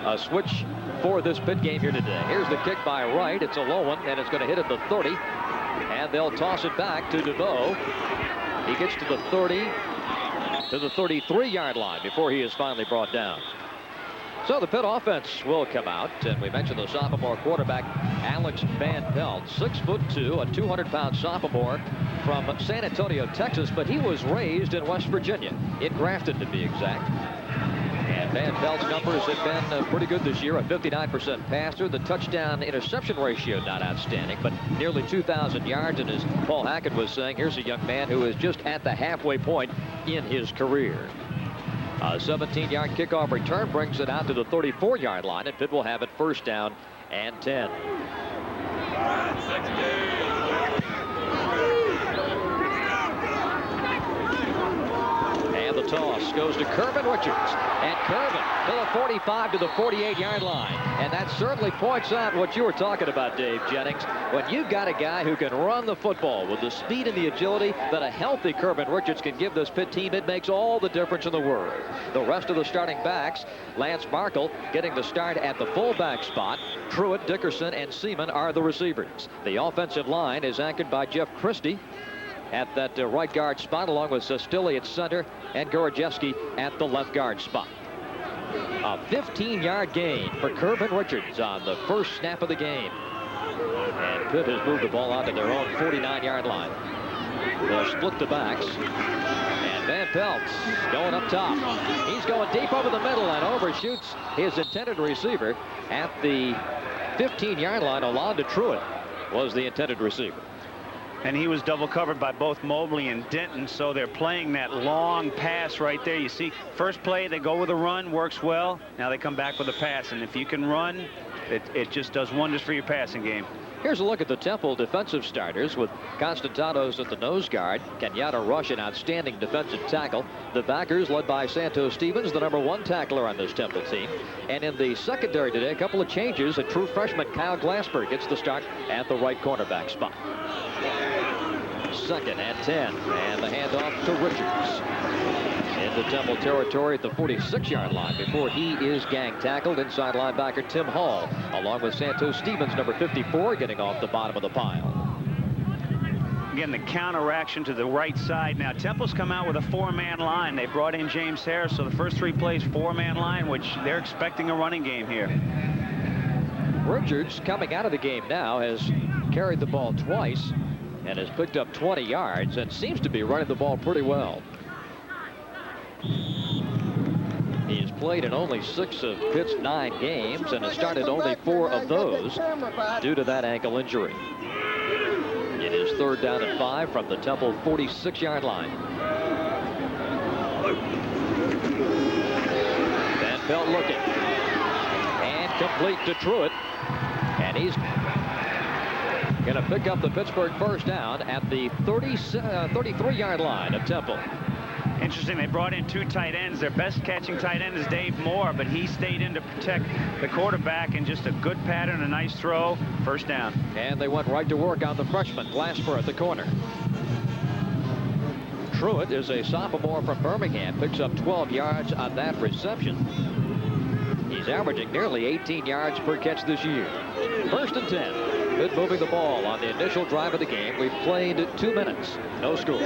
a switch for this Pitt game here today. Here's the kick by Wright. It's a low one, and it's going to hit at the 30. And they'll toss it back to DeVoe. He gets to the 30, to the 33-yard line before he is finally brought down. So the Pitt offense will come out, and we mentioned the sophomore quarterback Alex Van Pelt, 6'2", a 200-pound sophomore from San Antonio, Texas, but he was raised in West Virginia, in Grafton to be exact. And Van Pelt's numbers have been pretty good this year, a 59% passer. The touchdown interception ratio not outstanding, but nearly 2,000 yards. And as Paul Hackett was saying, here's a young man who is just at the halfway point in his career. A 17-yard kickoff return brings it out to the 34-yard line, and Pitt will have it first down and 10. And the toss goes to Kervin Richards. And Kervin to the 45 to the 48-yard line. And that certainly points out what you were talking about, Dave Jennings. When you've got a guy who can run the football with the speed and the agility that a healthy Kervin Richards can give this Pitt team, it makes all the difference in the world. The rest of the starting backs, Lance Markle getting the start at the fullback spot. Truitt, Dickerson, and Seaman are the receivers. The offensive line is anchored by Jeff Christie at that right guard spot, along with Sestilli at center and Gorojewski at the left guard spot. A 15-yard gain for Kervin Richards on the first snap of the game. And Pitt has moved the ball out to their own 49-yard line. They'll split the backs. And Van Pelt going up top. He's going deep over the middle and overshoots his intended receiver at the 15-yard line. Olanda Truitt was the intended receiver. And he was double covered by both Mobley and Denton, so they're playing that long pass right there. You see, first play, they go with a run, works well. Now they come back with a pass, and if you can run, it just does wonders for your passing game. Here's a look at the Temple defensive starters with Constantanos at the nose guard, Kenyatta Rush, an outstanding defensive tackle. The backers led by Santos Stevens, the #1 tackler on this Temple team. And in the secondary today, a couple of changes. A true freshman, Kyle Glassberg, gets the start at the right cornerback spot. Second and 10, and the handoff to Richards. Into Temple territory at the 46-yard line before he is gang tackled. Inside linebacker Tim Hall, along with Santos Stevens, number 54, getting off the bottom of the pile. Again, the counteraction to the right side. Now, Temple's come out with a 4-man line. They brought in James Harris, so the first 3 plays, 4-man line, which they're expecting a running game here. Richards, coming out of the game now, has carried the ball twice and has picked up 20 yards and seems to be running the ball pretty well. He has played in only 6 of Pitt's 9 games and has started only 4 of those due to that ankle injury. It is third down and 5 from the Temple 46-yard line. Van Pelt looking. And complete to Truitt. And he's going to pick up the Pittsburgh first down at the 33-yard line of Temple. Interesting, they brought in 2 tight ends. Their best catching tight end is Dave Moore, but he stayed in to protect the quarterback, and just a good pattern, a nice throw, first down. And they went right to work on the freshman, Glasper, at the corner. Truitt is a sophomore from Birmingham, picks up 12 yards on that reception. He's averaging nearly 18 yards per catch this year. First and 10. Pitt moving the ball on the initial drive of the game. We've played 2 minutes. No score.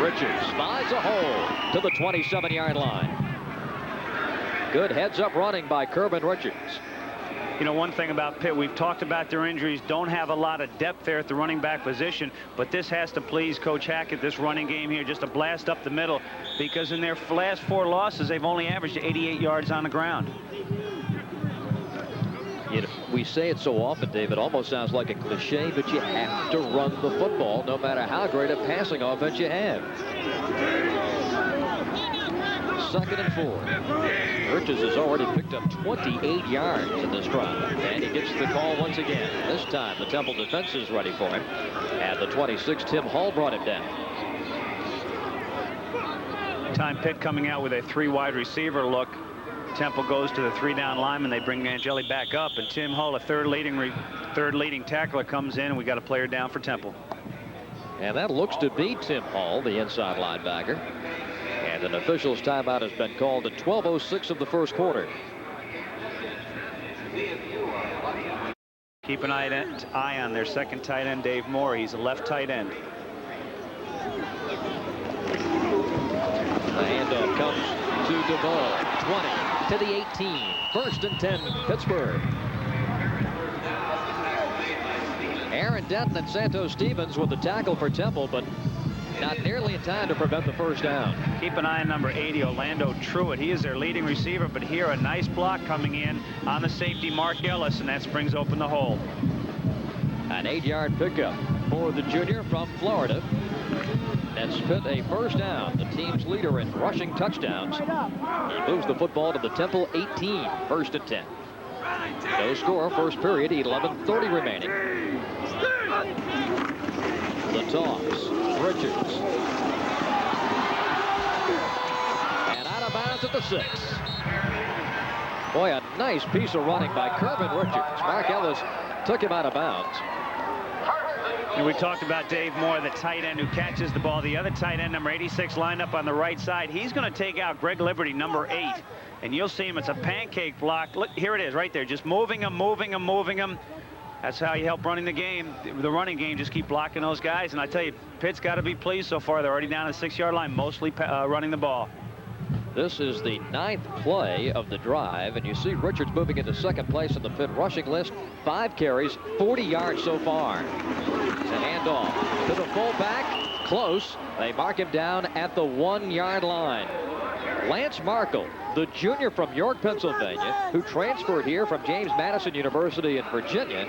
Richards finds a hole to the 27-yard line. Good heads-up running by Kervin Richards. You know, one thing about Pitt, we've talked about their injuries, don't have a lot of depth there at the running back position, but this has to please Coach Hackett, this running game here, just a blast up the middle, because in their last 4 losses, they've only averaged 88 yards on the ground. We say it so often, Dave, it almost sounds like a cliche, but you have to run the football no matter how great a passing offense you have. Second and 4. Richards has already picked up 28 yards in this drive, and he gets the call once again. This time the Temple defense is ready for him. At the 26, Tim Hall brought him down. Time Pitt coming out with a 3 wide receiver look. Temple goes to the 3-down lineman. They bring Angeli back up, and Tim Hull, a third leading tackler, comes in, and we got a player down for Temple. And that looks to be Tim Hall, the inside linebacker. And And an official's timeout has been called at 12:06 of the first quarter. Keep an eye on their second tight end, Dave Moore. He's a left tight end. The handoff comes to DeVoe. 20 to the 18. 1st and 10, Pittsburgh. Aaron Denton and Santos Stevens with the tackle for Temple, but not nearly in time to prevent the first down. Keep an eye on number 80, Orlando Truitt. He is their leading receiver, but here a nice block coming in on the safety, Mark Ellis, and that springs open the hole. An 8-yard pickup for the junior from Florida. That's Pitt a first down, the team's leader in rushing touchdowns. He moves the football to the Temple 18, 1st and 10. No score, first period, 11:30 remaining. The toss, Richards. And out of bounds at the 6. Boy, a nice piece of running by Kervin Richards. Mark Ellis took him out of bounds. And we talked about Dave Moore, the tight end who catches the ball. The other tight end, number 86, lined up on the right side. He's going to take out Greg Liberty, number 8. And you'll see him. It's a pancake block. Look, here it is right there. Just moving him, moving him, moving him. That's how you help running the game. The running game, just keep blocking those guys. And I tell you, Pitt's got to be pleased so far. They're already down the 6-yard line, mostly running the ball. This is the 9th play of the drive, and you see Richards moving into second place in the Pitt rushing list. 5 carries, 40 yards so far. It's a handoff to the fullback. Close. They mark him down at the 1-yard line. Lance Markle, the junior from York, Pennsylvania, who transferred here from James Madison University in Virginia.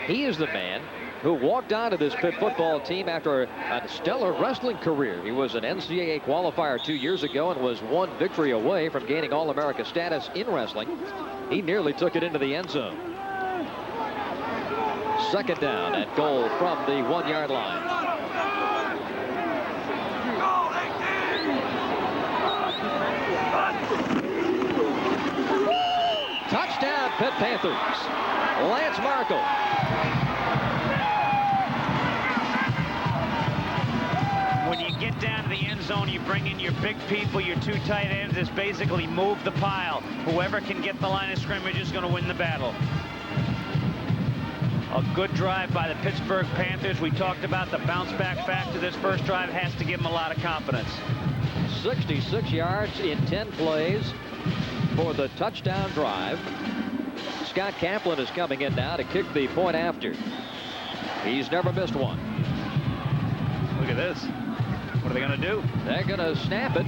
He is the man who walked onto this Pitt football team after a stellar wrestling career. He was an NCAA qualifier 2 years ago and was 1 victory away from gaining All-America status in wrestling. He nearly took it into the end zone. 2nd down at goal from the 1-yard line. Touchdown, Pitt Panthers. Lance Markle. When you get down to the end zone, you bring in your big people, your 2 tight ends. It's basically move the pile. Whoever can get the line of scrimmage is going to win the battle. A good drive by the Pittsburgh Panthers. We talked about the bounce back factor. This first drive has to give them a lot of confidence. 66 yards in 10 plays for the touchdown drive. Scott Kaplan is coming in now to kick the point after. He's never missed one. Look at this. What are they going to do? They're going to snap it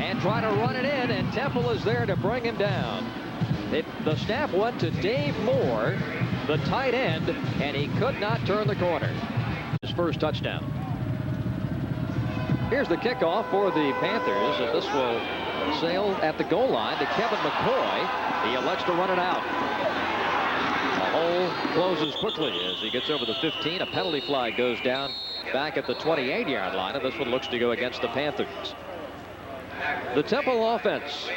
and try to run it in, and Temple is there to bring him down. The snap went to Dave Moore, the tight end, and he could not turn the corner. His first touchdown. Here's the kickoff for the Panthers, and this will sail at the goal line to Kevin McCoy. He elects to run it out. The hole closes quickly as he gets over the 15. A penalty flag goes down back at the 28-yard line, and this one looks to go against the Panthers. The Temple offense,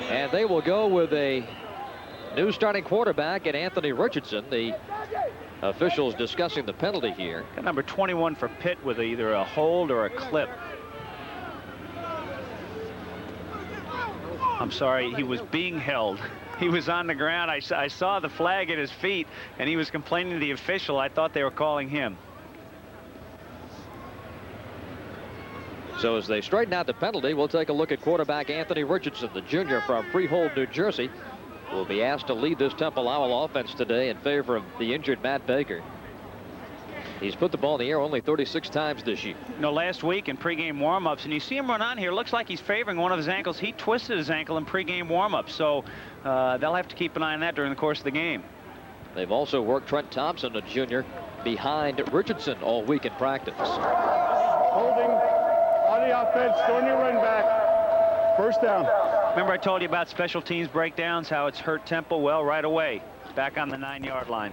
and they will go with a new starting quarterback in Anthony Richardson. The officials discussing the penalty here. Got number 21 for Pitt with either a hold or a clip. I'm sorry, he was being held. He was on the ground. I saw the flag at his feet, and he was complaining to the official. I thought they were calling him. So as they straighten out the penalty, we'll take a look at quarterback Anthony Richardson, the junior from Freehold, New Jersey, will be asked to lead this Temple Owl offense today in favor of the injured Matt Baker. He's put the ball in the air only 36 times this year. You know, last week in pregame warmups, and you see him run on here, looks like he's favoring one of his ankles. He twisted his ankle in pregame warmups, so they'll have to keep an eye on that during the course of the game. They've also worked Trent Thompson, a junior, behind Richardson all week in practice. Holding on the offense, throwing your run back. First down. Remember I told you about special teams breakdowns, how it's hurt Temple? Well, right away, back on the 9-yard line.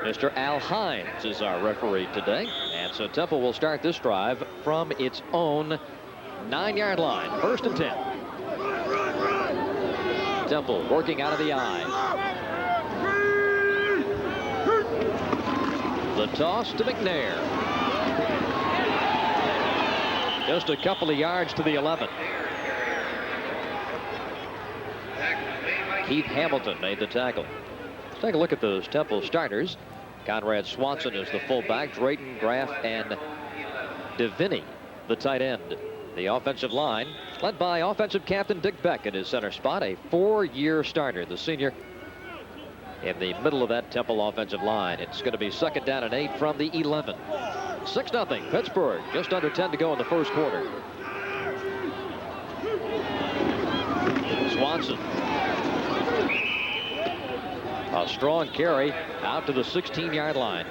Mr. Al Hines is our referee today, and so Temple will start this drive from its own 9-yard line. 1st and 10. Temple working out of the eye. The toss to McNair. Just a couple of yards to the 11. Keith Hamilton made the tackle. Let's take a look at those Temple starters. Conrad Swanson is the fullback. Drayton, Graff, and DeVinny, the tight end. The offensive line, led by offensive captain Dick Beck in his center spot, a 4-year starter, the senior in the middle of that Temple offensive line. It's going to be 2nd down and 8 from the 11. 6-0 Pittsburgh. Just under 10 to go in the first quarter. Swanson. A strong carry out to the 16-yard line.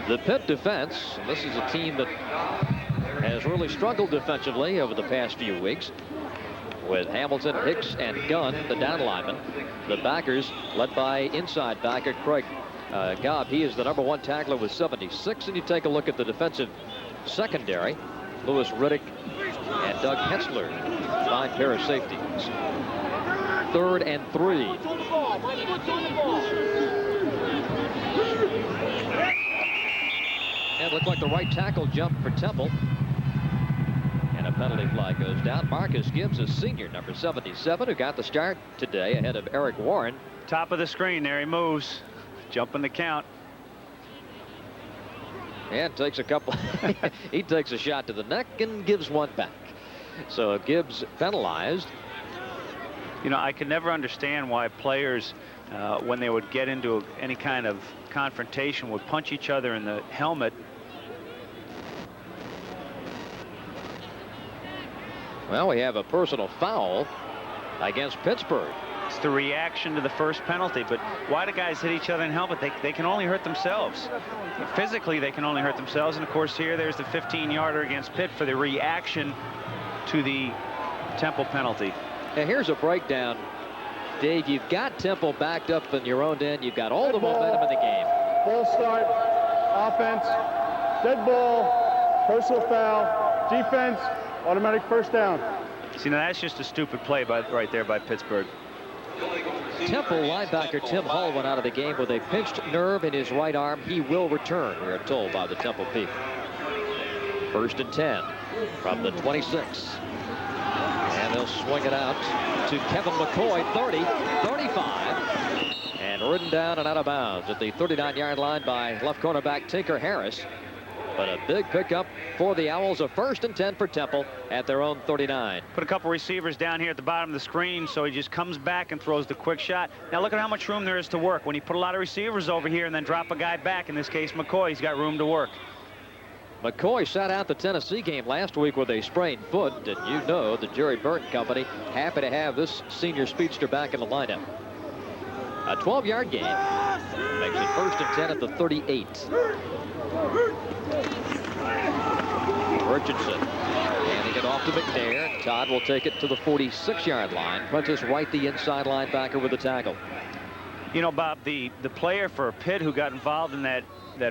The Pitt defense, and this is a team that has really struggled defensively over the past few weeks, with Hamilton, Hicks, and Gunn, the down linemen. The backers, led by inside backer Craig Gobb. He is the #1 tackler with 76. And you take a look at the defensive secondary. Louis Riddick and Doug Hetzler, fine pair of safeties. 3rd and 3. And it looked like the right tackle jumped for Temple. And a penalty flag goes down. Marcus Gibbs, a senior, number 77, who got the start today ahead of Eric Warren. Top of the screen there, he moves, jumping the count. And takes a couple. He takes a shot to the neck and gives one back. So Gibbs penalized. You know, I could never understand why players, when they would get into any kind of confrontation, would punch each other in the helmet. Well, we have a personal foul against Pittsburgh. It's the reaction to the first penalty, but why do guys hit each other in the helmet? They can only hurt themselves. Physically, they can only hurt themselves. And of course, here there's the 15-yarder against Pitt for the reaction to the Temple penalty. Now here's a breakdown. Dave, you've got Temple backed up in your own end. You've got all the momentum in the game. Full start, offense, dead ball, personal foul, defense, automatic first down. See, now that's just a stupid play right there by Pittsburgh. Temple linebacker Tim Hull went out of the game with a pinched nerve in his right arm. He will return, we are told by the Temple people. 1st and 10 from the 26. And they'll swing it out to Kevin McCoy, 30, 35. And ridden down and out of bounds at the 39-yard line by left cornerback Tinker Harris. But a big pickup for the Owls. A 1st and 10 for Temple at their own 39. Put a couple receivers down here at the bottom of the screen, so he just comes back and throws the quick shot. Now look at how much room there is to work. When you put a lot of receivers over here and then drop a guy back, in this case McCoy, he's got room to work. McCoy sat out the Tennessee game last week with a sprained foot, and you know the Jerry Burton Company happy to have this senior speedster back in the lineup. A 12-yard gain makes it 1st and 10 at the 38. Richardson handing it off to McNair. Todd will take it to the 46-yard line. Prentice Wright, the inside linebacker, with the tackle. You know, Bob, the player for Pitt who got involved in that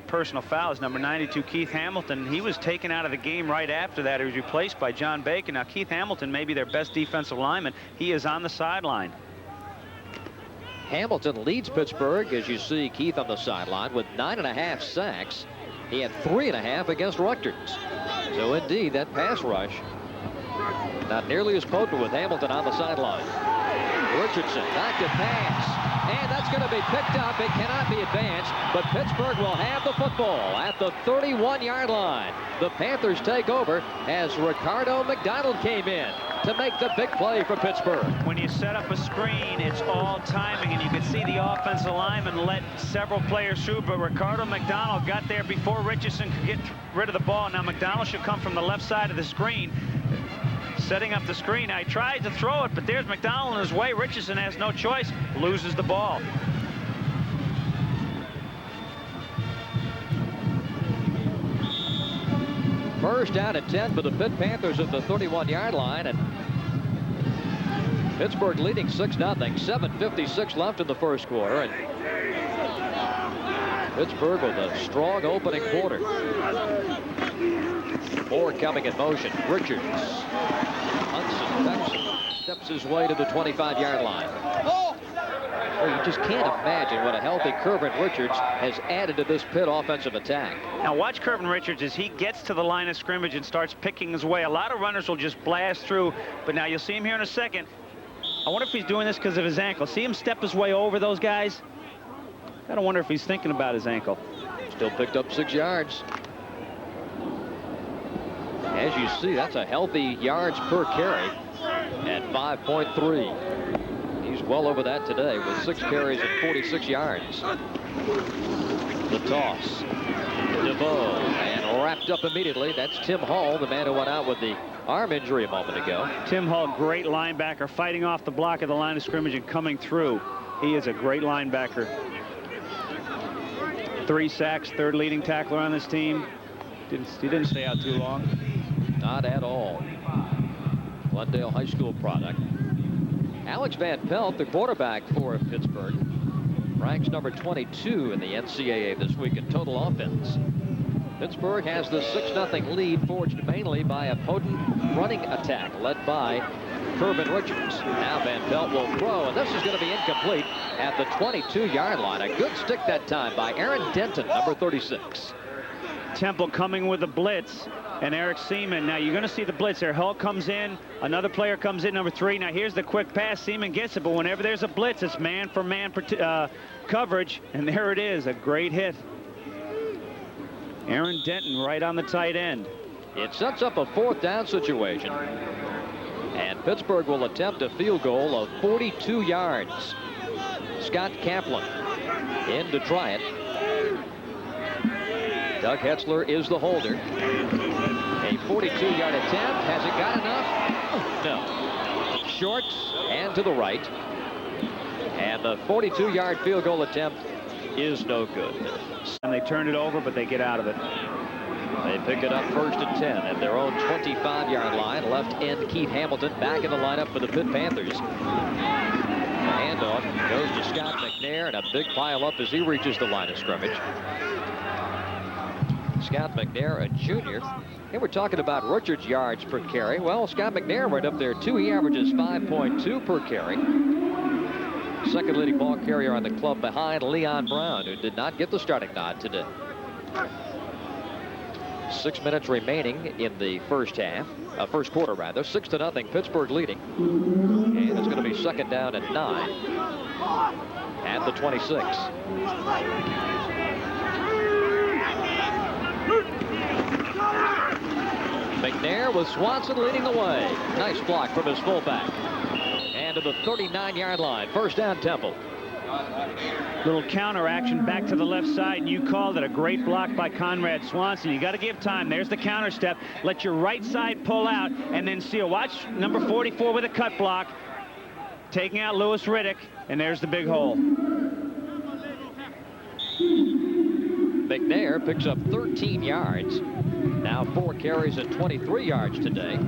personal foul is number 92, Keith Hamilton. He was taken out of the game right after that. He was replaced by John Bacon. Now, Keith Hamilton may be their best defensive lineman. He is on the sideline. Hamilton leads Pittsburgh, as you see Keith on the sideline with 9.5 sacks. He had 3.5 against Rutgers. So indeed, that pass rush not nearly as potent with Hamilton on the sideline. Richardson back to pass. And that's going to be picked up. It cannot be advanced, but Pittsburgh will have the football at the 31-yard line. The Panthers take over as Ricardo McDonald came in to make the big play for Pittsburgh. When you set up a screen, it's all timing, and you can see the offensive lineman let several players through, but Ricardo McDonald got there before Richardson could get rid of the ball. Now McDonald should come from the left side of the screen, setting up the screen. I tried to throw it, but there's McDonald in his way. Richardson has no choice, loses the ball. First down and 10 for the Pitt Panthers at the 31-yard line, and Pittsburgh leading 6-0. 7:56 left in the first quarter, and Pittsburgh with a strong opening quarter. Moore coming in motion. Richards. Hudson steps his way to the 25-yard line. Well, you just can't imagine what a healthy Kervin Richards has added to this Pitt offensive attack. Now watch Kervin Richards as he gets to the line of scrimmage and starts picking his way. A lot of runners will just blast through, but now you'll see him here in a second. I wonder if he's doing this because of his ankle. See him step his way over those guys? I don't wonder if he's thinking about his ankle. Still picked up 6 yards. As you see, that's a healthy yards per carry at 5.3. He's well over that today with 6 carries and 46 yards. The toss. DeVoe, and wrapped up immediately. That's Tim Hall, the man who went out with the arm injury a moment ago. Tim Hall, great linebacker, fighting off the block of the line of scrimmage and coming through. He is a great linebacker. 3 sacks, 3rd leading tackler on this team. He didn't stay out too long. Not at all. Glendale High School product. Alex Van Pelt, the quarterback for Pittsburgh, ranks number 22 in the NCAA this week in total offense. Pittsburgh has the 6-0 lead, forged mainly by a potent running attack led by Kervin Richards. Now Van Pelt will throw, and this is going to be incomplete at the 22-yard line. A good stick that time by Aaron Denton, number 36. Temple coming with the blitz, and Eric Seaman. Now you're going to see the blitz there. Hull comes in, another player comes in, number 3. Now here's the quick pass. Seaman gets it, but whenever there's a blitz, it's man-for-man coverage, and there it is, a great hit. Aaron Denton right on the tight end. It sets up a 4th down situation, and Pittsburgh will attempt a field goal of 42 yards. Scott Kaplan in to try it. Doug Hetzler is the holder. A 42-yard attempt. Has it got enough? No. Short and to the right. And the 42-yard field goal attempt is no good. And they turn it over, but they get out of it. They pick it up 1st and 10 at their own 25-yard line. Left end Keith Hamilton back in the lineup for the Pitt Panthers. The handoff goes to Scott McNair, and a big pile up as he reaches the line of scrimmage. Scott McNair, a junior. And we're talking about Richards' yards per carry. Well, Scott McNair right up there too. He averages 5.2 per carry. 2nd leading ball carrier on the club behind Leon Brown, who did not get the starting nod today. 6 minutes remaining in the first quarter rather. 6-0, Pittsburgh leading. And it's going to be 2nd down and 9 at the 26. McNair with Swanson leading the way. Nice block from his fullback. And to the 39-yard line. 1st down, Temple. Little counter action back to the left side, and you called it a great block by Conrad Swanson. You got to give time. There's the counter step. Let your right side pull out, and then seal. Watch number 44 with a cut block, taking out Louis Riddick, and there's the big hole. McNair picks up 13 yards. Now 4 carries and 23 yards today.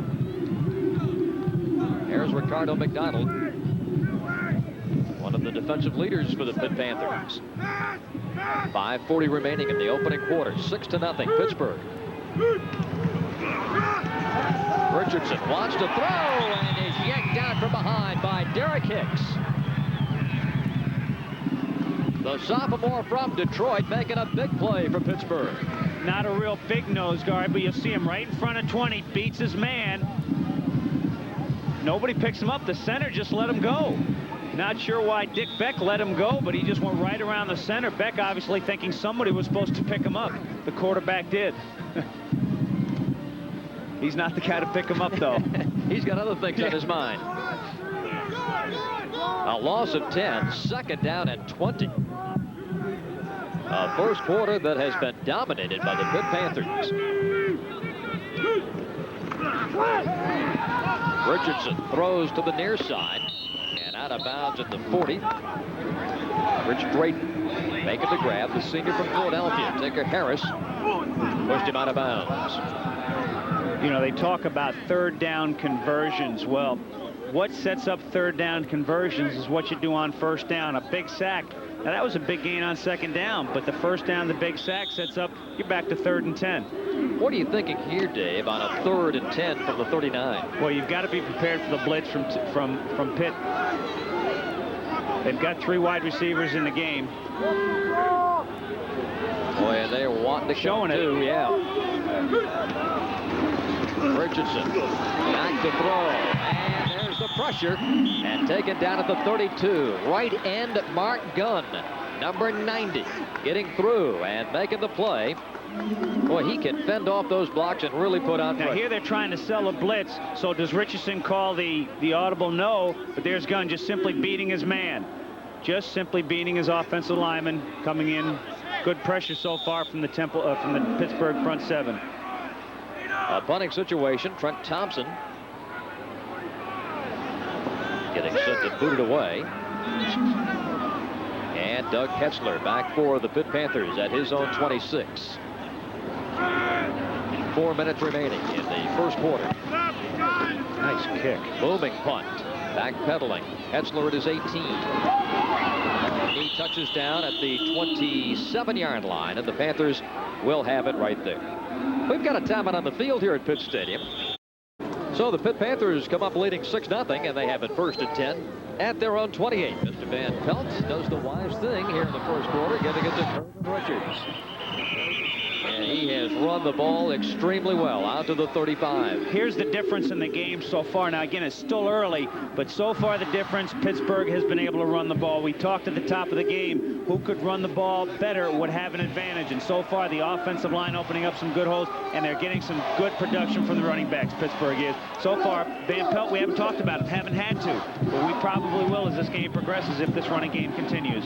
There's Ricardo McDonald, one of the defensive leaders for the Pitt Panthers. 5:40 remaining in the opening quarter. 6-0 Pittsburgh. Richardson wants to throw and is yanked down from behind by Derek Hicks. The sophomore from Detroit making a big play for Pittsburgh. Not a real big nose guard, but you'll see him right in front of 20, beats his man. Nobody picks him up. The center just let him go. Not sure why Dick Beck let him go, but he just went right around the center. Beck obviously thinking somebody was supposed to pick him up. The quarterback did. He's not the guy to pick him up, though. He's got other things on his mind. A loss of 10, 2nd down and 20. A first quarter that has been dominated by the Pitt Panthers. Richardson throws to the near side and out of bounds at the 40. Rich Drayton making the grab. The senior from Philadelphia, Taker Harris, pushed him out of bounds. You know, they talk about 3rd down conversions. Well, what sets up 3rd down conversions is what you do on 1st down. A big sack. Now, that was a big gain on 2nd down, but the 1st down, the big sack sets up, you're back to 3rd and 10. What are you thinking here, Dave, on a 3rd and 10 from the 39? Well, you've got to be prepared for the blitz from Pitt. They've got 3 wide receivers in the game. Boy, and they're wanting to Showing it. too, yeah. Richardson back to throw, and there's the pressure, and taken down at the 32. Right end Mark Gunn, number 90, getting through and making the play. Boy, he can fend off those blocks and really put on Now pressure. here they're trying to sell a blitz, so does Richardson call the audible? No, but there's Gunn just simply beating his man. Just simply beating his offensive lineman, coming in. Good pressure so far from the Pittsburgh front 7. A punting situation. Trent Thompson getting set to boot it away. And Doug Hetzler back for the Pitt Panthers at his own 26. 4 minutes remaining in the first quarter. Nice kick. Booming punt. Backpedaling. Hetzler at his 18. He touches down at the 27-yard line, and the Panthers will have it right there. We've got a timeout on the field here at Pitt Stadium. So the Pitt Panthers come up leading 6-0, and they have it 1st and 10 at their own 28. Mr. Van Pelt does the wise thing here in the first quarter, giving it to Kervin Richards. And he has run the ball extremely well out to the 35. Here's the difference in the game so far. Now, again, it's still early, but so far the difference, Pittsburgh has been able to run the ball. We talked at the top of the game, who could run the ball better would have an advantage. And so far, the offensive line opening up some good holes, and they're getting some good production from the running backs, Pittsburgh is. So far, Van Pelt, we haven't talked about it, haven't had to, but we probably will as this game progresses if this running game continues.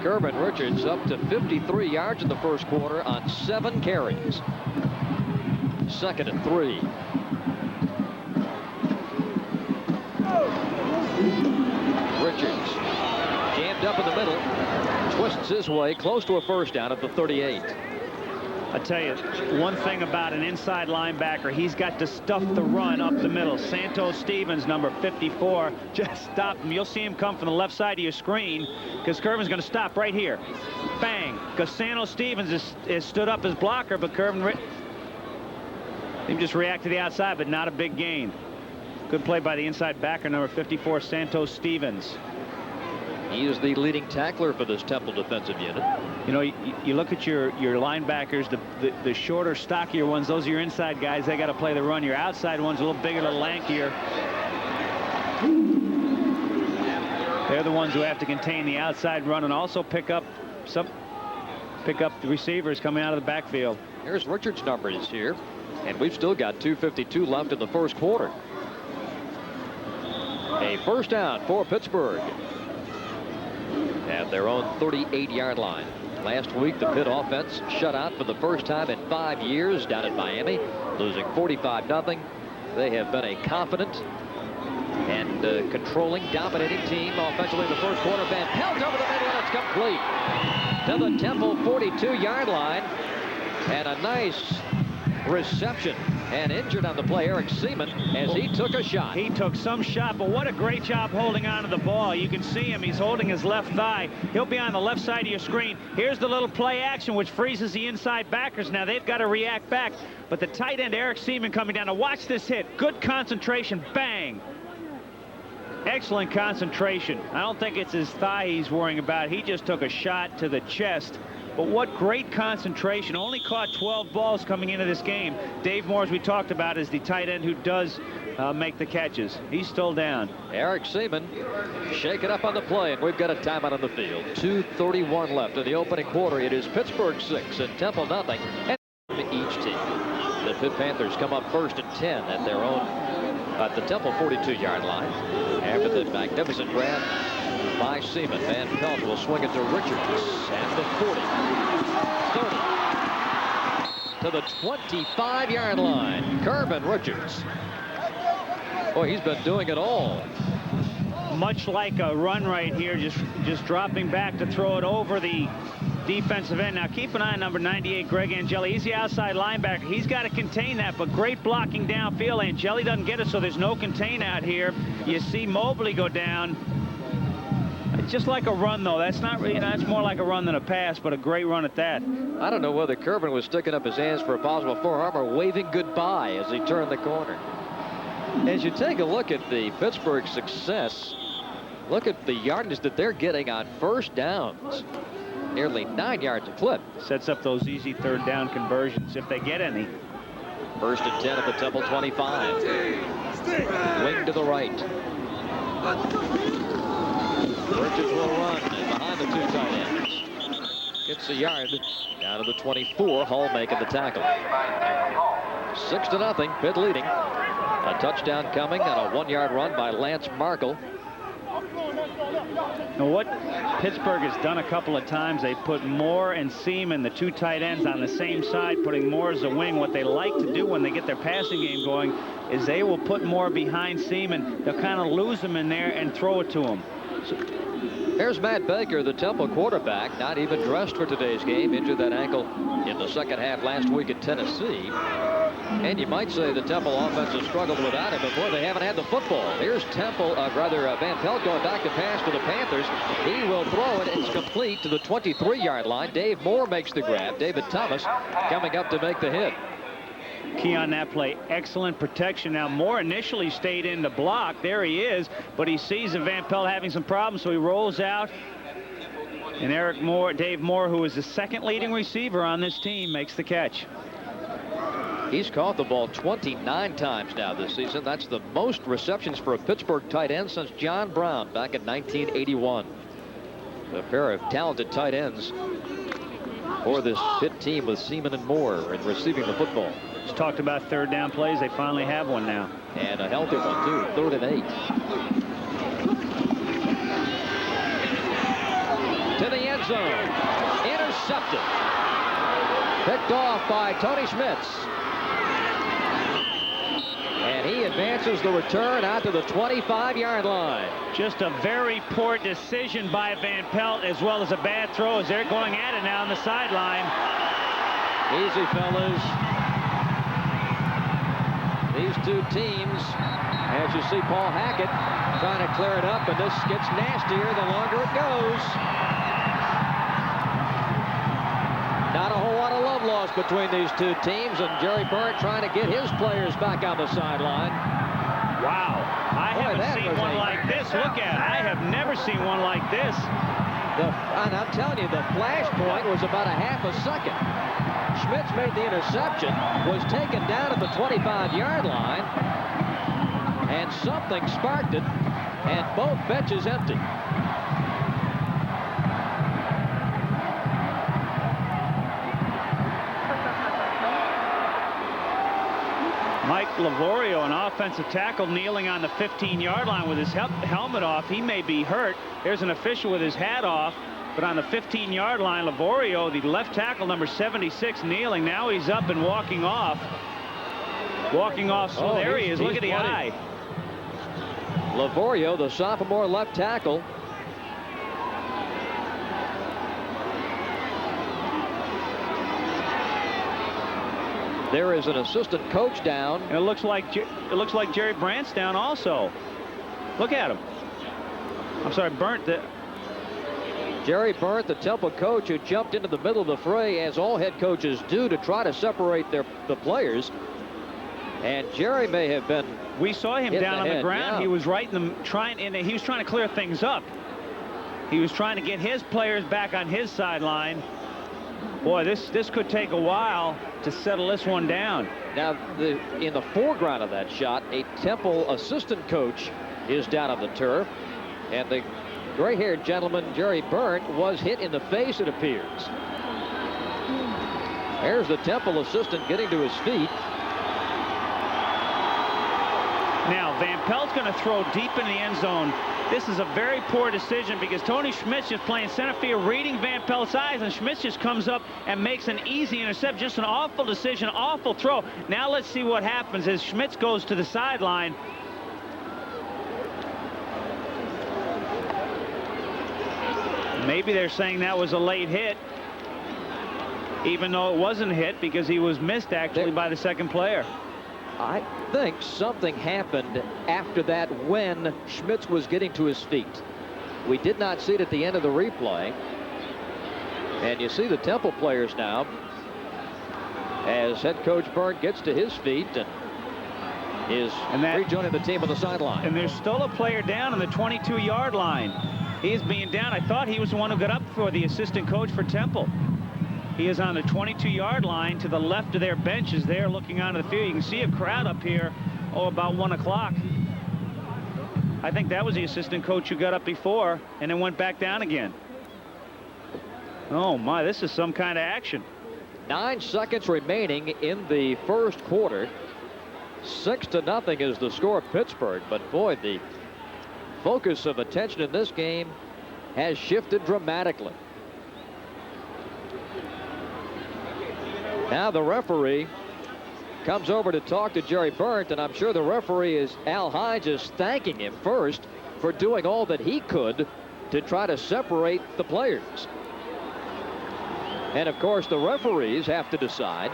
Kervin Richards up to 53 yards in the first quarter on 7 carries. 2nd and 3. Richards jammed up in the middle, twists his way close to a first down at the 38. I tell you, one thing about an inside linebacker, he's got to stuff the run up the middle. Santos Stevens, number 54, just stopped him. You'll see him come from the left side of your screen because Kervin's going to stop right here. Bang! Because Santos Stevens is stood up as blocker, but Kervin he just react to the outside, but not a big gain. Good play by the inside backer, number 54, Santos Stevens. He is the leading tackler for this Temple defensive unit. You know, you look at your linebackers, the shorter, stockier ones, those are your inside guys. They got to play the run. Your outside ones a little bigger, a little lankier. They're the ones who have to contain the outside run and also pick up the receivers coming out of the backfield. Here's Richards' numbers here, and we've still got 2:52 left in the first quarter. A first down for Pittsburgh at their own 38-yard line. Last week, the Pitt offense shut out for the first time in 5 years down at Miami, losing 45-0. They have been a confident and controlling, dominating team offensively in the first quarter. Van Pelt over the middle, and it's complete to the Temple 42-yard line. And a nice reception, and injured on the play, Eric Seaman, as he took a shot. He took some shot, but what a great job holding on to the ball. You can see him. He's holding his left thigh. He'll be on the left side of your screen. Here's the little play action, which freezes the inside backers. Now they've got to react back, but the tight end, Eric Seaman, coming down. Now watch this hit. Good concentration. Bang. Excellent concentration. I don't think it's his thigh he's worrying about. He just took a shot to the chest. But what great concentration. Only caught 12 balls coming into this game. Dave Moore, as we talked about, is the tight end who does make the catches. He's still down. Eric Seaman shaking up on the play, and we've got a timeout on the field. 2:31 left in the opening quarter. It is Pittsburgh 6 and Temple nothing. And each team. The Pitt Panthers come up 1st and 10 at their own, at the Temple 42-yard line. After the magnificent grab by Seaman, Van Pelt will swing it to Richards at the 40, 30, to the 25-yard line. Kervin Richards. Boy, he's been doing it all. Much like a run right here, just dropping back to throw it over the defensive end. Now keep an eye on number 98, Greg Angeli. He's the outside linebacker. He's got to contain that, but great blocking downfield. Angeli doesn't get it, so there's no contain out here. You see Mobley go down. It's just like a run, though. That's not really, that's more like a run than a pass, but a great run at that. I don't know whether Kervin was sticking up his hands for a possible forearm or waving goodbye as he turned the corner. As you take a look at the Pittsburgh success Look at the yardage that they're getting on first downs. Nearly 9 yards a clip. Sets up those easy third down conversions if they get any. First and 10 at the Temple 25. Wing to the right. Burgess will run behind the 2 tight ends. Gets a yard down to the 24. Hull making the tackle. 6-0. Pitt leading. A touchdown coming and a 1-yard run by Lance Markle. Now what Pittsburgh has done a couple of times, they put Moore and Seaman, the 2 tight ends, on the same side, putting Moore as a wing. What they like to do when they get their passing game going is they will put Moore behind Seaman. They'll kind of lose him in there and throw it to him. Here's Matt Baker, the Temple quarterback, not even dressed for today's game. Injured that ankle in the second half last week at Tennessee. And you might say the Temple offense has struggled without him, but boy, they haven't had the football. Here's Van Pelt going back to pass to the Panthers. He will throw it. It's complete to the 23-yard line. Dave Moore makes the grab. David Thomas coming up to make the hit. Key on that play, excellent protection. Now Moore initially stayed in the block. There he is, but he sees Van Pelt having some problems, so he rolls out. And Dave Moore, who is the second leading receiver on this team, makes the catch. He's caught the ball 29 times now this season. That's the most receptions for a Pittsburgh tight end since John Brown back in 1981. A pair of talented tight ends for this Pitt team with Seaman and Moore in receiving the football. Just talked about third down plays. They finally have one now. And a healthy one, too. 3rd and 8. To the end zone. Intercepted. Picked off by Tony Schmitz. And he advances the return out to the 25-yard line. Just a very poor decision by Van Pelt, as well as a bad throw as they're going at it now on the sideline. Easy, fellas. These 2 teams, as you see Paul Hackett trying to clear it up, and this gets nastier the longer it goes. Not a whole lot of love lost between these 2 teams, and Jerry Burt trying to get his players back on the sideline. Wow, I haven't seen one like this. Look at it. I have never seen one like this. And I'm telling you, the flash point was about a half a second. Schmitz made the interception, was taken down at the 25-yard line, and something sparked it, and both benches empty. Mike Livorio, an offensive tackle, kneeling on the 15-yard line with his helmet off. He may be hurt. There's an official with his hat off. But on the 15-yard line, Livorio, the left tackle, number 76, kneeling. Now he's up and walking off. So there he is. Look at the eye. Livorio, the sophomore left tackle. There is an assistant coach down. And it looks like Jerry Brandt's down also. Look at him. I'm sorry, Jerry Burt, the Temple coach, who jumped into the middle of the fray, as all head coaches do, to try to separate the players. And Jerry may have been. We saw him down on the ground. Yeah. He was right in the he was trying to clear things up. He was trying to get his players back on his sideline. Boy, this could take a while to settle this one down. Now, in the foreground of that shot, a Temple assistant coach is down on the turf, and the gray-haired gentleman, Jerry Burt, was hit in the face, it appears. There's the Temple assistant getting to his feet. Now, Van Pelt's going to throw deep in the end zone. This is a very poor decision because Tony Schmitz is playing center field, reading Van Pelt's eyes, and Schmitz just comes up and makes an easy intercept. Just an awful decision, awful throw. Now let's see what happens as Schmitz goes to the sideline. Maybe they're saying that was a late hit, even though it wasn't a hit because he was missed actually by the second player. I think something happened after that when Schmitz was getting to his feet. We did not see it at the end of the replay. And you see the Temple players now as head coach Byrne gets to his feet, and is rejoining the team on the sideline. And there's still a player down on the 22-yard line. He is being down. I thought he was the one who got up for the assistant coach for Temple. He is on the 22-yard line to the left of their benches there looking onto the field. You can see a crowd up here, about 1 o'clock. I think that was the assistant coach who got up before and then went back down again. Oh, my, this is some kind of action. 9 seconds remaining in the first quarter. 6-0 is the score of Pittsburgh. But, boy, the focus of attention in this game has shifted dramatically. Now the referee comes over to talk to Jerry Burt, and I'm sure the referee Al Hines is thanking him first for doing all that he could to try to separate the players. And of course the referees have to decide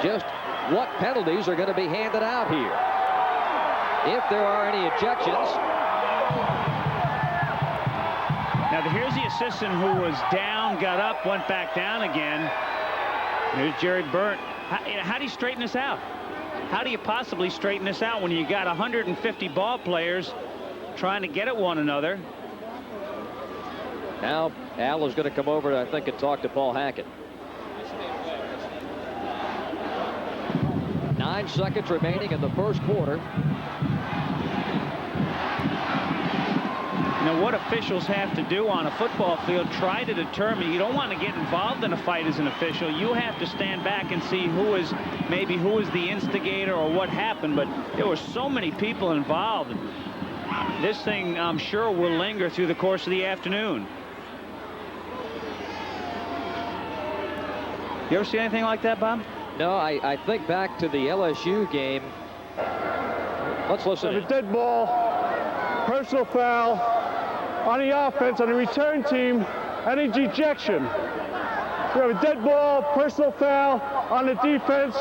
just what penalties are going to be handed out here. If there are any ejections. Now here's the assistant who was down, got up, went back down again. Here's Jerry Burt. How do you straighten this out? How do you possibly straighten this out when you got 150 ball players trying to get at one another? Now Al is going to come over, I think, and talk to Paul Hackett. 9 seconds remaining in the first quarter. You know what officials have to do on a football field, try to determine. You don't want to get involved in a fight as an official. You have to stand back and see who is the instigator or what happened. But there were so many people involved. This thing, I'm sure, will linger through the course of the afternoon. You ever see anything like that, Bob? No, I think back to the LSU game. Let's listen. A dead ball, personal foul on the offense, on the return team, and a ejection. We have a dead ball, personal foul on the defense.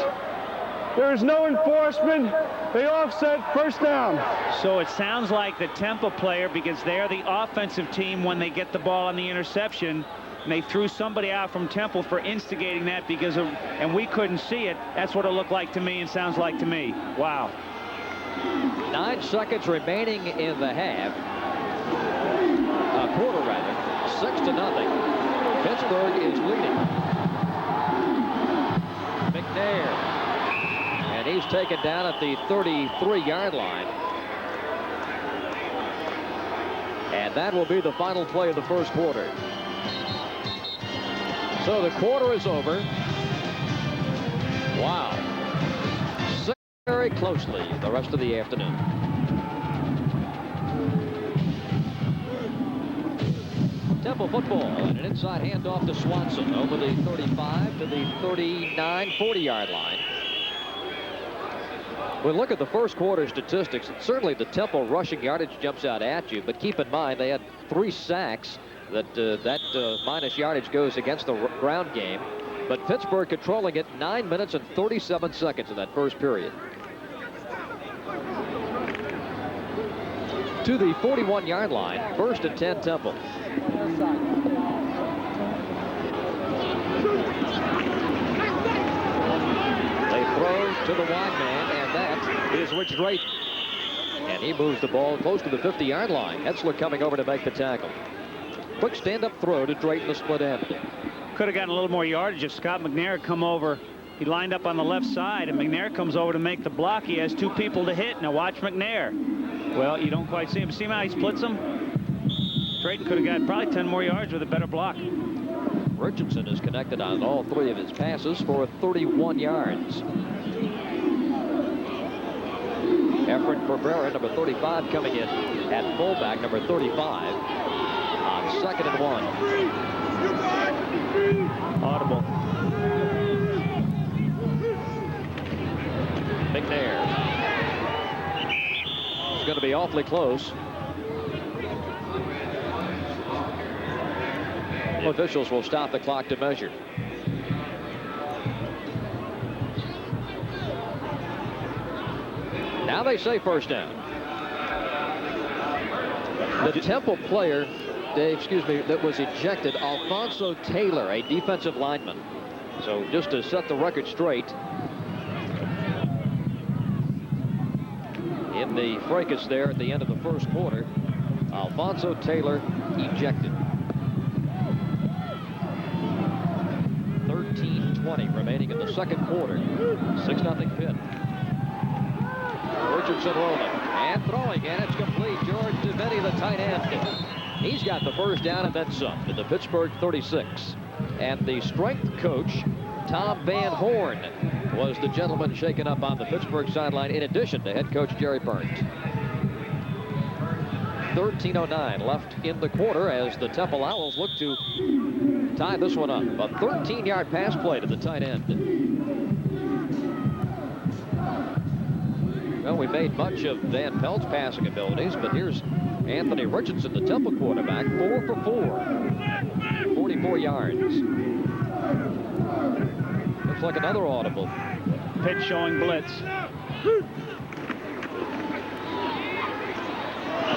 There is no enforcement. They offset, first down. So it sounds like the Temple player, because they're the offensive team when they get the ball on the interception, and they threw somebody out from Temple for instigating that and we couldn't see it. That's what it looked like to me and sounds like to me. Wow. 9 seconds remaining in the half. Quarter rather. 6-0. Pittsburgh is leading. McNair, and he's taken down at the 33-yard line. And that will be the final play of the first quarter. So the quarter is over. Wow. Very closely the rest of the afternoon. Temple football, and an inside handoff to Swanson over the 35 to the 39, 40-yard line. When we look at the first quarter statistics, certainly the Temple rushing yardage jumps out at you, but keep in mind they had 3 sacks. That minus yardage goes against the ground game. But Pittsburgh controlling it 9 minutes and 37 seconds in that first period. To the 41-yard line, first and 10 Temple. They throw to the wide man, and that is Rich Drayton. And he moves the ball close to the 50-yard line. Etzler coming over to make the tackle. Quick stand-up throw to Drayton, the split end. Could have gotten a little more yardage if Scott McNair had come over. He lined up on the left side, and McNair comes over to make the block. He has 2 people to hit. Now watch McNair. Well, you don't quite see him. See how he splits them? Drayton could have got probably 10 more yards with a better block. Richardson is connected on all 3 of his passes for 31 yards. Efren Cabrera, number 35, coming in at fullback, number 35, on 2nd and 1. Audible. McNair. It's going to be awfully close. Officials will stop the clock to measure. Now they say first down. The Temple player, that was ejected, Alfonso Taylor, a defensive lineman. So just to set the record straight, in the fracas there at the end of the first quarter. Alfonso Taylor ejected. 13:20 remaining in the second quarter. 6-0 Pitt. Richardson rolling and throwing, and it's complete. George DeVetti, the tight end. He's got the first down and then some to the Pittsburgh 36. And the strength coach, Tom Van Horn, was the gentleman shaken up on the Pittsburgh sideline, in addition to head coach Jerry Burns. 13:09 left in the quarter as the Temple Owls look to tie this one up. A 13-yard pass play to the tight end. Well, we made much of Van Pelt's passing abilities, but here's Anthony Richardson, the Temple quarterback, 4 for 4. 44 yards. Looks like another audible. Pitt showing blitz.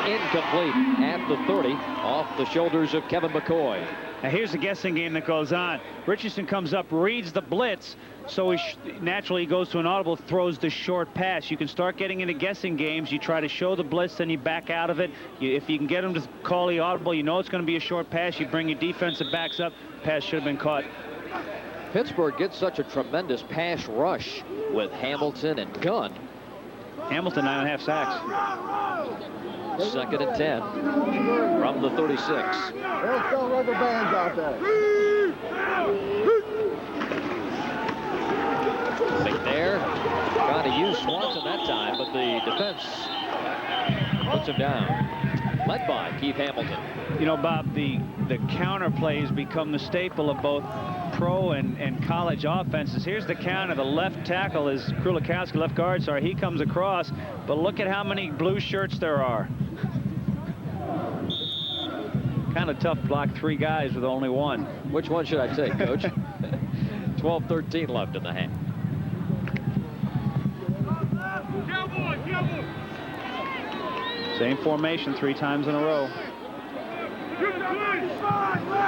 Incomplete at the 30, off the shoulders of Kevin McCoy. Now here's the guessing game that goes on. Richardson comes up, reads the blitz, so he naturally goes to an audible, throws the short pass. You can start getting into guessing games. You try to show the blitz, then you back out of it. If you can get him to call the audible, you know it's going to be a short pass. You bring your defensive backs up. Pass should have been caught. Pittsburgh gets such a tremendous pass rush with Hamilton and Gunn. Hamilton 9.5 sacks. 2nd and 10 from the 36. There's still rubber bands out there. McNair trying to use Swanson that time, but the defense puts him down. Led by Keith Hamilton. You know, Bob, the counter plays become the staple of both pro and college offenses. Here's the counter. The left tackle is Krulikowski, left guard, sorry. He comes across, but look at how many blue shirts there are. Kind of tough to block 3 guys with only 1. Which one should I take, Coach? 12-13 left in the half. Same formation 3 times in a row.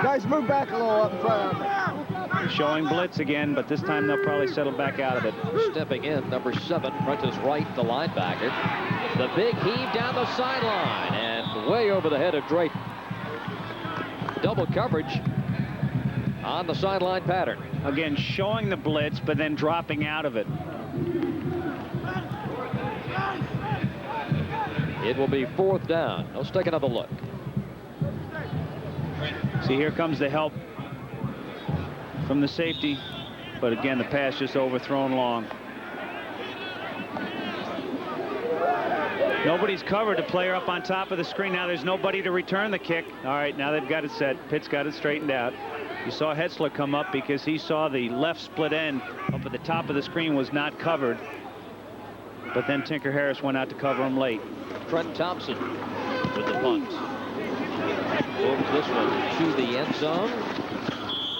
Guys, move back a little up in front. Showing blitz again, but this time they'll probably settle back out of it. Stepping in, number 7, Prentice Wright, the linebacker. The big heave down the sideline and way over the head of Drayton. Double coverage on the sideline pattern. Again, showing the blitz, but then dropping out of it. It will be 4th down. Let's take another look. See, here comes the help from the safety, but again, the pass just overthrown long. Nobody's covered. The player up on top of the screen. Now there's nobody to return the kick. All right, now they've got it set. Pitt's got it straightened out. You saw Hetzler come up because he saw the left split end up at the top of the screen was not covered. But then Tinker Harris went out to cover him late. Trent Thompson with the punt. Moves this one to the end zone.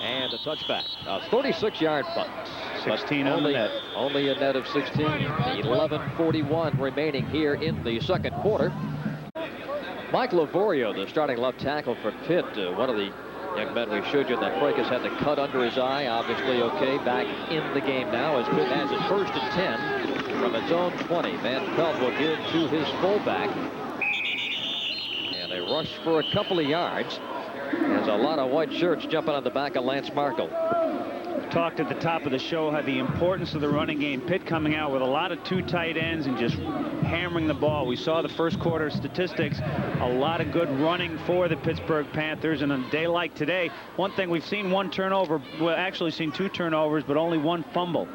And a touchback. A 36-yard punt. 16 on the net. Only a net of 16. 11:41 remaining here in the second quarter. Mike Livorio, the starting left tackle for Pitt, one of the young men we showed you in that break, has had the cut under his eye. Obviously okay, back in the game now as Pitt has it 1st and 10 from its own 20. Van Pelt will give to his fullback. And a rush for a couple of yards. There's a lot of white shirts jumping on the back of Lance Markle. Talked at the top of the show how the importance of the running game. Pitt coming out with a lot of 2 tight ends and just hammering the ball. We saw the first quarter statistics. A lot of good running for the Pittsburgh Panthers. And on a day like today, one thing we've seen 1 turnover. Well, actually seen 2 turnovers, but only 1 fumble.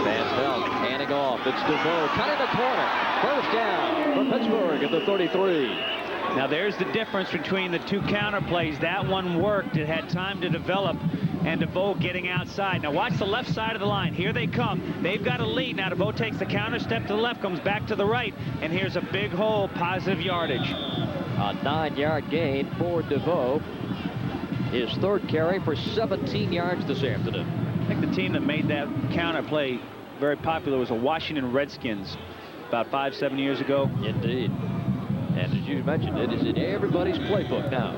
Van Pelt handing off. It's DeVoe cutting the corner. 1st down for Pittsburgh at the 33. Now there's the difference between the 2 counter plays. That one worked. It had time to develop. And DeVoe getting outside. Now watch the left side of the line. Here they come. They've got a lead. Now DeVoe takes the counter step to the left, comes back to the right. And here's a big hole, positive yardage. A 9-yard gain for DeVoe. His 3rd carry for 17 yards this afternoon. I think the team that made that counter play very popular was the Washington Redskins about 5-7 years ago. Indeed. And as you mentioned, it is in everybody's playbook now.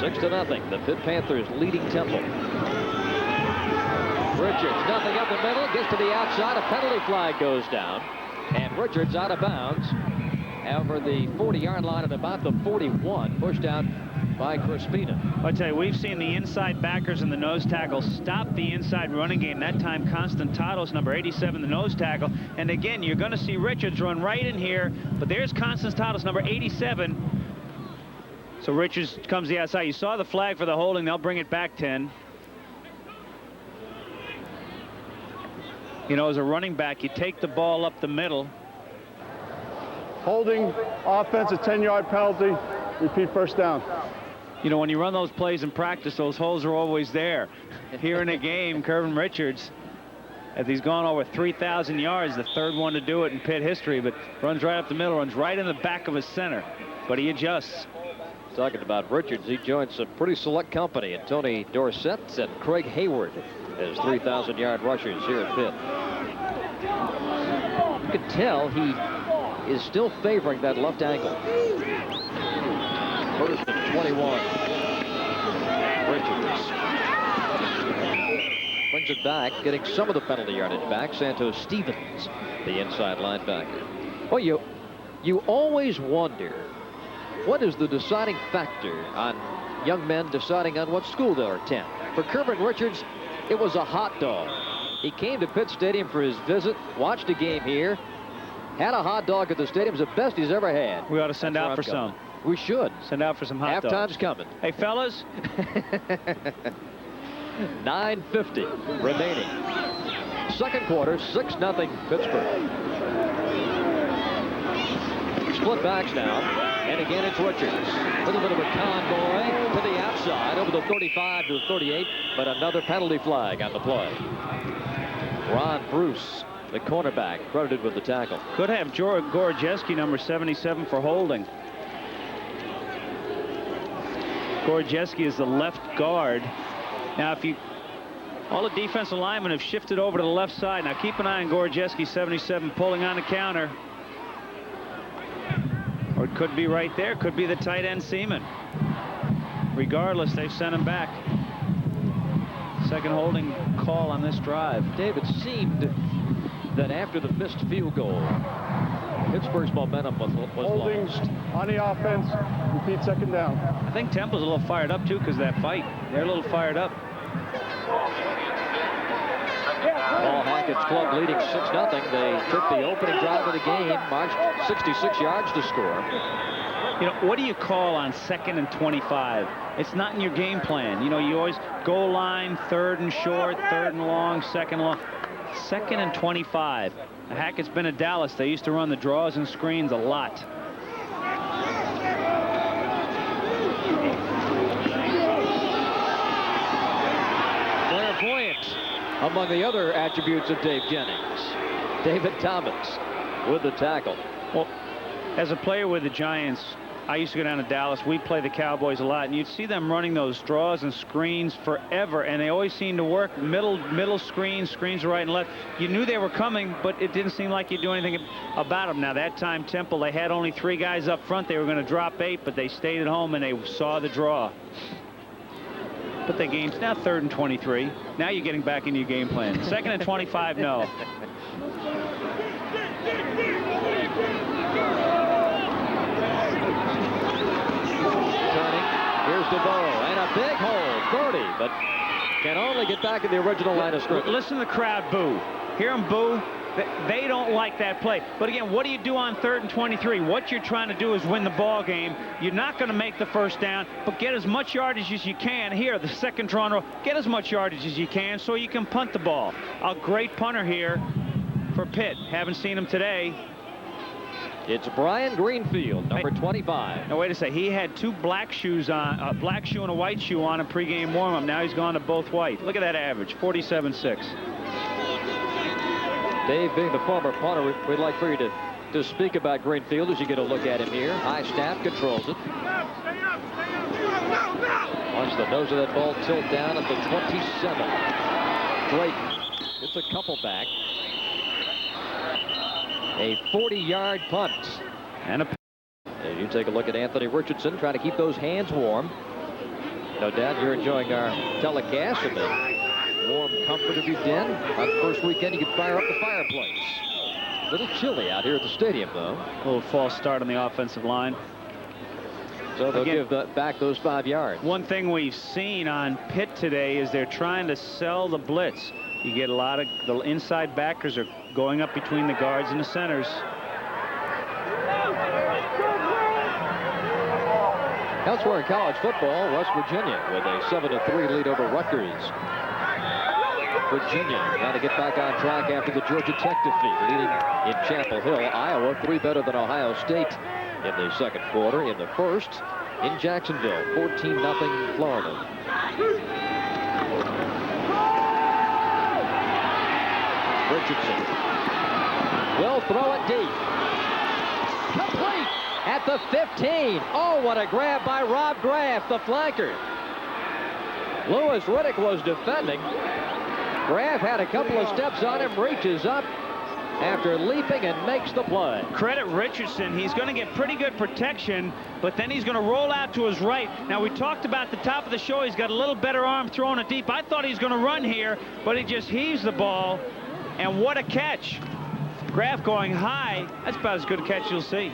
6-0. The Pitt Panthers leading Temple. Richards, nothing up the middle, gets to the outside. A penalty flag goes down, and Richards out of bounds over the 40-yard line at about the 41, pushed out by Crispina. I tell you, we've seen the inside backers and the nose tackle stop the inside running game. That time, Constantino's number 87, the nose tackle. And again, you're going to see Richards run right in here, but there's Constantino's number 87. So Richards comes the outside. You saw the flag for the holding. They'll bring it back 10. You know, as a running back, you take the ball up the middle. Holding, offense, a 10-yard penalty. Repeat first down. You know, when you run those plays in practice, those holes are always there. Here in a game, Kervin Richards, as he's gone over 3,000 yards, the third one to do it in Pitt history, but runs right up the middle, runs right in the back of his center, but he adjusts. Talking about Richards, he joins some pretty select company, and Tony Dorsett and Craig Hayward as 3,000-yard rushers here at Pitt. You can tell he is still favoring that left ankle. First and 21. Richards brings it back, getting some of the penalty yardage back. Santos Stevens, the inside linebacker. Well, you always wonder, what is the deciding factor on young men deciding on what school they'll attend? For Kervin Richards, it was a hot dog. He came to Pitt Stadium for his visit, watched a game here, had a hot dog at the stadium. It was the best he's ever had. We ought to send out for some. We should. Send out for some hot dogs. Halftime's coming. Hey, fellas. 9:50 remaining. Second quarter, 6-0 Pittsburgh. Split backs now, and again it's Richards. A little bit of a convoy to the outside over the 35 to the 38, but another penalty flag on the play. Ron Bruce, the cornerback, credited with the tackle. Could have Gorjeski, number 77, for holding. Gorjeski is the left guard. Now, all the defensive linemen have shifted over to the left side. Now, keep an eye on Gorjeski, 77, pulling on the counter. Or it could be right there. Could be the tight end Seaman. Regardless, they've sent him back. Second holding call on this drive. David, seemed that after the missed field goal, Pittsburgh's momentum was Holding lost. on the offense. Repeat second down. I think Temple's a little fired up, too, because of that fight. They're a little fired up. Paul Hackett's club leading 6-0. They took the opening drive of the game, marched 66 yards to score. You know, what do you call on 2nd and 25? It's not in your game plan. You know, you always goal line, 3rd and short, 3rd and long, 2nd long. 2nd and 25. Hackett's been at Dallas. They used to run the draws and screens a lot. Clairvoyant among the other attributes of Dave Jennings. David Thomas with the tackle. Well, as a player with the Giants, I used to go down to Dallas. We'd play the Cowboys a lot, and you'd see them running those draws and screens forever, and they always seemed to work. Middle screens right and left. You knew they were coming, but it didn't seem like you'd do anything about them. Now, that time, Temple, they had only 3 guys up front. They were going to drop 8, but they stayed at home, and they saw the draw. But the game's now 3rd and 23. Now you're getting back into your game plan. 2nd and 25, no. Here's DeVoe, and a big hole, 30, but can only get back in the original line of scrimmage. Listen to the crowd boo. Hear them boo. They don't like that play. But again, what do you do on 3rd and 23? What you're trying to do is win the ball game. You're not going to make the first down, but get as much yardage as you can. Here, the second Toronto, get as much yardage as you can so you can punt the ball. A great punter here for Pitt. Haven't seen him today. It's Brian Greenfield, number 25. Now, wait a second. He had 2 black shoes on, a black shoe and a white shoe on in pregame warm-up. Now he's gone to both white. Look at that average, 47.6. Dave, being the former punter, we'd like for you to speak about Greenfield as you get a look at him here. High snap, controls it. Watch the nose of that ball tilt down at the 27. Drayton gets a couple back. A 40-yard punt. And as you take a look at Anthony Richardson trying to keep those hands warm. No doubt you're enjoying our telecast in the warm comfort of your den. On the first weekend, you can fire up the fireplace. A little chilly out here at the stadium, though. A little false start on the offensive line. So they'll give back those 5 yards. One thing we've seen on Pitt today is they're trying to sell the blitz. You get a lot of the inside backers are going up between the guards and the centers. Elsewhere in college football, West Virginia with a 7-3 lead over Rutgers. Virginia now to get back on track after the Georgia Tech defeat, leading in Chapel Hill. Iowa 3 better than Ohio State in the second quarter. In the first, in Jacksonville, 14-0 Florida. Richardson will throw it deep. Complete at the 15. Oh, what a grab by Rob Graff, the flanker. Louis Riddick was defending. Graff had a couple of steps on him, reaches up after leaping and makes the play. Credit Richardson. He's going to get pretty good protection, but then he's going to roll out to his right. Now, we talked about the top of the show. He's got a little better arm throwing it deep. I thought he was going to run here, but he just heaves the ball. And what a catch. Graff going high. That's about as good a catch you'll see.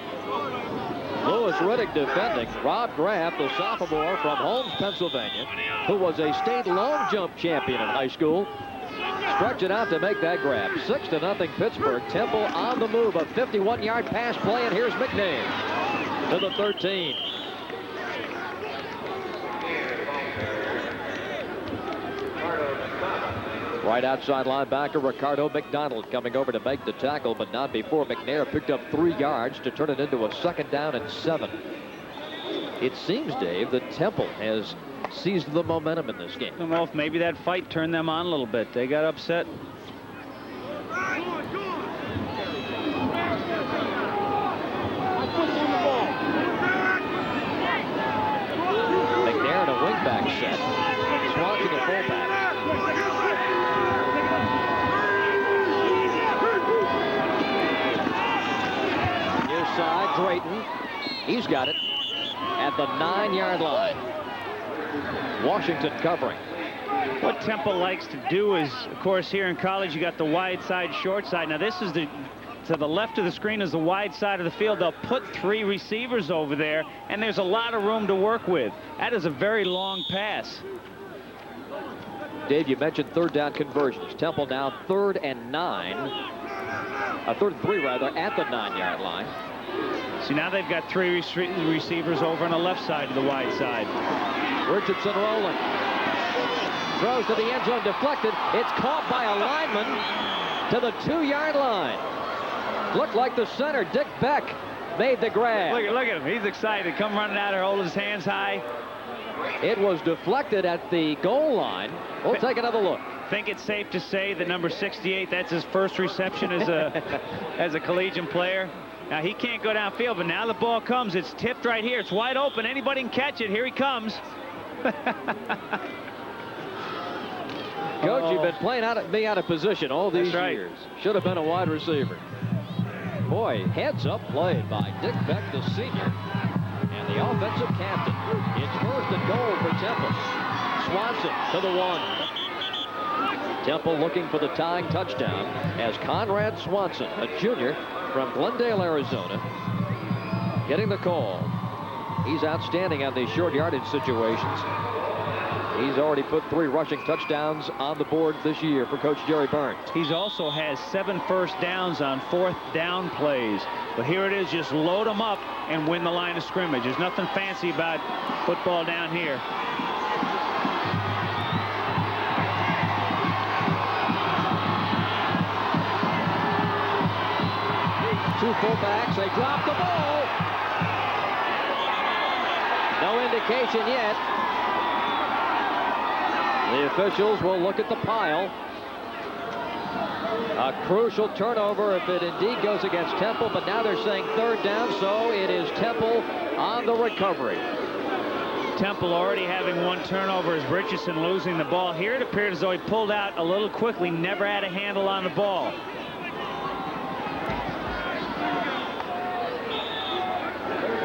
Louis Riddick defending. Rob Graff, the sophomore from Holmes, Pennsylvania, who was a state long jump champion in high school, stretched it out to make that grab. 6-0 Pittsburgh. Temple on the move. A 51-yard pass play, and here's McNair to the 13. Right outside linebacker Ricardo McDonald coming over to make the tackle, but not before McNair picked up 3 yards to turn it into a 2nd down and 7. It seems, Dave, that Temple has seized the momentum in this game. I don't know if maybe that fight turned them on a little bit. They got upset. McNair in a wingback set. Swanson a fullback. Near side, Drayton. He's got it at the 9-yard line. Washington covering. What Temple likes to do is, of course, here in college, you got the wide side, short side. Now, this is to the left of the screen is the wide side of the field. They'll put 3 receivers over there, and there's a lot of room to work with. That is a very long pass. Dave, you mentioned 3rd down conversions. Temple now 3rd and 9. 3rd and 3, rather, at the 9-yard line. See, now they've got 3 receivers over on the left side of the wide side. Richardson rolling. Throws to the end zone, deflected. It's caught by a lineman to the 2-yard line. Looked like the center, Dick Beck, made the grab. Look at him. He's excited. Come running out there, holding his hands high. It was deflected at the goal line. We'll take another look. Think it's safe to say that number 68, that's his first reception as a collegiate player. Now, he can't go downfield, but now the ball comes. It's tipped right here. It's wide open. Anybody can catch it. Here he comes. Coach, you've been playing me out of position all these years. Should have been a wide receiver. Boy, heads up play by Dick Beck, the senior, and the offensive captain. It's 1st and goal for Temple. Swanson to the 1. Temple looking for the tying touchdown as Conrad Swanson, a junior from Glendale, Arizona, getting the call. He's outstanding on these short yardage situations. He's already put 3 rushing touchdowns on the board this year for Coach Jerry Burns. He's also has 7 first downs on 4th down plays. But here it is, just load them up and win the line of scrimmage. There's nothing fancy about football down here. Two fullbacks, they drop the ball. No indication yet. The officials will look at the pile. A crucial turnover if it indeed goes against Temple, but now they're saying 3rd down, so it is Temple on the recovery. Temple already having 1 turnover as Richardson losing the ball. Here it appeared as though he pulled out a little quickly, never had a handle on the ball.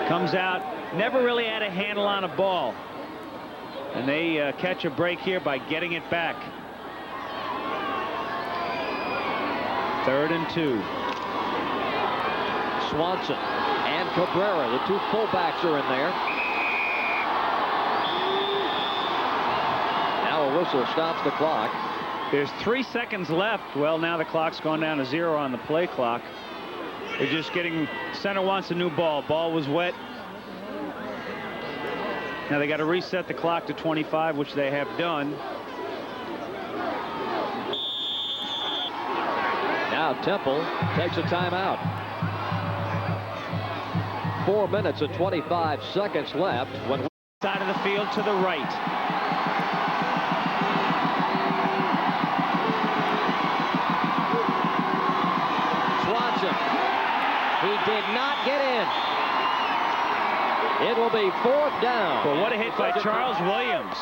Comes out, never really had a handle on a ball. And they catch a break here by getting it back. 3rd and 2. Swanson and Cabrera, the 2 fullbacks, are in there. Now a whistle stops the clock. There's 3 seconds left. Well, now the clock's gone down to 0 on the play clock. They're just getting, center wants a new ball. Ball was wet. Now they got to reset the clock to 25, which they have done. Now Temple takes a timeout. 4 minutes and 25 seconds left. When side of the field to the right. Swanson, he did not get in. It will be 4th down. Well, what a hit by Charles Williams.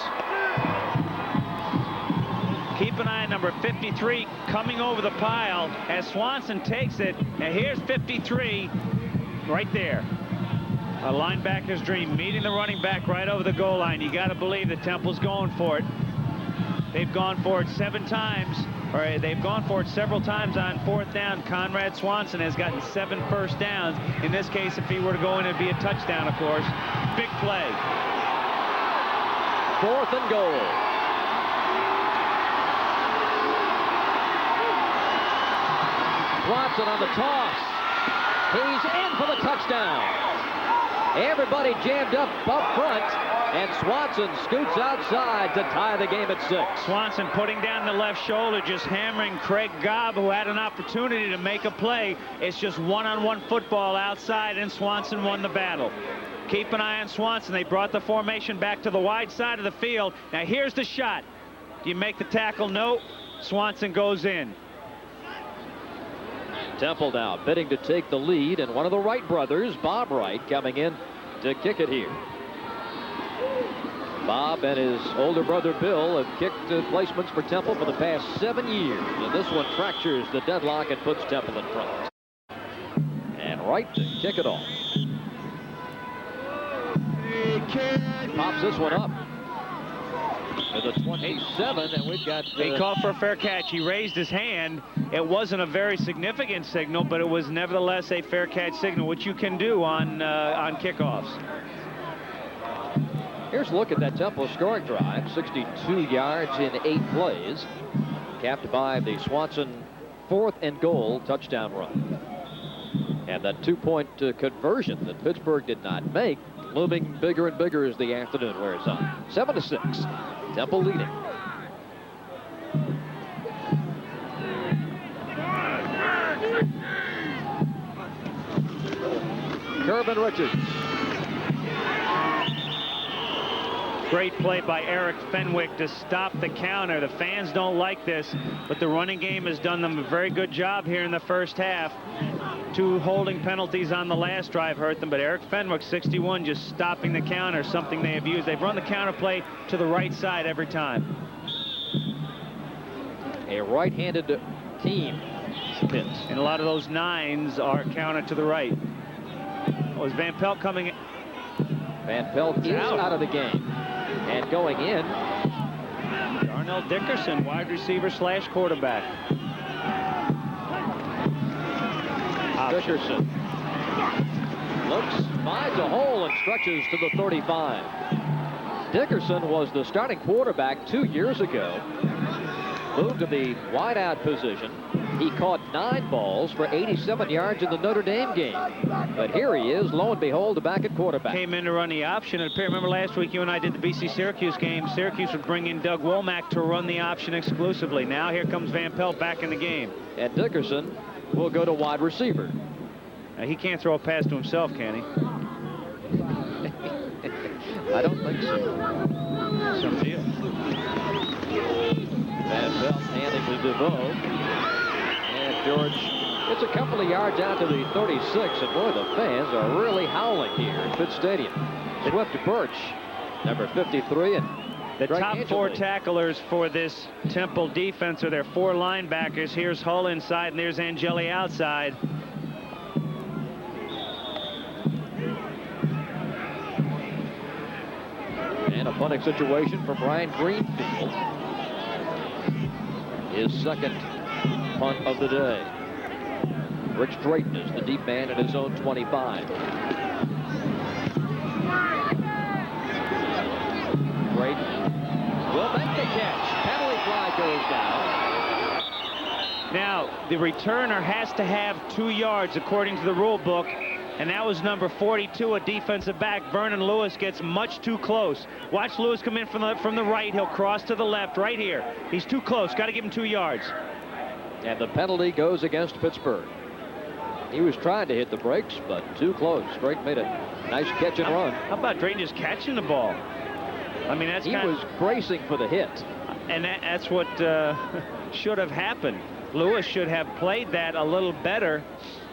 Keep an eye on number 53 coming over the pile as Swanson takes it. And here's 53 right there. A linebacker's dream, meeting the running back right over the goal line. You got to believe that Temple's going for it. They've gone for it 7 times, or they've gone for it several times on 4th down. Conrad Swanson has gotten 7 first downs. In this case, if he were to go in, it'd be a touchdown, of course. Big play. 4th and goal. Swanson on the toss. He's in for the touchdown. Everybody jammed up front, and Swanson scoots outside to tie the game at 6. Swanson putting down the left shoulder, just hammering Craig Gobb, who had an opportunity to make a play. It's just one-on-one football outside, and Swanson won the battle. Keep an eye on Swanson. They brought the formation back to the wide side of the field. Now here's the shot. Do you make the tackle? No. Swanson goes in. Temple now bidding to take the lead, and one of the Wright brothers, Bob Wright, coming in to kick it here. Bob and his older brother Bill have kicked placements for Temple for the past 7 years, and this one fractures the deadlock and puts Temple in front. And Wright to kick it off. Pops this one up to the 27, and we've got... They called for a fair catch. He raised his hand. It wasn't a very significant signal, but it was nevertheless a fair catch signal, which you can do on kickoffs. Here's a look at that Temple scoring drive. 62 yards in 8 plays, capped by the Swanson 4th and goal touchdown run. And that 2-point conversion that Pittsburgh did not make, looming bigger and bigger as the afternoon wears on. 7-6, Temple leading. Kervin Richards. Great play by Eric Fenwick to stop the counter. The fans don't like this, but the running game has done them a very good job here in the first half. 2 holding penalties on the last drive hurt them, but Eric Fenwick, 61, just stopping the counter, something they have used. They've run the counter play to the right side every time. A right-handed team. And a lot of those 9s are counted to the right. Was Van Pelt coming in? Van Pelt is out of the game. And going in, Darnell Dickerson, wide receiver / quarterback. Dickerson looks, finds a hole and stretches to the 35. Dickerson was the starting quarterback 2 years ago. Moved to the wideout position. He caught 9 balls for 87 yards in the Notre Dame game. But here he is, lo and behold, back at quarterback. Came in to run the option. And remember last week you and I did the BC Syracuse game. Syracuse would bring in Doug Womack to run the option exclusively. Now here comes Van Pelt back in the game. And Dickerson will go to wide receiver. Now, he can't throw a pass to himself, can he? I don't think so. Some deal. Van Pelt handing to DeVoe. And George, it's a couple of yards out to the 36, and boy, the fans are really howling here at Pitt Stadium. Swift Birch, number 53, and the Greg top Angeli. 4 tacklers for this Temple defense are their 4 linebackers. Here's Hull inside, and there's Angeli outside. And a Punting situation for Brian Greenfield. His second punt of the day. Rich Drayton is the deep man at his own 25. Drayton will make the catch. Penalty flag goes down. Now, the returner has to have 2 yards according to the rule book, and that was number 42, a defensive back. Vernon Lewis gets much too close. Watch Lewis come in from the right. He'll cross to the left right here. He's too close. Got to give him 2 yards. And the penalty goes against Pittsburgh. He was trying to hit the brakes, but too close. Drayton made a nice catch and run. How about Drayton just catching the ball? I mean, He was bracing for the hit. And that's what should have happened. Lewis should have played that a little better.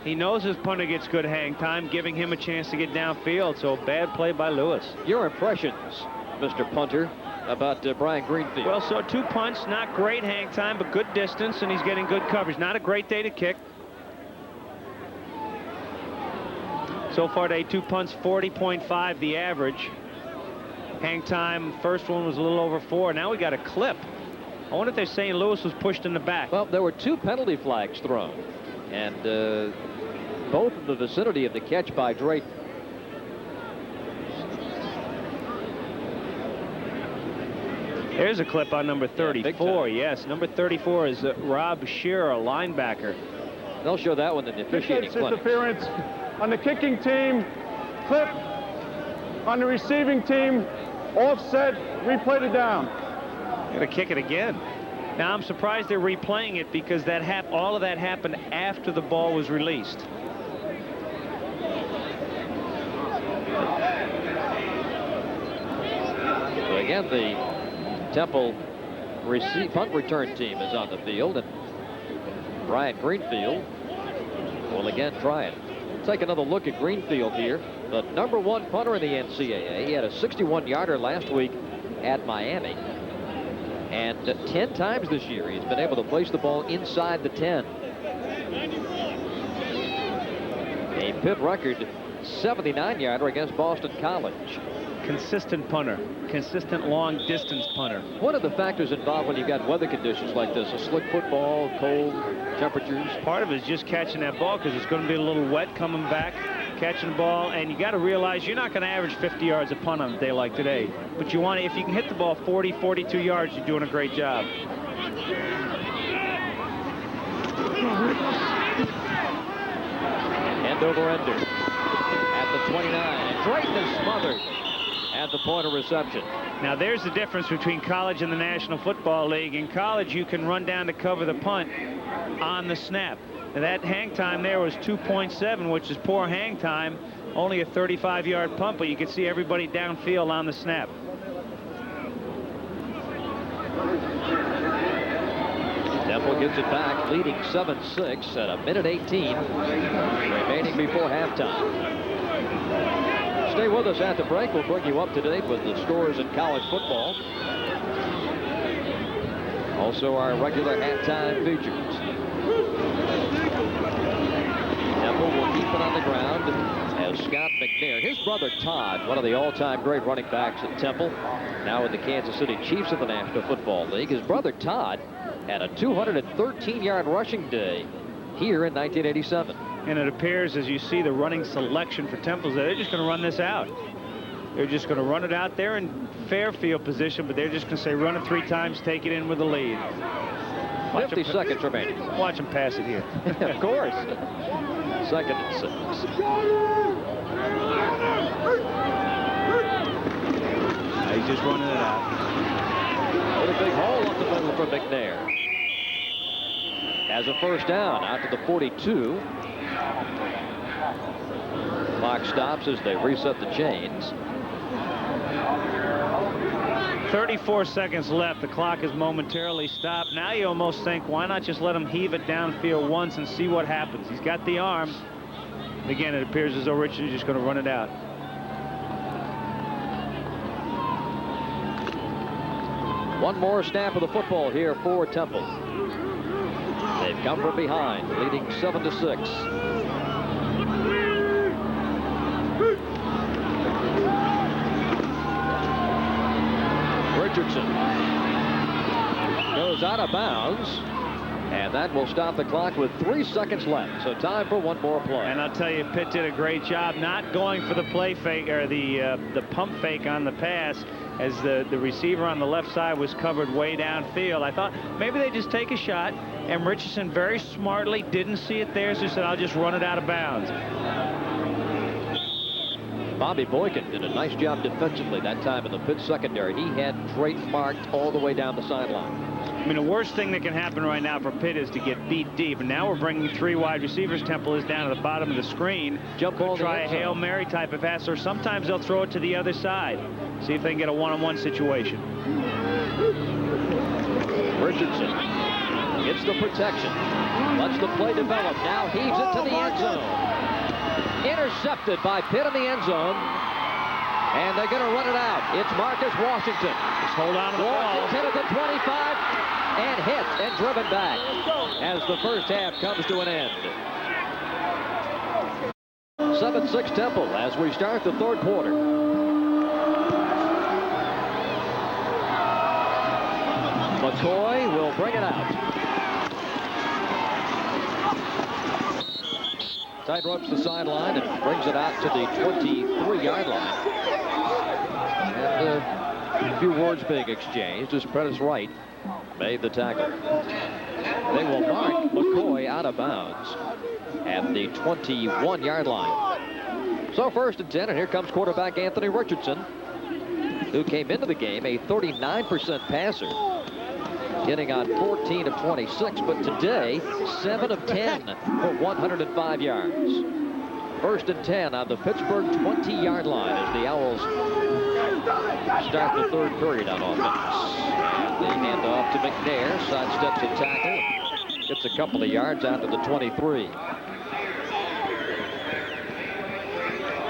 He knows his punter gets good hang time, giving him a chance to get downfield. So bad play by Lewis. Your impressions, Mr. Punter, about Brian Greenfield? Well, so 2 punts, not great hang time, but good distance, and he's getting good coverage. Not a great day to kick. So far today, 2 punts, 40.5 the average. Hang time, first one was a little over 4. Now we got a clip. I wonder if they're saying Lewis was pushed in the back. Well, there were 2 penalty flags thrown, and both in the vicinity of the catch by Drayton. There's a clip on number 34. Yes, number 34 is Rob Shearer, a linebacker. They'll show that one in the officiating clinic. Interference on the kicking team, clip on the receiving team, offset, replay it down. Gonna kick it again. Now I'm surprised they're replaying it because all of that happened after the ball was released. So again, the Temple punt return team is on the field, and Brian Greenfield will again try it. Take another look at Greenfield here, the #1 punter in the NCAA. He had a 61-yarder last week at Miami. And 10 times this year he's been able to place the ball inside the 10. A Pitt record 79-yarder against Boston College. Consistent punter, consistent long distance punter. What are the factors involved when you've got weather conditions like this? A slick football, cold temperatures? Part of it is just catching that ball because it's going to be a little wet coming back, catching the ball, and you got to realize you're not going to average 50 yards a punt on a day like today. But you want to, if you can hit the ball 40, 42 yards, you're doing a great job. End over ender at the 29. And Drayton is smothered at the point of reception. Now there's the difference between college and the National Football League. In college, you can run down to cover the punt on the snap. Now, that hang time there was 2.7, which is poor hang time. Only a 35-yard punt, but you can see everybody downfield on the snap. Temple gets it back, leading 7-6 at 1:18 remaining before halftime. Stay with us at the break. We'll bring you up to date with the scores in college football. Also our regular halftime features. Temple will keep it on the ground as Scott McNair, his brother Todd, one of the all-time great running backs at Temple, now with the Kansas City Chiefs of the National Football League. His brother Todd had a 213-yard rushing day here in 1987. And it appears, as you see the running selection for Temple, they're just going to run this out. They're just going to run it out there in fair field position, but they're just going to say run it 3 times, take it in with the lead. 50 seconds remaining. Watch him pass it here. Of course. 2nd and 6. He's just running it out. What a big hole up the middle for McNair. As a first down out to the 42. Clock stops as they reset the chains. 34 seconds left. The clock is momentarily stopped. Now you almost think, why not just let him heave it downfield once and see what happens? He's got the arm. Again, it appears as though Richard is just going to run it out. One more snap of the football here for Temple. They've come from behind, leading 7-6. goes out of bounds. And that will stop the clock with 3 seconds left. So time for one more play. And I'll tell you, Pitt did a great job not going for the play fake or the pump fake on the pass, as the receiver on the left side was covered way downfield. I thought maybe they just take a shot, and Richardson very smartly didn't see it there, so he said, I'll just run it out of bounds. Bobby Boykin did a nice job defensively that time in the Pitt secondary. He had Drake marked all the way down the sideline. I mean, the worst thing that can happen right now for Pitt is to get beat deep. And now we're bringing 3 wide receivers. Temple is down at the bottom of the screen. Jump ball. Try a Hail Mary type of pass, or sometimes they'll throw it to the other side. See if they can get a one-on-one situation. Richardson gets the protection. Lets the play develop. Now heaves it to the end zone. Intercepted by Pitt in the end zone. And they're going to run it out. It's Marcus Washington. Just hold on to the ball. Washington at the 25 and hit and driven back as the first half comes to an end. 7-6 Temple as we start the third quarter. McCoy will bring it out. Tight ropes the sideline and brings it out to the 23-yard line. And a few words being exchanged as Prentice Wright made the tackle. They will mark McCoy out of bounds at the 21-yard line. So 1st and 10, and here comes quarterback Anthony Richardson, who came into the game a 39% passer, hitting on 14 of 26, but today 7 of 10 for 105 yards. 1st and 10 on the Pittsburgh 20-yard line as the Owls start the third period on offense. And they hand off to McNair, sidesteps a tackle, gets a couple of yards out to the 23.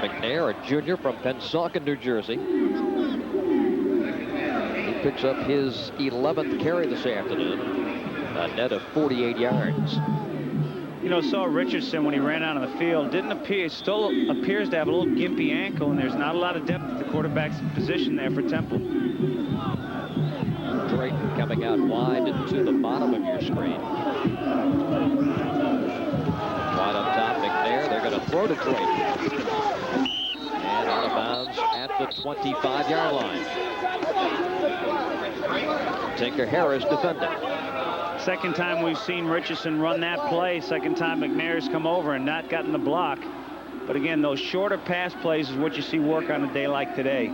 McNair, a junior from Pennsauken, New Jersey. Picks up his 11th carry this afternoon, a net of 48 yards. You know, saw Richardson when he ran out on the field, still appears to have a little gimpy ankle, and there's not a lot of depth at the quarterback's position there for Temple. Drayton coming out wide to the bottom of your screen. Wide up top, McNair. They're going to throw to Drayton. And out of bounds at the 25-yard line. Tinker Harris defending. Second time we've seen Richardson run that play. Second time McNair's come over and not gotten the block. But again, those shorter pass plays is what you see work on a day like today.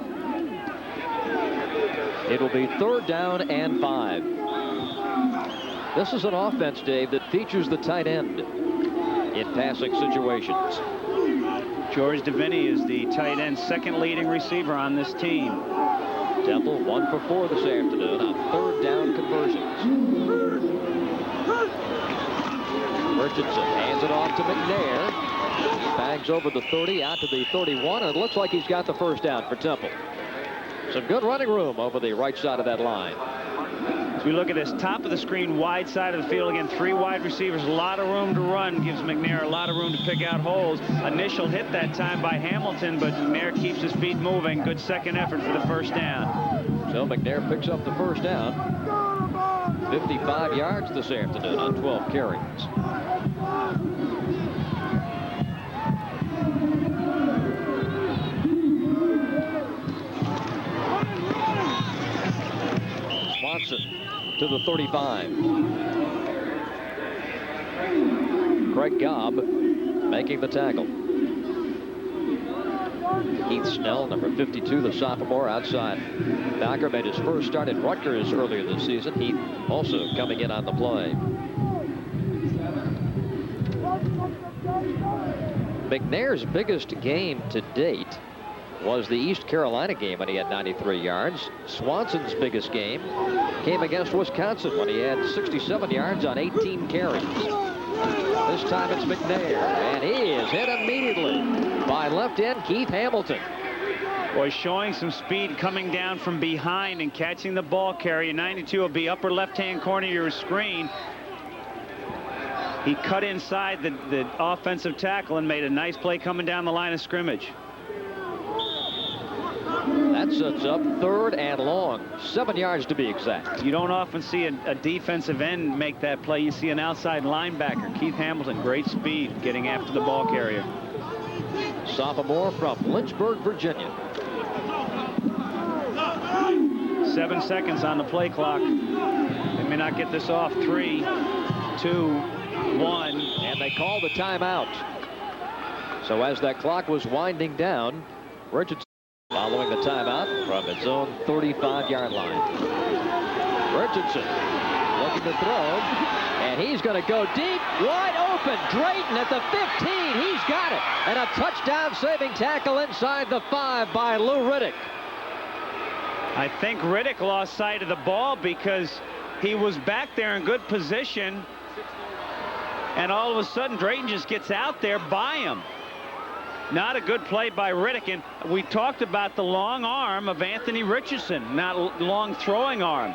It will be 3rd down and 5. This is an offense, Dave, that features the tight end in passing situations. George Deviney is the tight end, 2nd leading receiver on this team. Temple 1 for 4 this afternoon on 3rd down conversions. Richardson hands it off to McNair. He bangs over the 30 out to the 31, and it looks like he's got the first down for Temple. Some good running room over the right side of that line. As we look at this top of the screen, wide side of the field, again, 3 wide receivers, a lot of room to run, gives McNair a lot of room to pick out holes. Initial hit that time by Hamilton, but McNair keeps his feet moving. Good second effort for the first down. So McNair picks up the first down. 55 yards this afternoon on 12 carries. Swanson to the 35. Craig Gobb making the tackle. Keith Snell, number 52, the sophomore outside backer, made his first start at Rutgers earlier this season. Heath also coming in on the play. McNair's biggest game to date was the East Carolina game when he had 93 yards. Swanson's biggest game came against Wisconsin when he had 67 yards on 18 carries. This time it's McNair, and he is hit immediately by left end Keith Hamilton. Boy, showing some speed coming down from behind and catching the ball carrier. 92 will be upper left-hand corner of your screen. He cut inside the offensive tackle and made a nice play coming down the line of scrimmage. That That sets up 3rd and long, 7 yards to be exact. You don't often see a defensive end make that play. You see an outside linebacker, Keith Hamilton, great speed getting after the ball carrier. Sophomore from Lynchburg, Virginia. 7 seconds on the play clock. They may not get this off. 3, 2, 1. And they call the timeout. So as that clock was winding down, Richardson following the timeout from its own 35-yard line. Richardson looking to throw, and he's going to go deep, wide open. Drayton at the 15. He's got it. And a touchdown-saving tackle inside the 5 by Lou Riddick. I think Riddick lost sight of the ball because he was back there in good position, and all of a sudden Drayton just gets out there by him. Not a good play by Riddick, and we talked about the long arm of Anthony Richardson, not long throwing arm.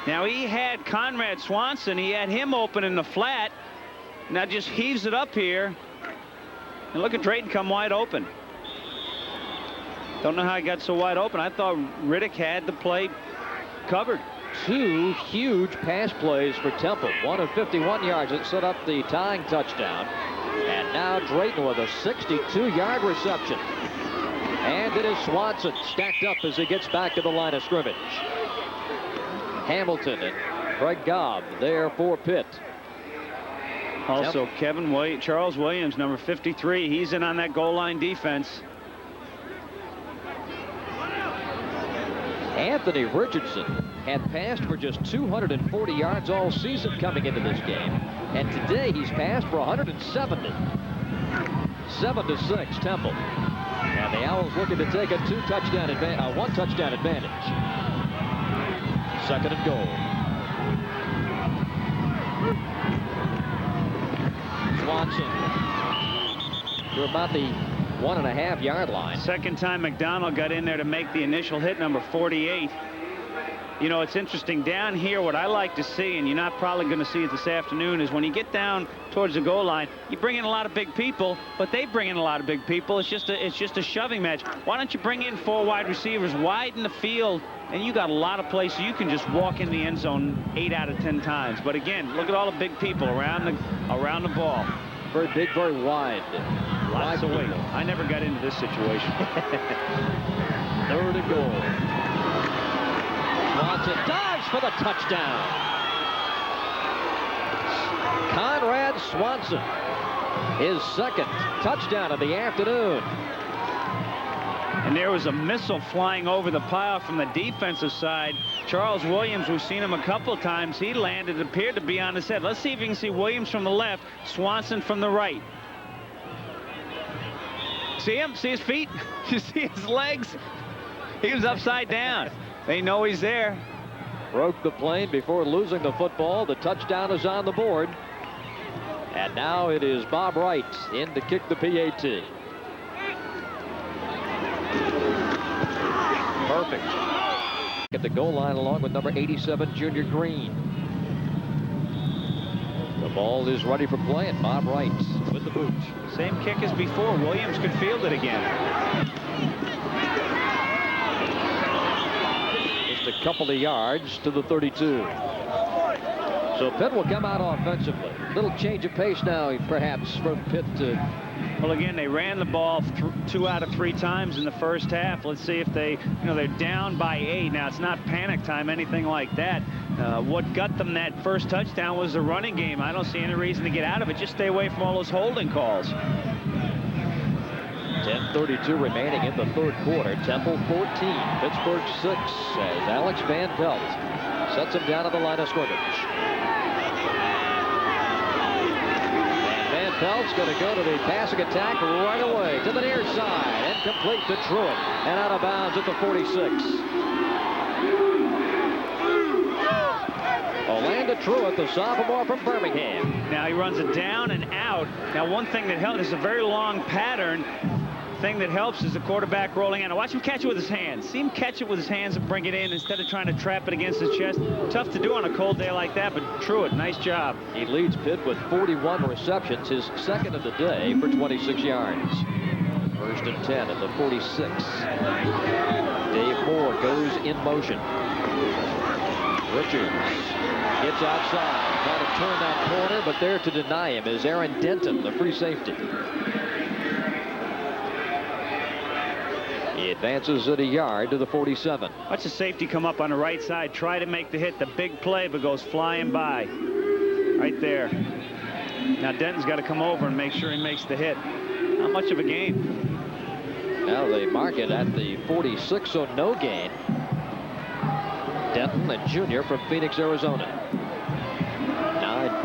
Now he had Conrad Swanson, he had him open in the flat. Now just heaves it up here, and look at Drayton come wide open. Don't know how he got so wide open. I thought Riddick had the play covered. 2 huge pass plays for Temple. One of 51 yards that set up the tying touchdown. And now Drayton with a 62-yard reception. And it is Swanson stacked up as he gets back to the line of scrimmage. Hamilton and Craig Gobb there for Pitt. Also, Charles Williams, number 53, he's in on that goal line defense. Anthony Richardson had passed for just 240 yards all season coming into this game. And today he's passed for 170. 7-6 Temple. And the Owls looking to take a one touchdown advantage. 2nd and goal. Swanson to about the 1.5-yard line. Second time McDonald got in there to make the initial hit, number 48. You know, it's interesting down here. What I like to see, and you're not probably going to see it this afternoon, is when you get down towards the goal line, you bring in a lot of big people, but they bring in a lot of big people. It's just a shoving match. Why don't you bring in 4 wide receivers, widen the field, and you got a lot of places you can just walk in the end zone 8 out of 10 times. But again, look at all the big people around the ball. Very big, very wide. Lots of weight. I never got into this situation. 3rd and goal. Swanson dives for the touchdown. Conrad Swanson, his 2nd touchdown of the afternoon. And there was a missile flying over the pile from the defensive side. Charles Williams, we've seen him a couple of times. He landed, appeared to be on his head. Let's see if you can see Williams from the left, Swanson from the right. See him? See his feet? You see his legs? He was upside down. They know he's there. Broke the plane before losing the football. The touchdown is on the board. And now it is Bob Wright in to kick the PAT. Perfect. At the goal line along with number 87, Junior Green. The ball is ready for play, and Bob Wright with the boot. Same kick as before. Williams could field it again. Just a couple of yards to the 32. So Pitt will come out offensively. Little change of pace now, perhaps, from Pitt to... Well, again, they ran the ball 2 out of 3 times in the first half. Let's see if they're down by 8. Now, it's not panic time, anything like that. What got them that first touchdown was the running game. I don't see any reason to get out of it. Just stay away from all those holding calls. 10:32 remaining in the 3rd quarter. Temple 14, Pittsburgh 6, as Alex Van Pelt sets him down at the line of scrimmage. Van Pelt's going to go to the passing attack right away to the near side and complete to Truitt and out of bounds at the 46. Orlando Truitt, the sophomore from Birmingham. Now he runs it down and out. Now one thing that helps is a very long pattern. Thing that helps is the quarterback rolling in. Now watch him catch it with his hands. See him catch it with his hands and bring it in instead of trying to trap it against his chest. Tough to do on a cold day like that, but Truitt, nice job. He leads Pitt with 41 receptions, his 2nd of the day for 26 yards. 1st and 10 at the 46. Moore goes in motion. Richards gets outside, trying to turn that corner, but there to deny him is Aaron Denton, the free safety. He advances it a yard to the 47. Watch the safety come up on the right side, try to make the hit, the big play, but goes flying by. Right there. Now Denton's got to come over and make sure he makes the hit. Not much of a gain. Now they mark it at the 46, so no gain. Denton, a junior from Phoenix, Arizona.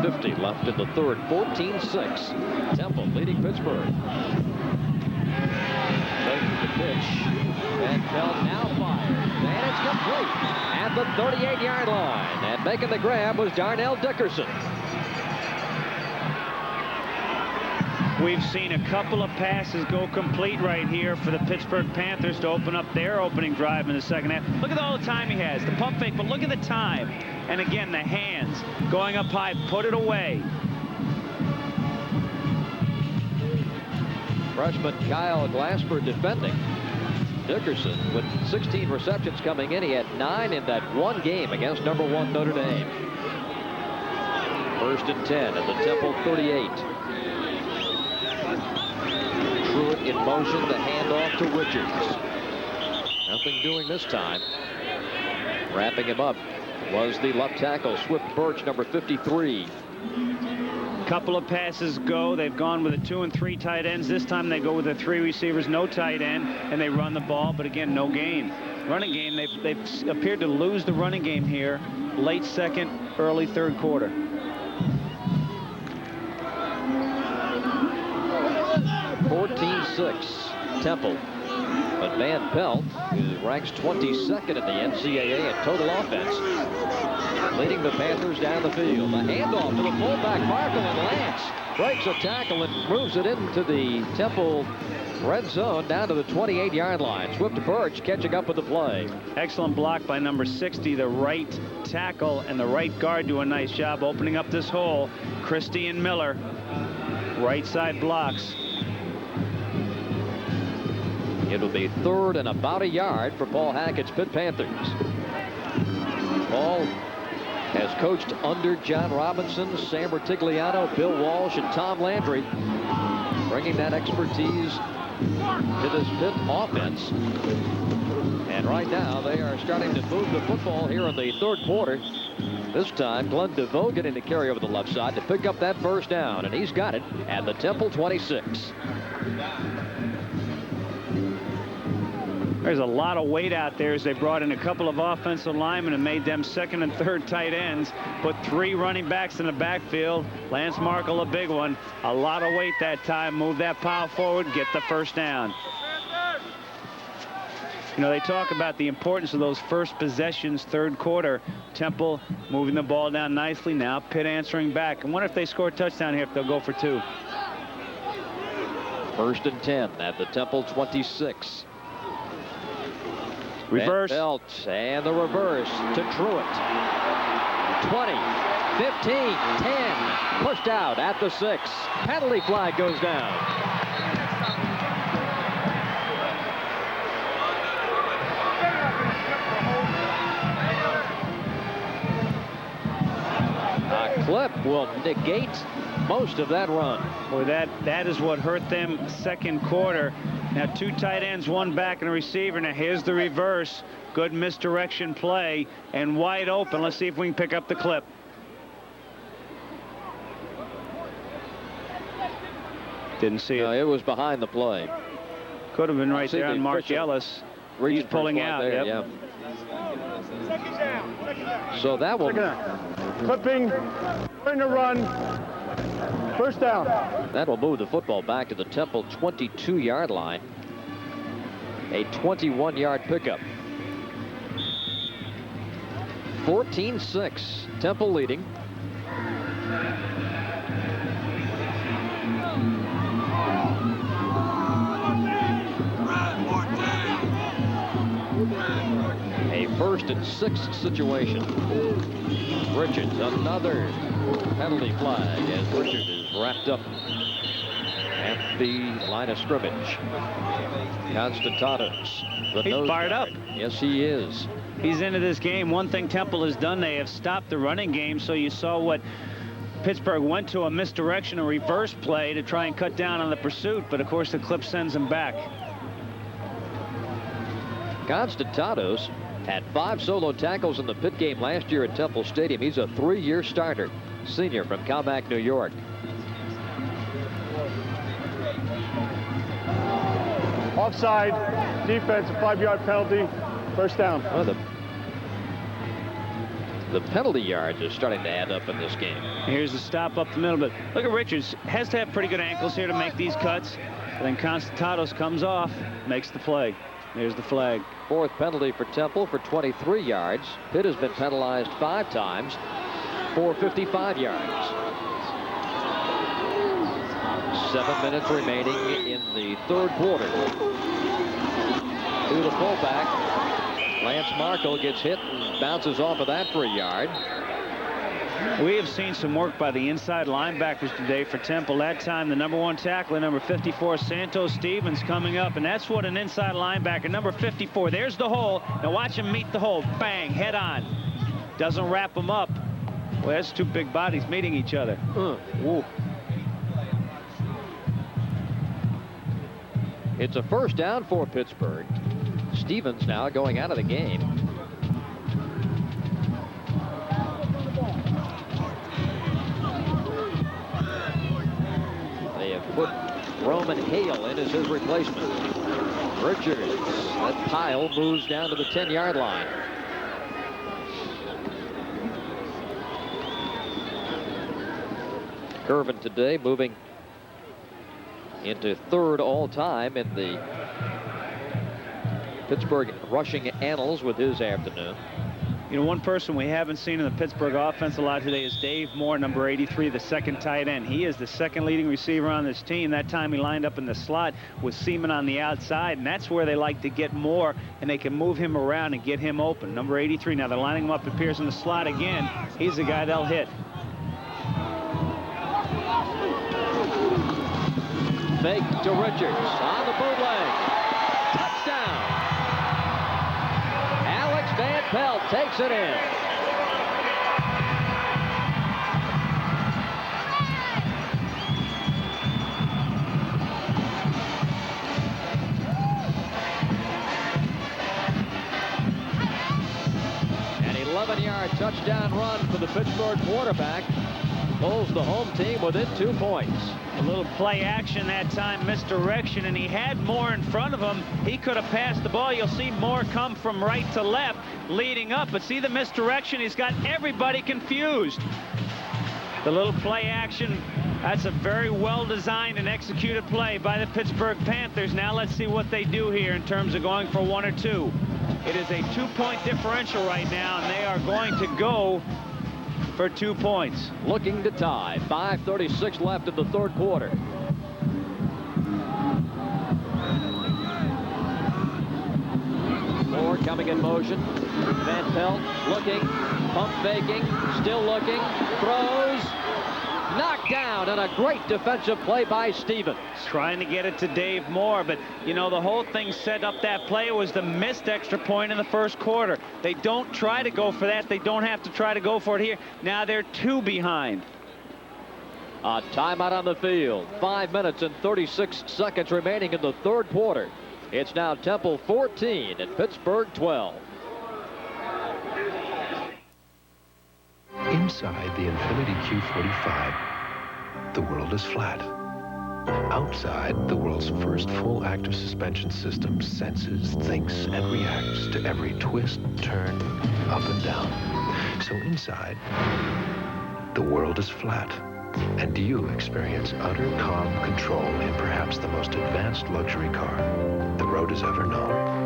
9:50 left in the third. 14-6. Temple leading Pittsburgh. Taking the pitch. And Pelt now fires. And it's complete at the 38-yard line. And making the grab was Darnell Dickerson. We've seen a couple of passes go complete right here for the Pittsburgh Panthers to open up their opening drive in the second half. Look at all the time he has. The pump fake, but look at the time. And again, the hands going up high, put it away. Freshman Kyle Glasper defending. Dickerson with 16 receptions coming in. He had 9 in that one game against #1 Notre Dame. 1st and 10 at the Temple 38. Truitt in motion, the handoff to Richards. Nothing doing this time. Wrapping him up was the left tackle, Swift Birch, number 53. Couple of passes go. They've gone with the 2 and 3 tight ends. This time they go with the 3 receivers, no tight end, and they run the ball, but again, no gain. Running game, they've appeared to lose the running game here, late second, early third quarter. Temple. But Van Pelt, who ranks 22nd in the NCAA in total offense, leading the Panthers down the field. A handoff to the fullback, Markle, and Lance breaks a tackle and moves it into the Temple red zone down to the 28-yard line. Swift Birch catching up with the play. Excellent block by number 60. The right tackle and the right guard do a nice job opening up this hole. Christie and Miller, right side blocks. It'll be 3rd and about a yard for Paul Hackett's Pitt Panthers. Paul has coached under John Robinson, Sam Bertigliano, Bill Walsh, and Tom Landry, bringing that expertise to this Pitt offense. And right now they are starting to move the football here in the third quarter. This time Glenn DeVoe getting the carry over the left side to pick up that first down, and he's got it at the Temple 26. There's a lot of weight out there as they brought in a couple of offensive linemen and made them 2nd and 3rd tight ends. Put 3 running backs in the backfield. Lance Markle, a big one. A lot of weight that time. Move that pile forward, get the first down. You know, they talk about the importance of those first possessions, third quarter. Temple moving the ball down nicely now. Pitt answering back. I wonder if they score a touchdown here, if they'll go for 2. 1st and 10 at the Temple 26. Reverse. Belt, and the reverse to Truitt. 20, 15, 10. Pushed out at the 6. Penalty flag goes down. A clip will negate most of that run. Boy, that is what hurt them second quarter. Now 2 tight ends, 1 back, and a receiver. Now here's the reverse. Good misdirection play and wide open. Let's see if we can pick up the clip. Didn't see it. No, it was behind the play. Could have been right there on Mark Ellis. He's pulling out. There, yep. So that will. Clipping, going to run. First down. That'll move the football back to the Temple 22-yard line. A 21-yard pickup. 14-6. Temple leading. A 1st and 6 situation. Richards, another penalty flag as Richards is wrapped up at the line of scrimmage. Constantados. He's fired up. Yes, he is. He's into this game. One thing Temple has done, they have stopped the running game. So you saw what Pittsburgh went to, a misdirection, a reverse play to try and cut down on the pursuit. But, of course, the clip sends him back. Constantados had 5 solo tackles in the Pitt game last year at Temple Stadium. He's a 3-year starter. Senior from Calmac, New York. Offside, defense, a 5-yard penalty, first down. Well, the penalty yards are starting to add up in this game. Here's the stop up the middle, but look at Richards. Has to have pretty good ankles here to make these cuts. And then Constantados comes off, makes the play. There's the flag. 4th penalty for Temple for 23 yards. Pitt has been penalized 5 times for 55 yards. 7 minutes remaining in the 3rd quarter. To the fullback. Lance Marco gets hit and bounces off of that for a yard. We have seen some work by the inside linebackers today for Temple. That time, the #1 tackler, number 54, Santos Stevens, coming up. And that's what an inside linebacker, number 54. There's the hole. Now watch him meet the hole. Bang, head on. Doesn't wrap him up. Well, that's 2 big bodies meeting each other. Woo. It's a first down for Pittsburgh. Stevens now going out of the game. They have put Roman Hale in as his replacement. Richards, that pile moves down to the 10-yard line. Curvin today moving into 3rd all-time in the Pittsburgh rushing annals with his afternoon. You know, one person we haven't seen in the Pittsburgh offense a lot today is Dave Moore, number 83, the 2nd tight end. He is the 2nd leading receiver on this team. That time he lined up in the slot with Seaman on the outside, and that's where they like to get Moore, and they can move him around and get him open. Number 83, now they're lining him up. It appears in the slot again. He's the guy they'll hit. Fake to Richards on the bootleg. Touchdown. Alex Van Pelt takes it in. An 11-yard touchdown run for the Pittsburgh quarterback. Pulls the home team within 2 points. A little play action that time, misdirection, and he had Moore in front of him. He could have passed the ball. You'll see Moore come from right to left, leading up, but see the misdirection? He's got everybody confused. The little play action, that's a very well-designed and executed play by the Pittsburgh Panthers. Now let's see what they do here in terms of going for 1 or 2. It is a 2-point differential right now, and they are going to go for 2 points. Looking to tie. 5:36 left in the 3rd quarter. Moore coming in motion. Van Pelt looking, pump faking, still looking, throws, knocked down, and a great defensive play by Stevens. Trying to get it to Dave Moore, but you know the whole thing set up that play was the missed extra point in the 1st quarter. They don't try to go for that. They don't have to try to go for it here. Now they're 2 behind. A timeout on the field. 5 minutes and 36 seconds remaining in the 3rd quarter. It's now Temple 14 and Pittsburgh 12. Inside the Infiniti Q45, the world is flat. Outside, the world's first full active suspension system senses, thinks, and reacts to every twist, turn, up and down. So inside, the world is flat. And you experience utter calm control in perhaps the most advanced luxury car the road has ever known.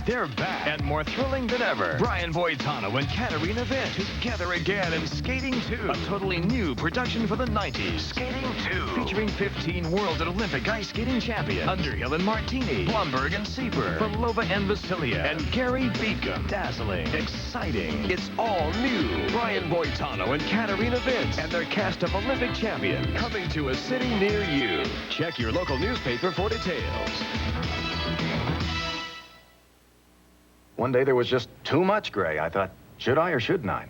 They're back and more thrilling than ever. Brian Boitano and Katarina Witt together again in Skating 2, a totally new production for the 90s. Skating 2, featuring 15 world and Olympic ice skating champions Underhill and Martini, Blumberg and Sieber, Vlhova and Vasiliev, and Gary Beacom. Dazzling, exciting, it's all new. Brian Boitano and Katarina Witt and their cast of Olympic champions coming to a city near you. Check your local newspaper for details. One day there was just too much gray. I thought, should I or shouldn't I?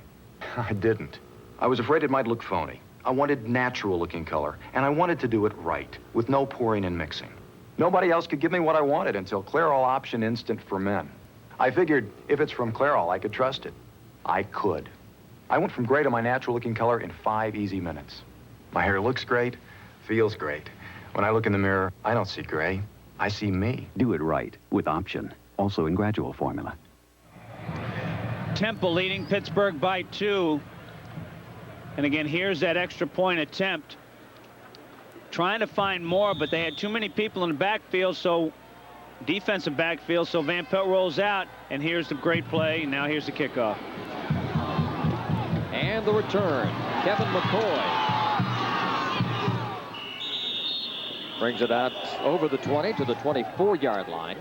I didn't. I was afraid it might look phony. I wanted natural looking color, and I wanted to do it right, with no pouring and mixing. Nobody else could give me what I wanted until Clairol Option Instant for Men. I figured if it's from Clairol, I could trust it. I could. I went from gray to my natural looking color in 5 easy minutes. My hair looks great, feels great. When I look in the mirror, I don't see gray. I see me. Do it right with Option. Also in gradual formula. Temple leading Pittsburgh by 2. And again, here's that extra point attempt. Trying to find more, but they had too many people in the backfield, so defensive backfield, so Van Pelt rolls out, and here's the great play. Now here's the kickoff. And the return, Kevin McCoy. Brings it out over the 20 to the 24-yard line.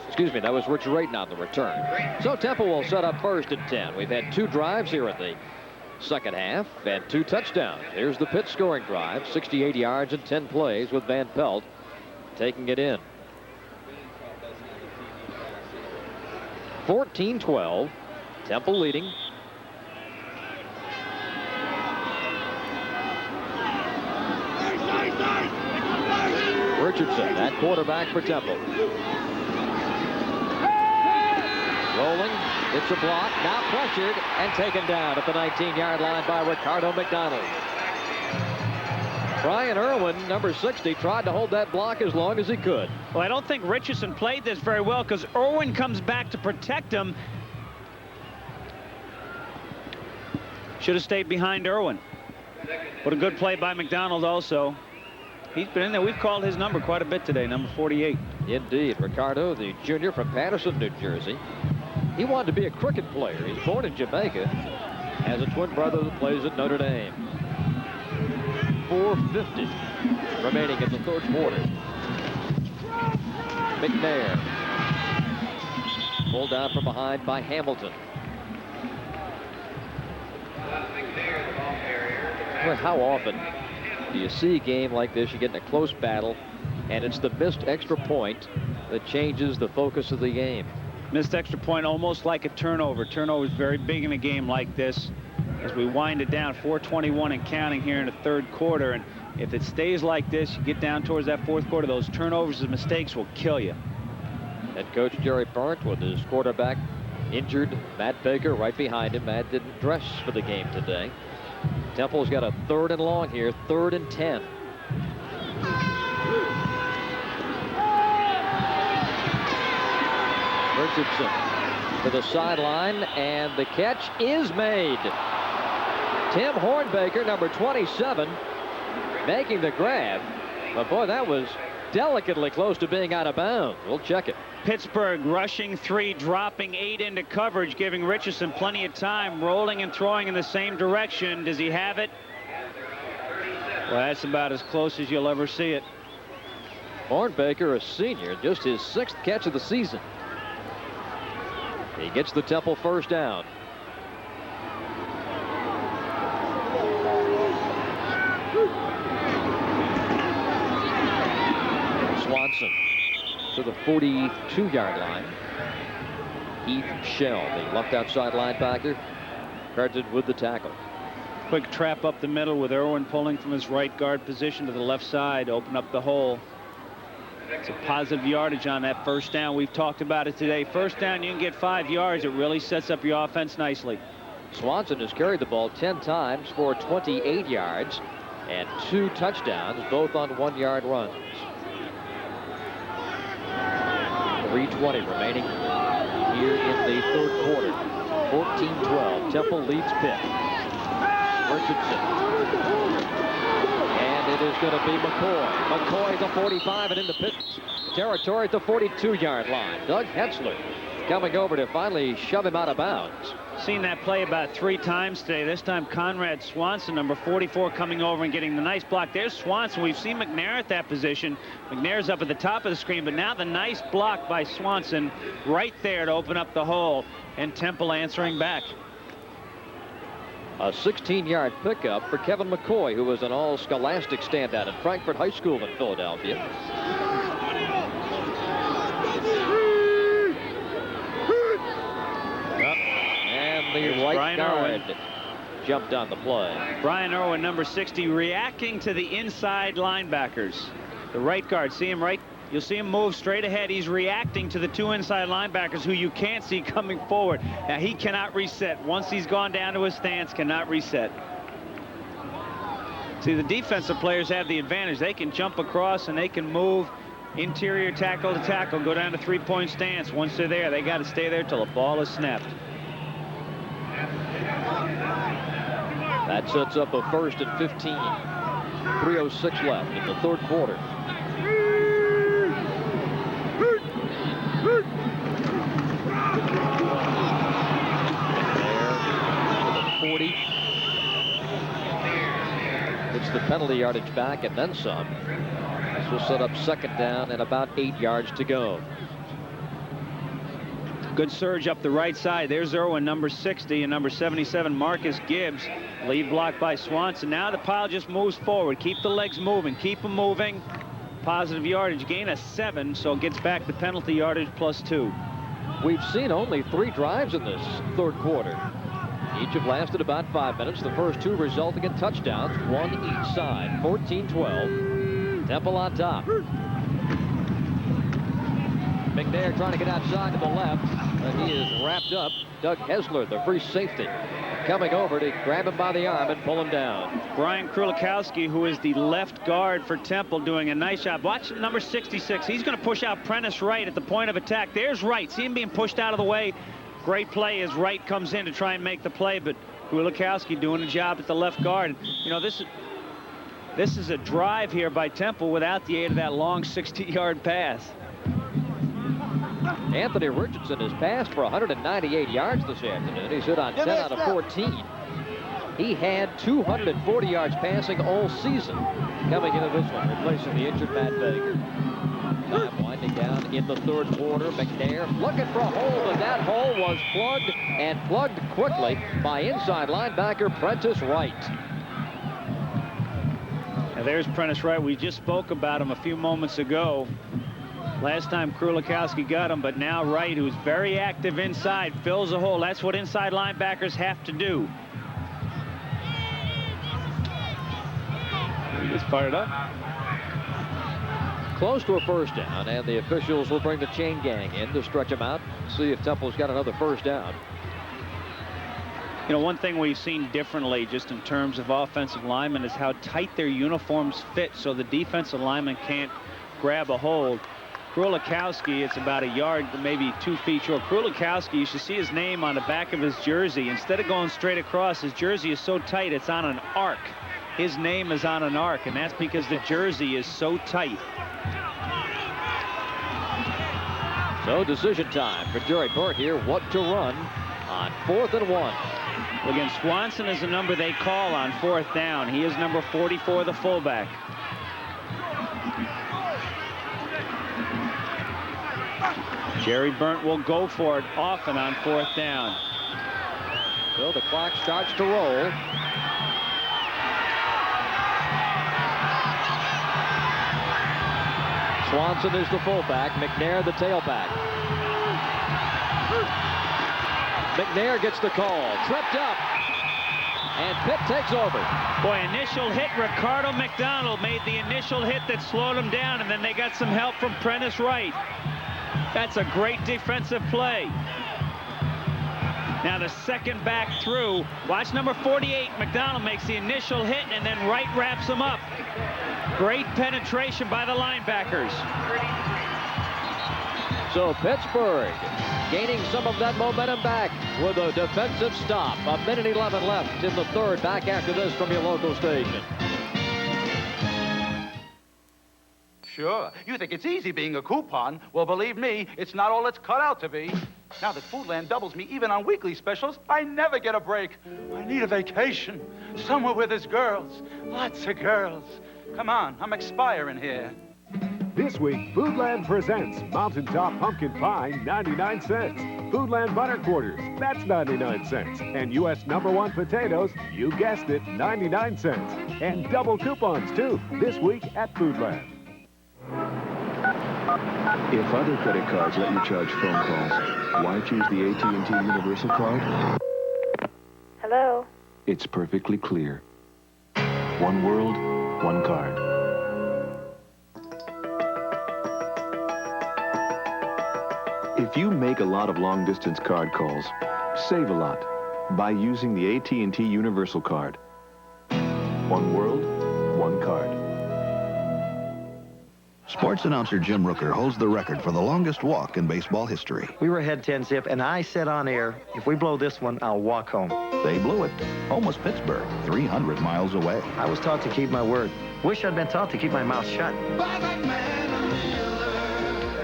Excuse me, that was Rich Rayton on the return. So Temple will set up first and 10. We've had 2 drives here in the second half and 2 touchdowns. Here's the Pitt scoring drive, 68 yards and 10 plays with Van Pelt taking it in. 14-12, Temple leading. Richardson, that quarterback for Temple. Rolling, it's a block, now pressured and taken down at the 19-yard line by Ricardo McDonald. Brian Irwin, number 60, tried to hold that block as long as he could. Well, I don't think Richardson played this very well because Irwin comes back to protect him. Should have stayed behind Irwin. But a good play by McDonald also. He's been in there. We've called his number quite a bit today, number 48. Indeed. Ricardo, the junior from Patterson, New Jersey. He wanted to be a cricket player. He's born in Jamaica. Has a twin brother that plays at Notre Dame. 4:50 remaining in the third quarter. McNair. Pulled down from behind by Hamilton. Well, how often do you see a game like this? You get in a close battle, and it's the missed extra point that changes the focus of the game. Missed extra point, almost like a turnover. Turnover is very big in a game like this. As we wind it down, 4:21 and counting here in the third quarter. And if it stays like this, you get down towards that fourth quarter, those turnovers and mistakes will kill you. Head coach Jerry Burnt with his quarterback injured, Matt Baker right behind him. Matt didn't dress for the game today. Temple's got a 3rd and long here, 3rd and 10. Richardson to the sideline, and the catch is made. Tim Hornbaker, number 27, making the grab. But boy, that was delicately close to being out of bounds. We'll check it. Pittsburgh rushing 3, dropping 8 into coverage, giving Richardson plenty of time, rolling and throwing in the same direction. Does he have it? Well, that's about as close as you'll ever see it. Hornbaker, a senior, just his 6th catch of the season. He gets the Temple first down. Swanson to the 42-yard line. Heath Shell, the left outside linebacker, credited with the tackle. Quick trap up the middle with Irwin pulling from his right guard position to the left side, open up the hole. It's a positive yardage on that first down. We've talked about it today. First down, you can get 5 yards. It really sets up your offense nicely. Swanson has carried the ball 10 times for 28 yards and 2 touchdowns, both on 1-yard runs. 3:20 remaining here in the third quarter. 14-12. Temple leads Pitt. Richardson. And it is going to be McCoy. McCoy at the 45 and into pit territory at the 42-yard line. Doug Hetzler coming over to finally shove him out of bounds. Seen that play about 3 times today. This time Conrad Swanson, number 44, coming over and getting the nice block. There's Swanson. We've seen McNair at that position. McNair's up at the top of the screen, but now the nice block by Swanson right there to open up the hole, and Temple answering back. A 16-yard pickup for Kevin McCoy, who was an all-scholastic standout at Frankfurt High School in Philadelphia. And the right Brian guard Irwin jumped on the play. Brian Irwin, number 60, reacting to the inside linebackers. The right guard, see him right? You'll see him move straight ahead. He's reacting to the 2 inside linebackers who you can't see coming forward. Now, he cannot reset. Once he's gone down to his stance, cannot reset. See, the defensive players have the advantage. They can jump across and they can move interior tackle to tackle, go down to 3-point stance. Once they're there, they got to stay there till the ball is snapped. That sets up a 1st and 15. 3:06 left in the 3rd quarter. There, 40. It's the penalty yardage back and then some. This will set up 2nd down and about 8 yards to go. Good surge up the right side. There's Irwin, number 60, and number 77, Marcus Gibbs. Lead block by Swanson. Now the pile just moves forward. Keep the legs moving. Keep them moving. Positive yardage. Gain of 7, so it gets back the penalty yardage +2. We've seen only 3 drives in this 3rd quarter. Each have lasted about 5 minutes. The first 2 resulting in touchdowns, 1 each side. 14-12. Temple on top. McNair trying to get outside to the left, but he is wrapped up. Doug Hetzler, the free safety, coming over to grab him by the arm and pull him down. Brian Krulikowski, who is the left guard for Temple, doing a nice job. Watch number 66. He's going to push out Prentice Wright at the point of attack. There's Wright. See him being pushed out of the way. Great play as Wright comes in to try and make the play, but Krulikowski doing a job at the left guard. You know, this is a drive here by Temple without the aid of that long 60-yard pass. Anthony Richardson has passed for 198 yards this afternoon. He's hit on 10 out of 14. He had 240 yards passing all season coming into this one, replacing the injured Matt Baker. Time winding down in the 3rd quarter. McNair looking for a hole, but that hole was plugged, and plugged quickly by inside linebacker Prentice Wright. Now there's Prentice Wright. We just spoke about him a few moments ago. Last time Krulikowski got him, but now Wright, who's very active inside, fills a hole. That's what inside linebackers have to do. He just fired up. Close to a 1st down, and the officials will bring the chain gang in to stretch him out, see if Temple's got another 1st down. You know, one thing we've seen differently just in terms of offensive linemen is how tight their uniforms fit, so the defensive lineman can't grab a hold. Krulikowski, it's about a yard, maybe 2 feet short. Krulikowski, you should see his name on the back of his jersey. Instead of going straight across, his jersey is so tight, it's on an arc. His name is on an arc, and that's because the jersey is so tight. So decision time for Jerry Burt here. What to run on 4th and 1. Again, Swanson is the number they call on 4th down. He is number 44, the fullback. Jerry Burt will go for it often on 4th down. So the clock starts to roll. Swanson is the fullback, McNair the tailback. McNair gets the call, tripped up, and Pitt takes over. Boy, initial hit, Ricardo McDonald made the initial hit that slowed him down, and then they got some help from Prentice Wright. That's a great defensive play. Now the second back through. Watch number 48. McDonald makes the initial hit, and then Wright wraps him up. Great penetration by the linebackers. So Pittsburgh gaining some of that momentum back with a defensive stop. 1:11 left in the 3rd. Back after this from your local station. Sure. You think it's easy being a coupon? Well, believe me, it's not all it's cut out to be. Now that Foodland doubles me even on weekly specials, I never get a break. I need a vacation. Somewhere where there's girls. Lots of girls. Come on, I'm expiring here. This week, Foodland presents Mountaintop Pumpkin Pie, 99 cents. Foodland Butter Quarters, that's 99 cents. And U.S. #1 potatoes, you guessed it, 99 cents. And double coupons, too, this week at Foodland. If other credit cards let you charge phone calls, why choose the AT&T Universal Card? Hello? It's perfectly clear. One world, one card. If you make a lot of long-distance card calls, save a lot by using the AT&T Universal Card. One world, one card. Sports announcer Jim Rooker holds the record for the longest walk in baseball history. We were ahead 10-zip, and I said on air, if we blow this one, I'll walk home. They blew it. Home was Pittsburgh, 300 miles away. I was taught to keep my word. Wish I'd been taught to keep my mouth shut.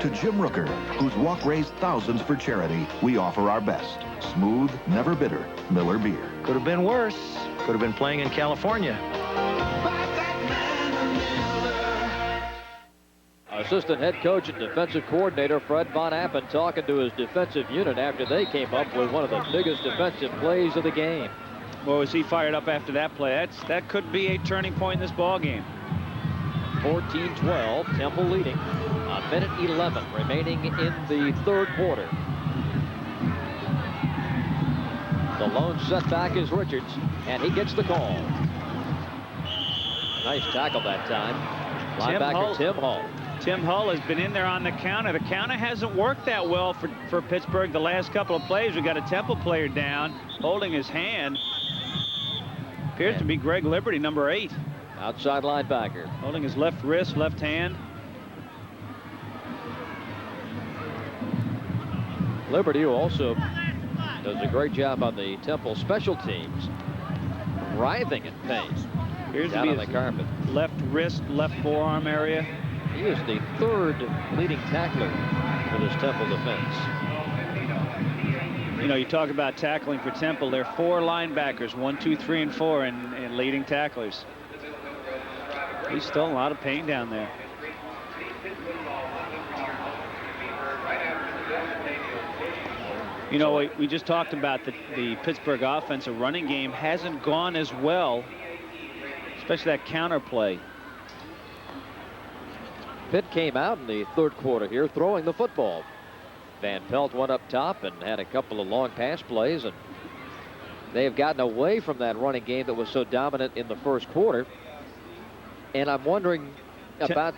To Jim Rooker, whose walk raised thousands for charity, we offer our best. Smooth, never bitter Miller beer. Could have been worse. Could have been playing in California. Assistant head coach and defensive coordinator Fred Von Appen talking to his defensive unit after they came up with one of the biggest defensive plays of the game. Well, was he fired up after that play? That could be a turning point in this ball game. 14-12, Temple leading. A minute 11 remaining in the third quarter. The lone setback is Richards, and he gets the call. Nice tackle that time. Linebacker Tim Hull. Tim Hull has been in there on the counter. The counter hasn't worked that well for Pittsburgh the last couple of plays. We got a Temple player down, holding his hand. Appears to be Greg Liberty, number 8. Outside linebacker. Holding his left wrist, left hand. Liberty, who also does a great job on the Temple special teams, writhing in pain. Here's down on the carpet. Left wrist, left forearm area. He is the third leading tackler for this Temple defense. You know, you talk about tackling for Temple. There are 4 linebackers, 1, 2, 3, and 4 in leading tacklers. He's still in a lot of pain down there. You know, we just talked about the Pittsburgh offensive running game hasn't gone as well, especially that counter play. Pitt came out in the third quarter here throwing the football. Van Pelt went up top and had a couple of long pass plays, and they have gotten away from that running game that was so dominant in the first quarter. And I'm wondering about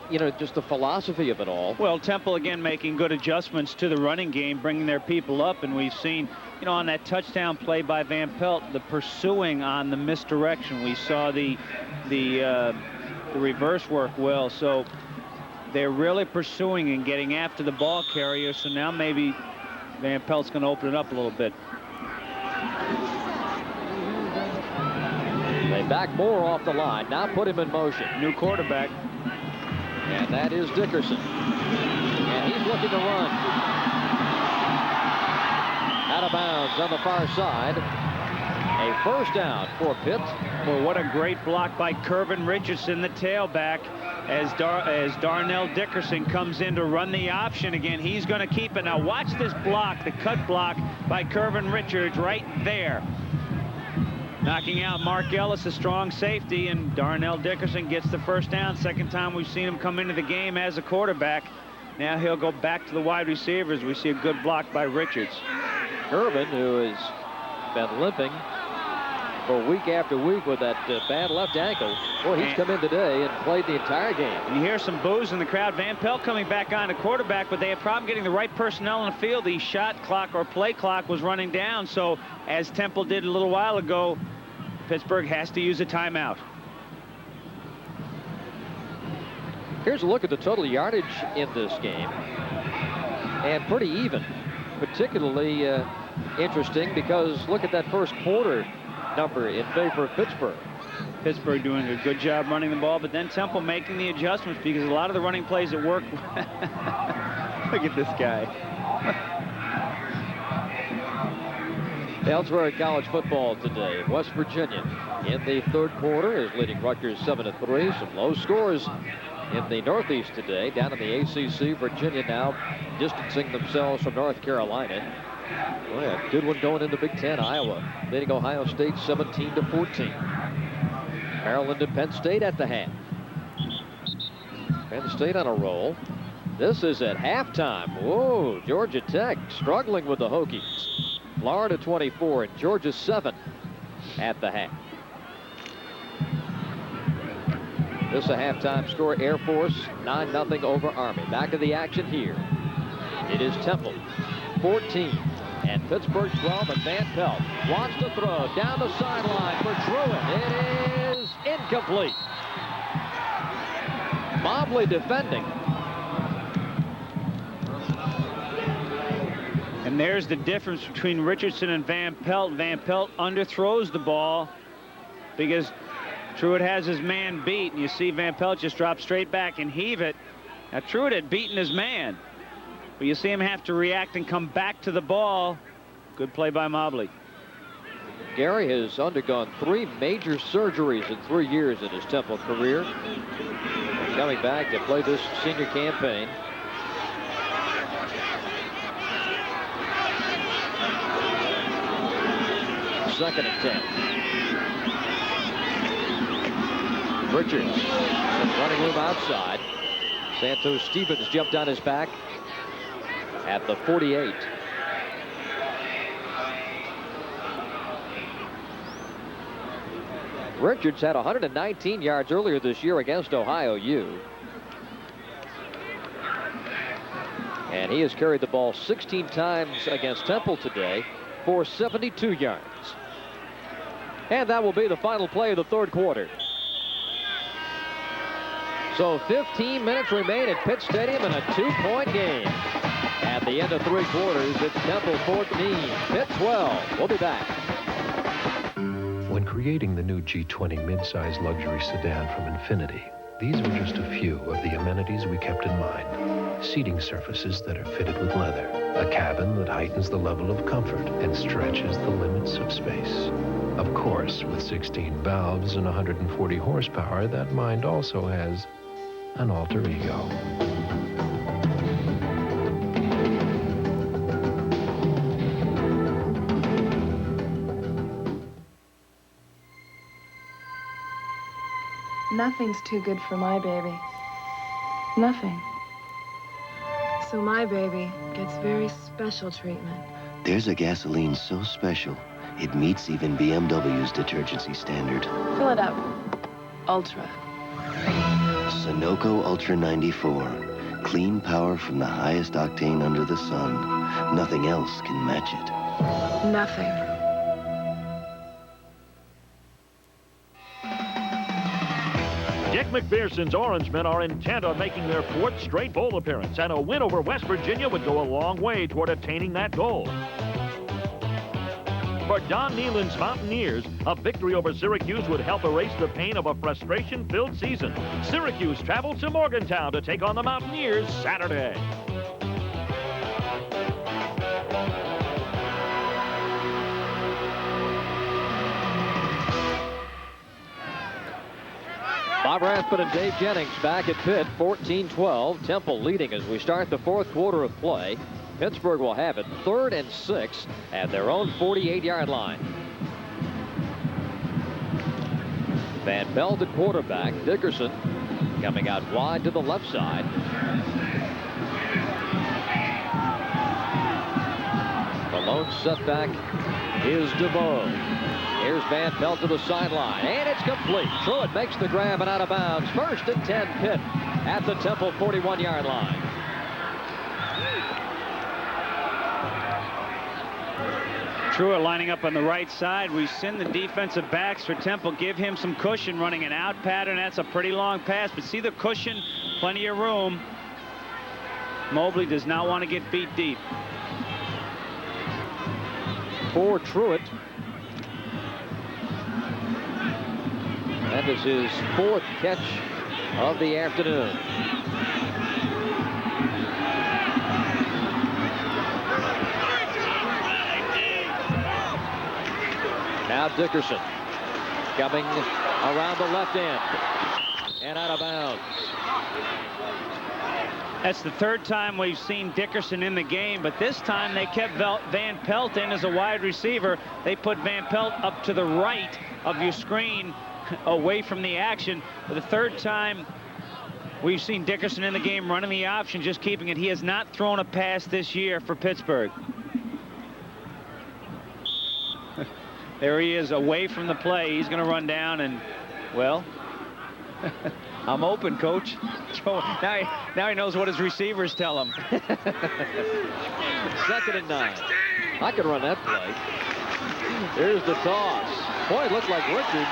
you know, just the philosophy of it all. Well, Temple again making good adjustments to the running game, bringing their people up, and we've seen, you know, on that touchdown play by Van Pelt, the pursuing on the misdirection. We saw the reverse work well, so they're really pursuing and getting after the ball carrier. So now maybe Van Pelt's going to open it up a little bit. They back Moore off the line, now put him in motion. New quarterback. And that is Dickerson. And he's looking to run. Out of bounds on the far side. A first down for Pitt. Well, what a great block by Kervin Richardson, the tailback, as Darnell Dickerson comes in to run the option again. He's going to keep it. Now watch this block, the cut block by Kervin Richards right there. Knocking out Mark Ellis, a strong safety, and Darnell Dickerson gets the first down. Second time we've seen him come into the game as a quarterback. Now he'll go back to the wide receivers. We see a good block by Richards. Kervin, who has been limping for week after week with that bad left ankle. Boy, he's come in today and played the entire game. You hear some boos in the crowd. Van Pelt coming back on to quarterback, but they had a problem getting the right personnel in the field. The shot clock or play clock was running down. So as Temple did a little while ago, Pittsburgh has to use a timeout. Here's a look at the total yardage in this game. And pretty even. Particularly interesting because look at that first quarter number in favor of Pittsburgh. Pittsburgh doing a good job running the ball, but then Temple making the adjustments because a lot of the running plays that work. Look at this guy. Elsewhere in college football today, West Virginia in the third quarter is leading Rutgers 7-3. Some low scores in the Northeast today. Down in the ACC, Virginia now distancing themselves from North Carolina. Oh yeah, good one going in the Big Ten. Iowa leading Ohio State 17-14. Maryland and Penn State at the half. Penn State on a roll. This is at halftime. Whoa, Georgia Tech struggling with the Hokies. Florida 24 and Georgia 7 at the half. This is a halftime score. Air Force 9-0 over Army. Back of the action here. It is Temple 14 and Pittsburgh 12, and Van Pelt wants to throw down the sideline for Truitt. It is incomplete. Mobley defending. And there's the difference between Richardson and Van Pelt. Van Pelt underthrows the ball because Truitt has his man beat, and you see Van Pelt just drop straight back and heave it. Now Truitt had beaten his man, but you see him have to react and come back to the ball. Good play by Mobley. Gary has undergone 3 major surgeries in 3 years in his Temple career. Coming back to play this senior campaign. Second and 10. Richards, some running room outside. Santos Stevens jumped on his back at the 48. Richards had 119 yards earlier this year against Ohio U. And he has carried the ball 16 times against Temple today for 72 yards. And that will be the final play of the third quarter. So 15 minutes remain at Pitt Stadium in a 2-point game. At the end of 3 quarters, it's Temple 14, Pitt 12. We'll be back. When creating the new G20 midsize luxury sedan from Infiniti, these were just a few of the amenities we kept in mind. Seating surfaces that are fitted with leather, a cabin that heightens the level of comfort and stretches the limits of space. Of course, with 16 valves and 140 horsepower, that mind also has an alter ego. Nothing's too good for my baby. Nothing. So my baby gets very special treatment. There's a gasoline so special, it meets even BMW's detergency standard. Fill it up. Ultra. Sunoco Ultra 94. Clean power from the highest octane under the sun. Nothing else can match it. Nothing. Dick McPherson's Orangemen are intent on making their 4th straight bowl appearance, and a win over West Virginia would go a long way toward attaining that goal. For Don Nehlen's Mountaineers, a victory over Syracuse would help erase the pain of a frustration-filled season. Syracuse travels to Morgantown to take on the Mountaineers Saturday. Bob Rathbun and Dave Jennings back at Pitt, 14-12. Temple leading as we start the 4th quarter of play. Pittsburgh will have it 3rd and 6 at their own 48-yard line. Van Pelt at quarterback. Dickerson coming out wide to the left side. The lone setback is DeVoe. Here's Van Pelt to the sideline, and it's complete. Truitt makes the grab and out of bounds. 1st and 10 Pitt at the Temple 41-yard line. Truitt lining up on the right side. We send the defensive backs for Temple. Give him some cushion, running an out pattern. That's a pretty long pass, but see the cushion, plenty of room. Mobley does not want to get beat deep. For Truitt. That is his 4th catch of the afternoon. Now Dickerson coming around the left end and out of bounds. That's the 3rd time we've seen Dickerson in the game, but this time they kept Van Pelt in as a wide receiver. They put Van Pelt up to the right of your screen, away from the action. For the 3rd time we've seen Dickerson in the game, running the option, just keeping it. He has not thrown a pass this year for Pittsburgh. There he is, away from the play. He's going to run down and, well, I'm open, Coach. Now he knows what his receivers tell him. 2nd and 9. I could run that play. Here's the toss. Boy, it looked like Richards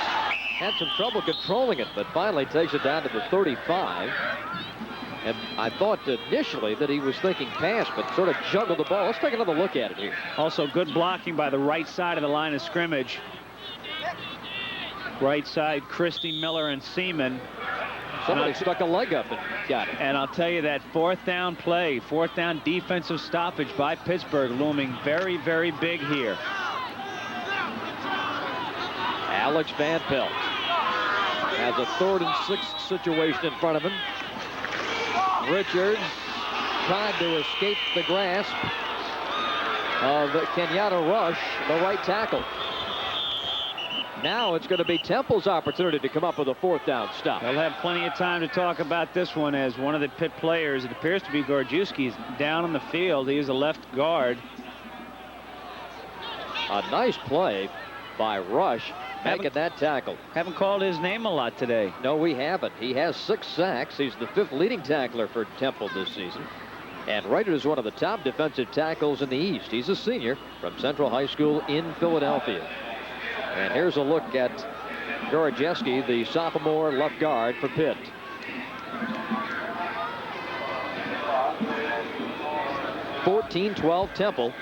had some trouble controlling it, but finally takes it down to the 35. And I thought initially that he was thinking pass, but sort of juggled the ball. Let's take another look at it here. Also, good blocking by the right side of the line of scrimmage. Right side, Christie, Miller, and Seaman. Somebody stuck a leg up and got it. And I'll tell you that 4th down play, 4th down defensive stoppage by Pittsburgh, looming very, very big here. Alex Van Pelt has a 3rd and 6 situation in front of him. Richards trying to escape the grasp of Kenyatta Rush, the right tackle. Now it's going to be Temple's opportunity to come up with a 4th down stop. They'll have plenty of time to talk about this one, as one of the Pitt players, it appears to be Gorjewski, down on the field. He is a left guard. A nice play by Rush, making that tackle. Haven't called his name a lot today. No, we haven't. He has 6 sacks. He's the 5th leading tackler for Temple this season. And rated as one of the top defensive tackles in the East. He's a senior from Central High School in Philadelphia. And here's a look at Gorjewski, the sophomore left guard for Pitt. (14-12) Temple.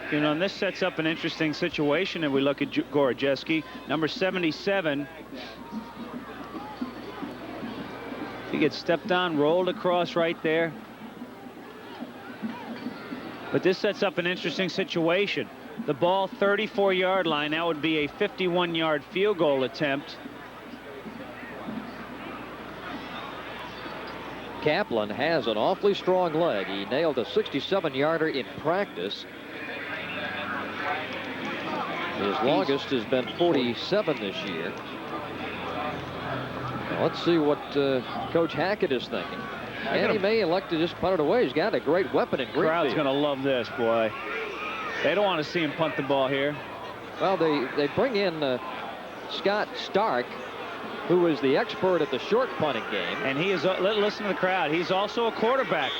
You know, and this sets up an interesting situation if we look at Gorjewski, number 77. He gets stepped on, rolled across right there. But this sets up an interesting situation. The ball 34-yard line. That would be a 51-yard field goal attempt. Kaplan has an awfully strong leg. He nailed a 67-yarder in practice. His longest has been 47 this year. Now let's see what Coach Hackett is thinking. And he may elect to just punt it away. He's got a great weapon in Greenfield. Crowd's going to love this, boy. They don't want to see him punt the ball here. Well, they bring in Scott Stark, who is the expert at the short punting game. And he is, listen to the crowd, he's also a quarterback.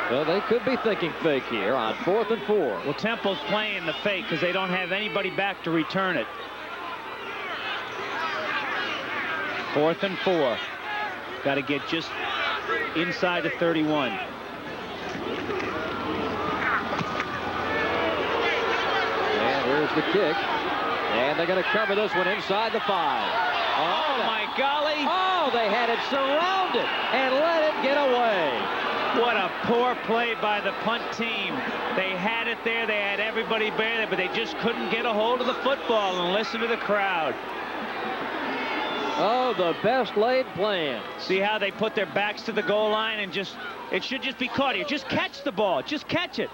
Well, they could be thinking fake here on 4th and 4. Well, Temple's playing the fake because they don't have anybody back to return it. 4th and 4. Got to get just inside the 31. And here's the kick. And they're going to cover this one inside the 5. Oh, my golly. Oh, they had it surrounded and let it get away. What a poor play by the punt team. They had it there. They had everybody there, but they just couldn't get a hold of the football. And listen to the crowd. Oh, the best laid plan. See how they put their backs to the goal line and just, it should just be caught here. Just catch the ball. Just catch it.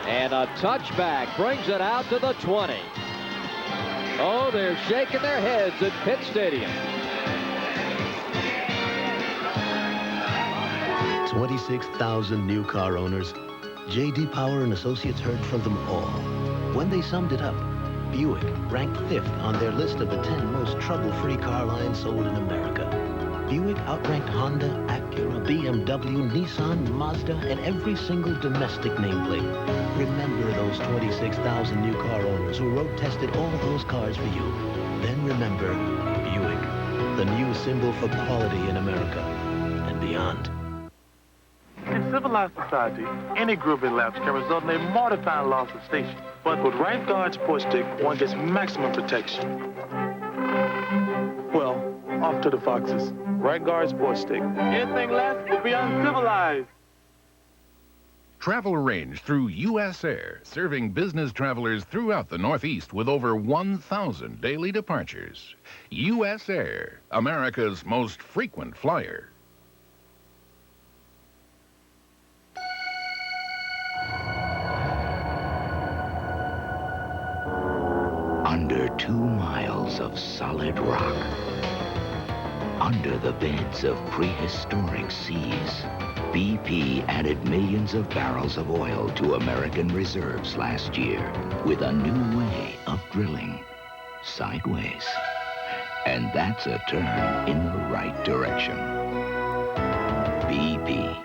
And a touchback brings it out to the 20. Oh, they're shaking their heads at Pitt Stadium. 26,000 new car owners. J.D. Power and Associates heard from them all. When they summed it up, Buick ranked 5th on their list of the 10 most trouble-free car lines sold in America. Buick outranked Honda, Acura, BMW, Nissan, Mazda, and every single domestic nameplate. Remember those 26,000 new car owners who road-tested all those cars for you. Then remember Buick, the new symbol for quality in America and beyond. civilized society, any groovy lapse can result in a mortifying loss of station. But with Right Guard Sport Stick, one gets maximum protection. Well, off to the foxes. Right Guard Sport Stick. Anything less would be uncivilized. Travel arranged through U.S. Air, serving business travelers throughout the Northeast with over 1,000 daily departures. U.S. Air, America's most frequent flyer. Under 2 miles of solid rock, under the beds of prehistoric seas, BP added millions of barrels of oil to American reserves last year with a new way of drilling, sideways. And that's a turn in the right direction. BP.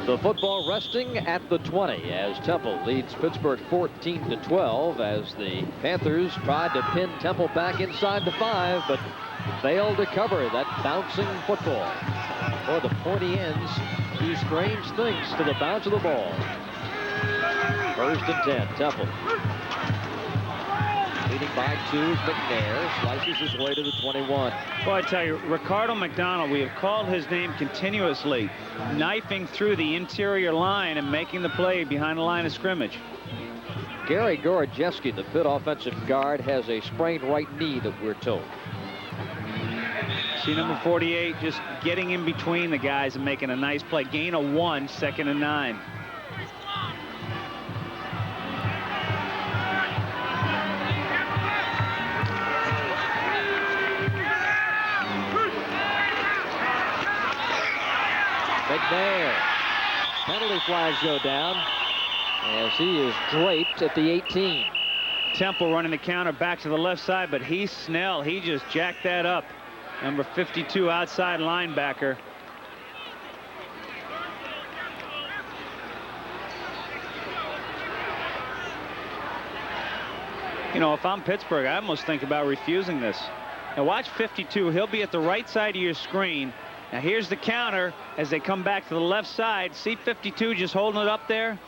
The football resting at the 20 as Temple leads Pittsburgh 14-12 as the Panthers tried to pin Temple back inside the 5, but failed to cover that bouncing football. Or the pointy ends do strange things to the bounce of the ball. 1st and 10, Temple. Leading by 2 is McNair, slices his way to the 21. Well, I tell you, Ricardo McDonald, we have called his name continuously, knifing through the interior line and making the play behind the line of scrimmage. Gary Gorajewski, the Pitt offensive guard, has a sprained right knee that we're told. See number 48 just getting in between the guys and making a nice play. Gain of 1, 2nd and 9. McNair. Penalty flags go down as he is draped at the 18. Temple running the counter back to the left side, but he's Snell. He just jacked that up. Number 52 outside linebacker. You know, if I'm Pittsburgh, I almost think about refusing this. Now watch 52. He'll be at the right side of your screen. Now here's the counter as they come back to the left side. See 52 just holding it up there?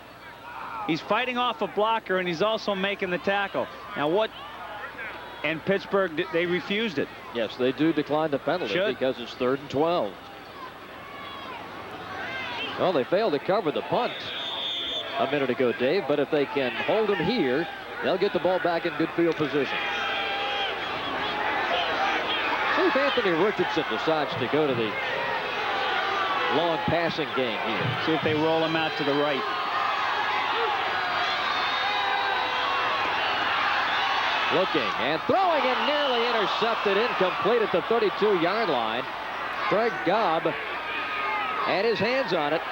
He's fighting off a blocker, and he's also making the tackle. Now what? And Pittsburgh, they refused it. Yes, they do decline the penalty because it's 3rd and 12. Well, they failed to cover the punt a minute ago, Dave, but if they can hold him here, they'll get the ball back in good field position. See if Anthony Richardson decides to go to the long passing game here. See if they roll him out to the right. Looking and throwing and nearly intercepted, incomplete at the 32-yard line. Craig Gobb had his hands on it,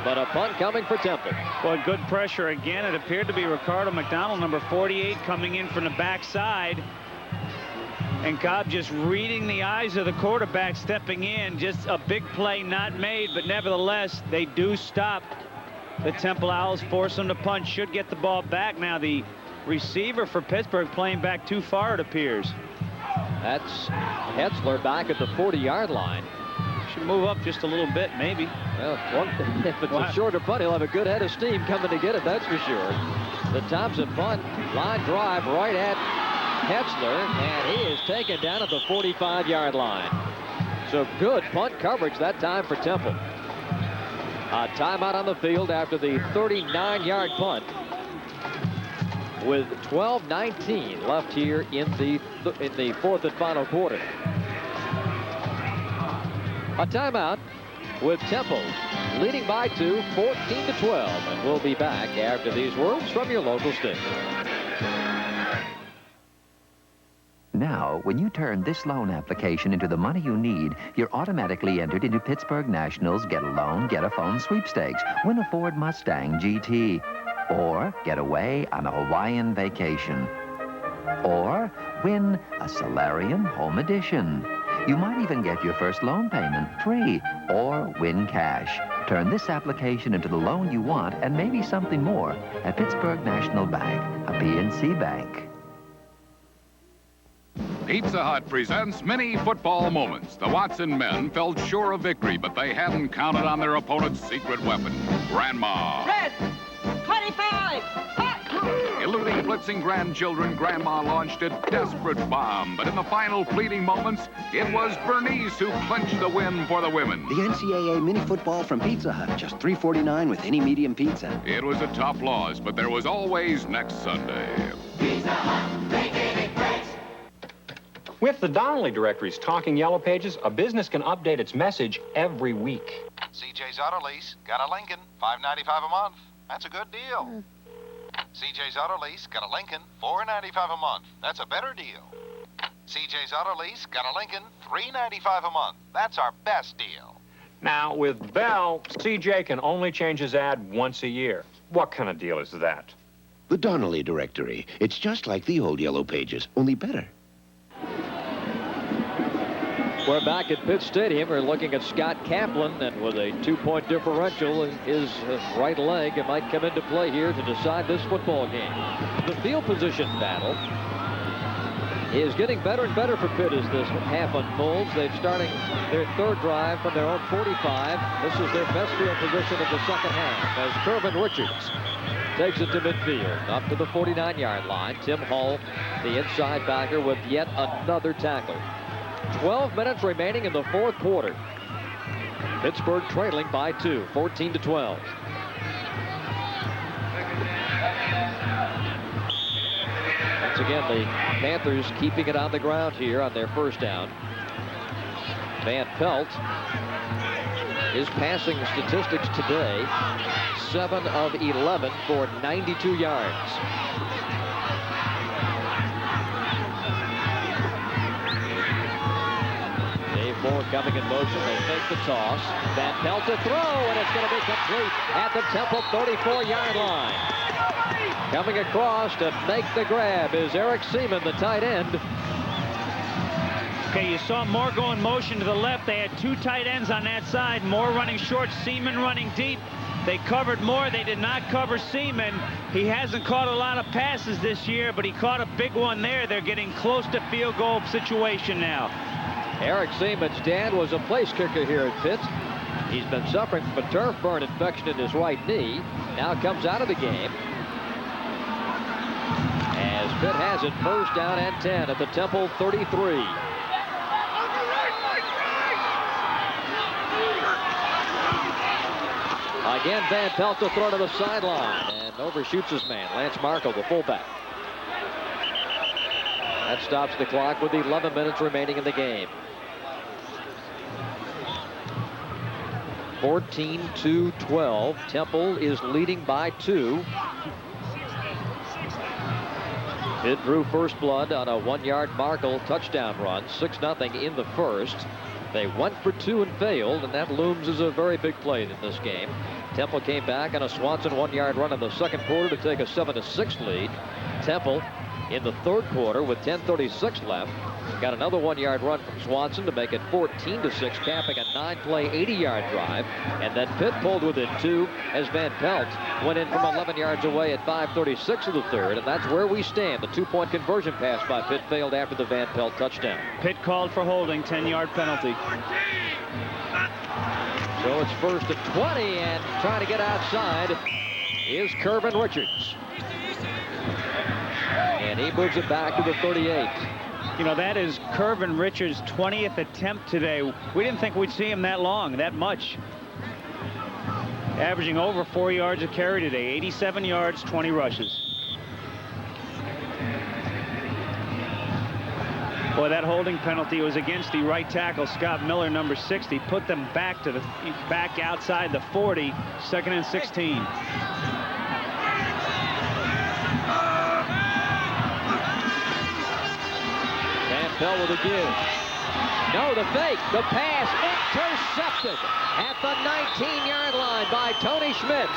but a punt coming for Temple. Well, good pressure again. It appeared to be Ricardo McDonald, number 48, coming in from the backside. And Gobb just reading the eyes of the quarterback, stepping in. Just a big play not made, but nevertheless, they do stop. The Temple Owls force them to punt. Should get the ball back. Now the receiver for Pittsburgh playing back too far, it appears. That's Hetzler back at the 40-yard line. Should move up just a little bit, maybe. Well, if it's a shorter punt, he'll have a good head of steam coming to get it, that's for sure. The Thompson punt, line drive right at Hetzler, and he is taken down at the 45-yard line. So good punt coverage that time for Temple. A timeout on the field after the 39-yard punt, with 12:19 left here in the 4th and final quarter. A timeout with Temple leading by 2, 14-12, and we'll be back after these words from your local station. Now, when you turn this loan application into the money you need, you're automatically entered into Pittsburgh National's Get a Loan, Get a Phone sweepstakes. Win a Ford Mustang GT. Or get away on a Hawaiian vacation. Or win a Solarium Home Edition. You might even get your first loan payment free or win cash. Turn this application into the loan you want and maybe something more at Pittsburgh National Bank, a PNC bank. Pizza Hut presents mini football moments. The Watson men felt sure of victory, but they hadn't counted on their opponent's secret weapon, Grandma. Red, 25, Eluding blitzing grandchildren, Grandma launched a desperate bomb. But in the final fleeting moments, it was Bernice who clinched the win for the women. The NCAA mini football from Pizza Hut, just $3.49 with any medium pizza. It was a tough loss, but there was always next Sunday. Pizza Hut, making it great. With the Donnelly directories talking Yellow Pages, a business can update its message every week. CJ's Auto Lease, got a Lincoln, $5.95 a month. That's a good deal. CJ's Auto Lease, got a Lincoln, $4.95 a month. That's a better deal. CJ's Auto Lease, got a Lincoln, $3.95 a month. That's our best deal. Now, with Bell, CJ can only change his ad once a year. What kind of deal is that? The Donnelly directory. It's just like the old Yellow Pages, only better. We're back at Pitt Stadium. We're looking at Scott Kaplan, and with a 2-point differential in his right leg, it might come into play here to decide this football game. The field position battle is getting better and better for Pitt as this half unfolds. They're starting their third drive from their own 45. This is their best field position in the second half as Kervin Richards takes it to midfield, up to the 49-yard line. Tim Hull, the inside backer, with yet another tackle. 12 minutes remaining in the fourth quarter. Pittsburgh trailing by 2, 14-12. Once again, the Panthers keeping it on the ground here on their first down. Van Pelt, his passing statistics today, 7 of 11 for 92 yards. Moore coming in motion. They take the toss. Van Pelt to throw, and it's going to be complete at the Temple 34-yard line. Coming across to make the grab is Eric Seaman, the tight end. Okay, you saw Moore go in motion to the left. They had 2 tight ends on that side. Moore running short, Seaman running deep. They covered Moore. They did not cover Seaman. He hasn't caught a lot of passes this year, but he caught a big one there. They're getting close to field goal situation now. Eric Seaman's dad was a place kicker here at Pitt. He's been suffering from a turf burn infection in his right knee. Now comes out of the game. As Pitt has it, first down and 10 at the Temple 33. Again, Van Pelt to throw to the sideline and overshoots his man, Lance Markle, the fullback. That stops the clock with 11 minutes remaining in the game. 14-12. Temple is leading by 2. Pitt drew first blood on a 1-yard Markle touchdown run, 6-0 in the first. They went for 2 and failed, and that looms as a very big play in this game. Temple came back on a Swanson 1-yard run in the second quarter to take a 7-6 lead. Temple in the third quarter with 10:36 left got another 1-yard run from Swanson to make it 14-6, capping a 9-play 80-yard drive, and then Pitt pulled within 2 as Van Pelt went in from 11 yards away at 5:36 of the third, and that's where we stand. The 2-point conversion pass by Pitt failed after the Van Pelt touchdown. Pitt called for holding, 10-yard penalty. So it's first and 20, and trying to get outside is Kervin Richards. And he moves it back to the 38. You know, that is Kervin Richards' 20th attempt today. We didn't think we'd see him that long, that much. Averaging over 4 yards a carry today, 87 yards, 20 rushes. Boy, that holding penalty was against the right tackle, Scott Miller, number 60. Put them back to the back outside the 40, 2nd and 16. Van Pelt with a give. No, the fake, the pass, intercepted at the 19-yard line by Tony Schmitz.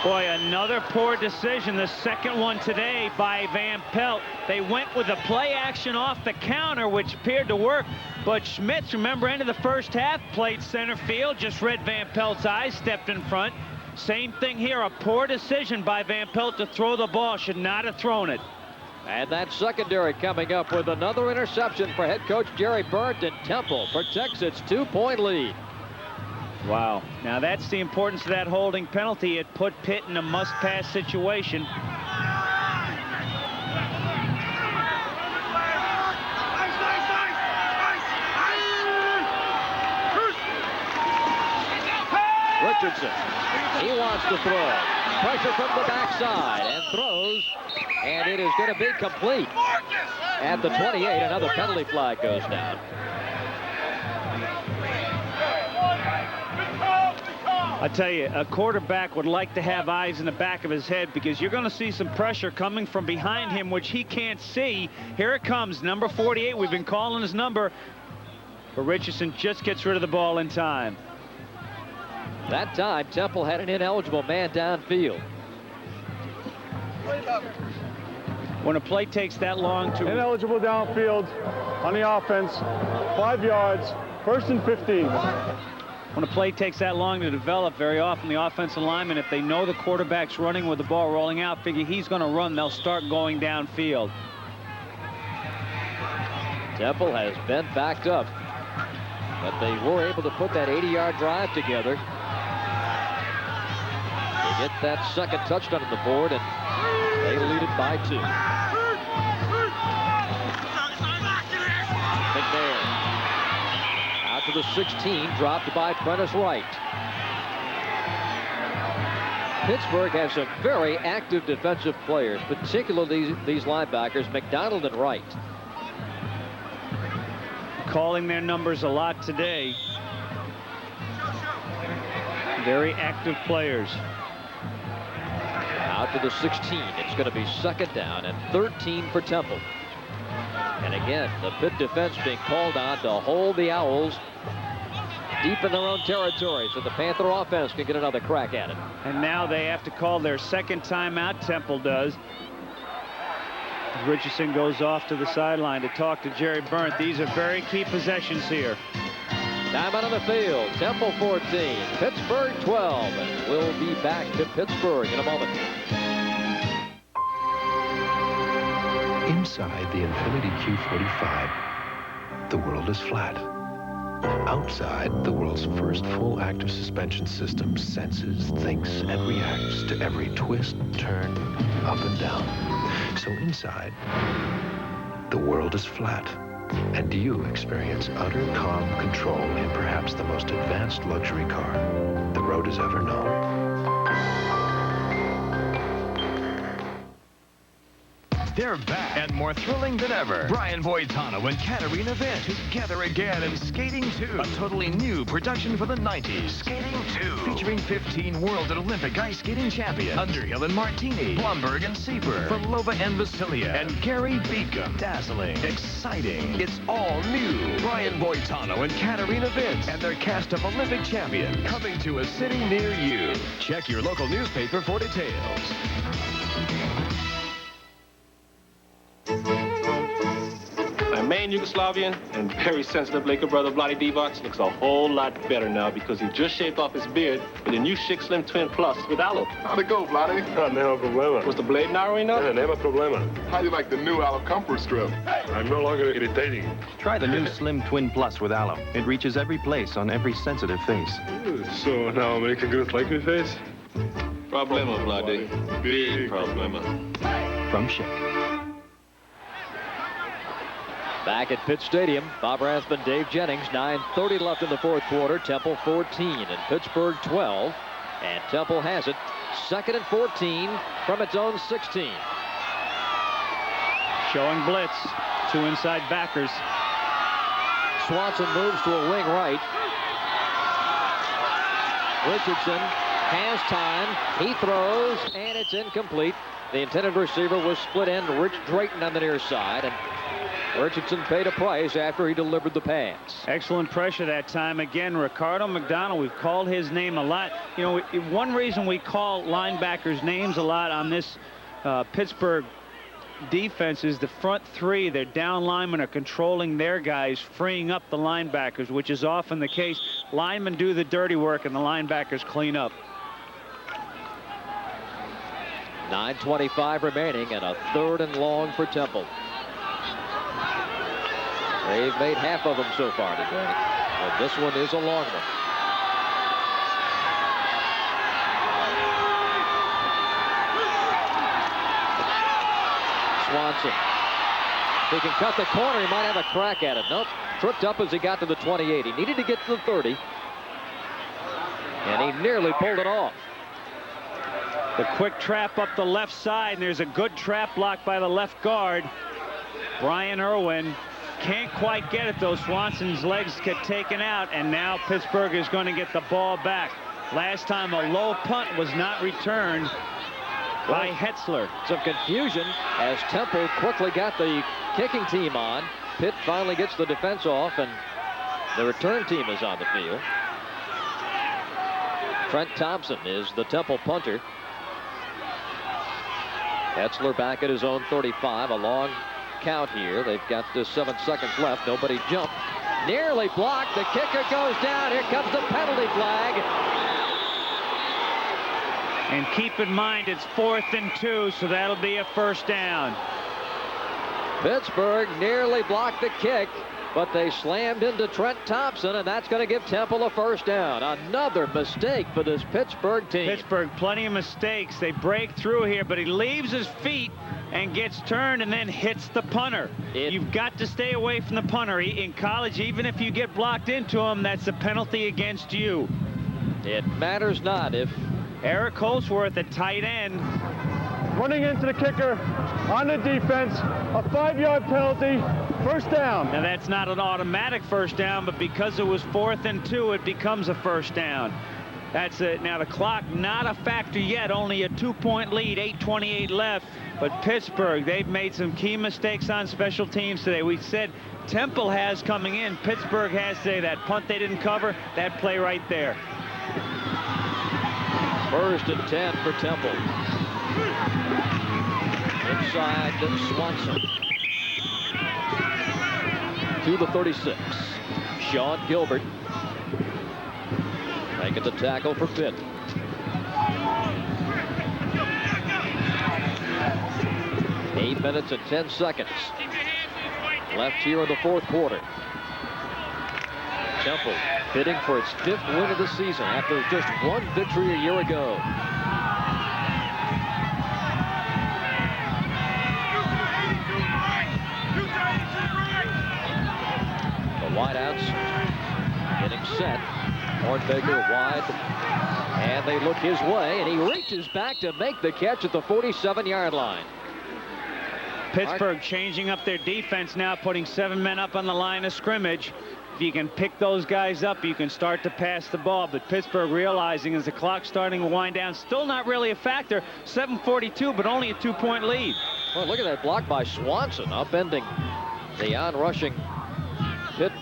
Boy, another poor decision, the second one today by Van Pelt. They went with a play action off the counter, which appeared to work, but Schmitz, remember, end of the first half, played center field, just read Van Pelt's eyes, stepped in front. Same thing here, a poor decision by Van Pelt to throw the ball, should not have thrown it. And that secondary coming up with another interception for head coach Jerry Burt, and Temple protects its 2-point lead. Wow. Now that's the importance of that holding penalty. It put Pitt in a must-pass situation. Richardson, he wants to throw. Pressure from the backside, and throws, and it is going to be complete. At the 28, another penalty flag goes down. I tell you, a quarterback would like to have eyes in the back of his head, because you're going to see some pressure coming from behind him, which he can't see. Here it comes, number 48. We've been calling his number, but Richardson just gets rid of the ball in time. That time, Temple had an ineligible man downfield. When a play takes that long to... Ineligible downfield on the offense, 5 yards, 1st and 15. When a play takes that long to develop, very often the offensive linemen, if they know the quarterback's running with the ball rolling out, figure he's going to run, they'll start going downfield. Temple has been backed up, but they were able to put that 80-yard drive together. Get that second touchdown on the board, and they lead it by 2. McNair out to the 16, dropped by Prentice Wright. Pittsburgh has some very active defensive players, particularly these linebackers, McDonald and Wright. Calling their numbers a lot today. Very active players. Out to the 16. It's going to be 2nd down and 13 for Temple. And again, the Pitt defense being called on to hold the Owls deep in their own territory so the Panther offense can get another crack at it. And now they have to call their second timeout, Temple does. Richardson goes off to the sideline to talk to Jerry Burt. These are very key possessions here. Time out on the field. Temple 14, Pittsburgh 12. And we'll be back to Pittsburgh in a moment. Inside the Infiniti Q45, the world is flat. Outside, the world's first full active suspension system senses, thinks, and reacts to every twist, turn, up and down. So inside, the world is flat. And you experience utter calm control in perhaps the most advanced luxury car the road has ever known. They're back and more thrilling than ever. Brian Boitano and Katarina Witt together again in Skating 2, a totally new production for the 90s. Skating 2, featuring 15 world and Olympic ice skating champions Underhill and Martini, Blumberg and Sieber, Frolova and Vasiliev, and Gary Beacom. Dazzling, exciting, it's all new. Brian Boitano and Katarina Witt and their cast of Olympic champions coming to a city near you. Check your local newspaper for details. My main Yugoslavian and very sensitive Laker brother, Vlade Divac, looks a whole lot better now because he just shaved off his beard with the new Schick Slim Twin Plus with aloe. How'd it go, Vlade? Nema problema. Was the blade narrowing up? Nema problema. How do you like the new aloe comfort strip? I'm no longer irritating. Try the new Slim Twin Plus with aloe. It reaches every place on every sensitive face. So now American girls like my face? Problema, Vlade. Big problema. From Schick. Back at Pitt Stadium, Bob Rathman, Dave Jennings, 9:30 left in the 4th quarter. Temple 14 and Pittsburgh 12. And Temple has it 2nd and 14 from its own 16. Showing blitz. 2 inside backers. Swanson moves to a wing right. Richardson has time. He throws, and it's incomplete. The intended receiver was split end, Rich Drayton on the near side, and Richardson paid a price after he delivered the pass. Excellent pressure that time. Again, Ricardo McDonald, we've called his name a lot. You know, one reason we call linebackers names a lot on this Pittsburgh defense is the front three, their down linemen are controlling their guys, freeing up the linebackers, which is often the case. Linemen do the dirty work and the linebackers clean up. 9:25 remaining and a 3rd and long for Temple. They've made half of them so far today, but this one is a long one. Swanson. If he can cut the corner, he might have a crack at it. Nope. Tripped up as he got to the 28. He needed to get to the 30. And he nearly pulled it off. The quick trap up the left side, and there's a good trap block by the left guard. Brian Irwin can't quite get it, though. Swanson's legs get taken out, and now Pittsburgh is going to get the ball back. Last time a low punt was not returned by Hetzler. Some confusion as Temple quickly got the kicking team on. Pitt finally gets the defense off, and the return team is on the field. Trent Thompson is the Temple punter. Hetzler back at his own 35. A long count here. They've got 7 seconds left. Nobody jumped. Nearly blocked. The kicker goes down. Here comes the penalty flag. And keep in mind, it's 4th and 2, so that'll be a first down. Pittsburgh nearly blocked the kick, but they slammed into Trent Thompson, and that's going to give Temple a first down. Another mistake for this Pittsburgh team. Pittsburgh, plenty of mistakes. They break through here, but he leaves his feet and gets turned and then hits the punter. You've got to stay away from the punter. In college, even if you get blocked into him, that's a penalty against you. It matters not if Eric Holsworth at tight end. Running into the kicker on the defense, a 5-yard penalty, first down. Now that's not an automatic first down, but because it was 4th and 2, it becomes a first down. That's it. Now the clock not a factor yet, only a 2-point lead, 8:28 left. But Pittsburgh, they've made some key mistakes on special teams today. We said Temple has coming in, Pittsburgh has today. That punt they didn't cover, that play right there. 1st and 10 for Temple. Inside Swanson. To the 36. Sean Gilbert making the tackle for Pitt. Eight minutes and 10 seconds left here in the 4th quarter. Temple bidding for its 5th win of the season after just 1 victory a year ago. The wideouts getting set. Hornbaker wide, and they look his way, and he reaches back to make the catch at the 47-yard line. Pittsburgh changing up their defense now, putting 7 men up on the line of scrimmage. If you can pick those guys up, you can start to pass the ball. But Pittsburgh realizing as the clock's starting to wind down, still not really a factor. 7:42, but only a 2-point lead. Well, look at that block by Swanson, upending the on-rushing Pitt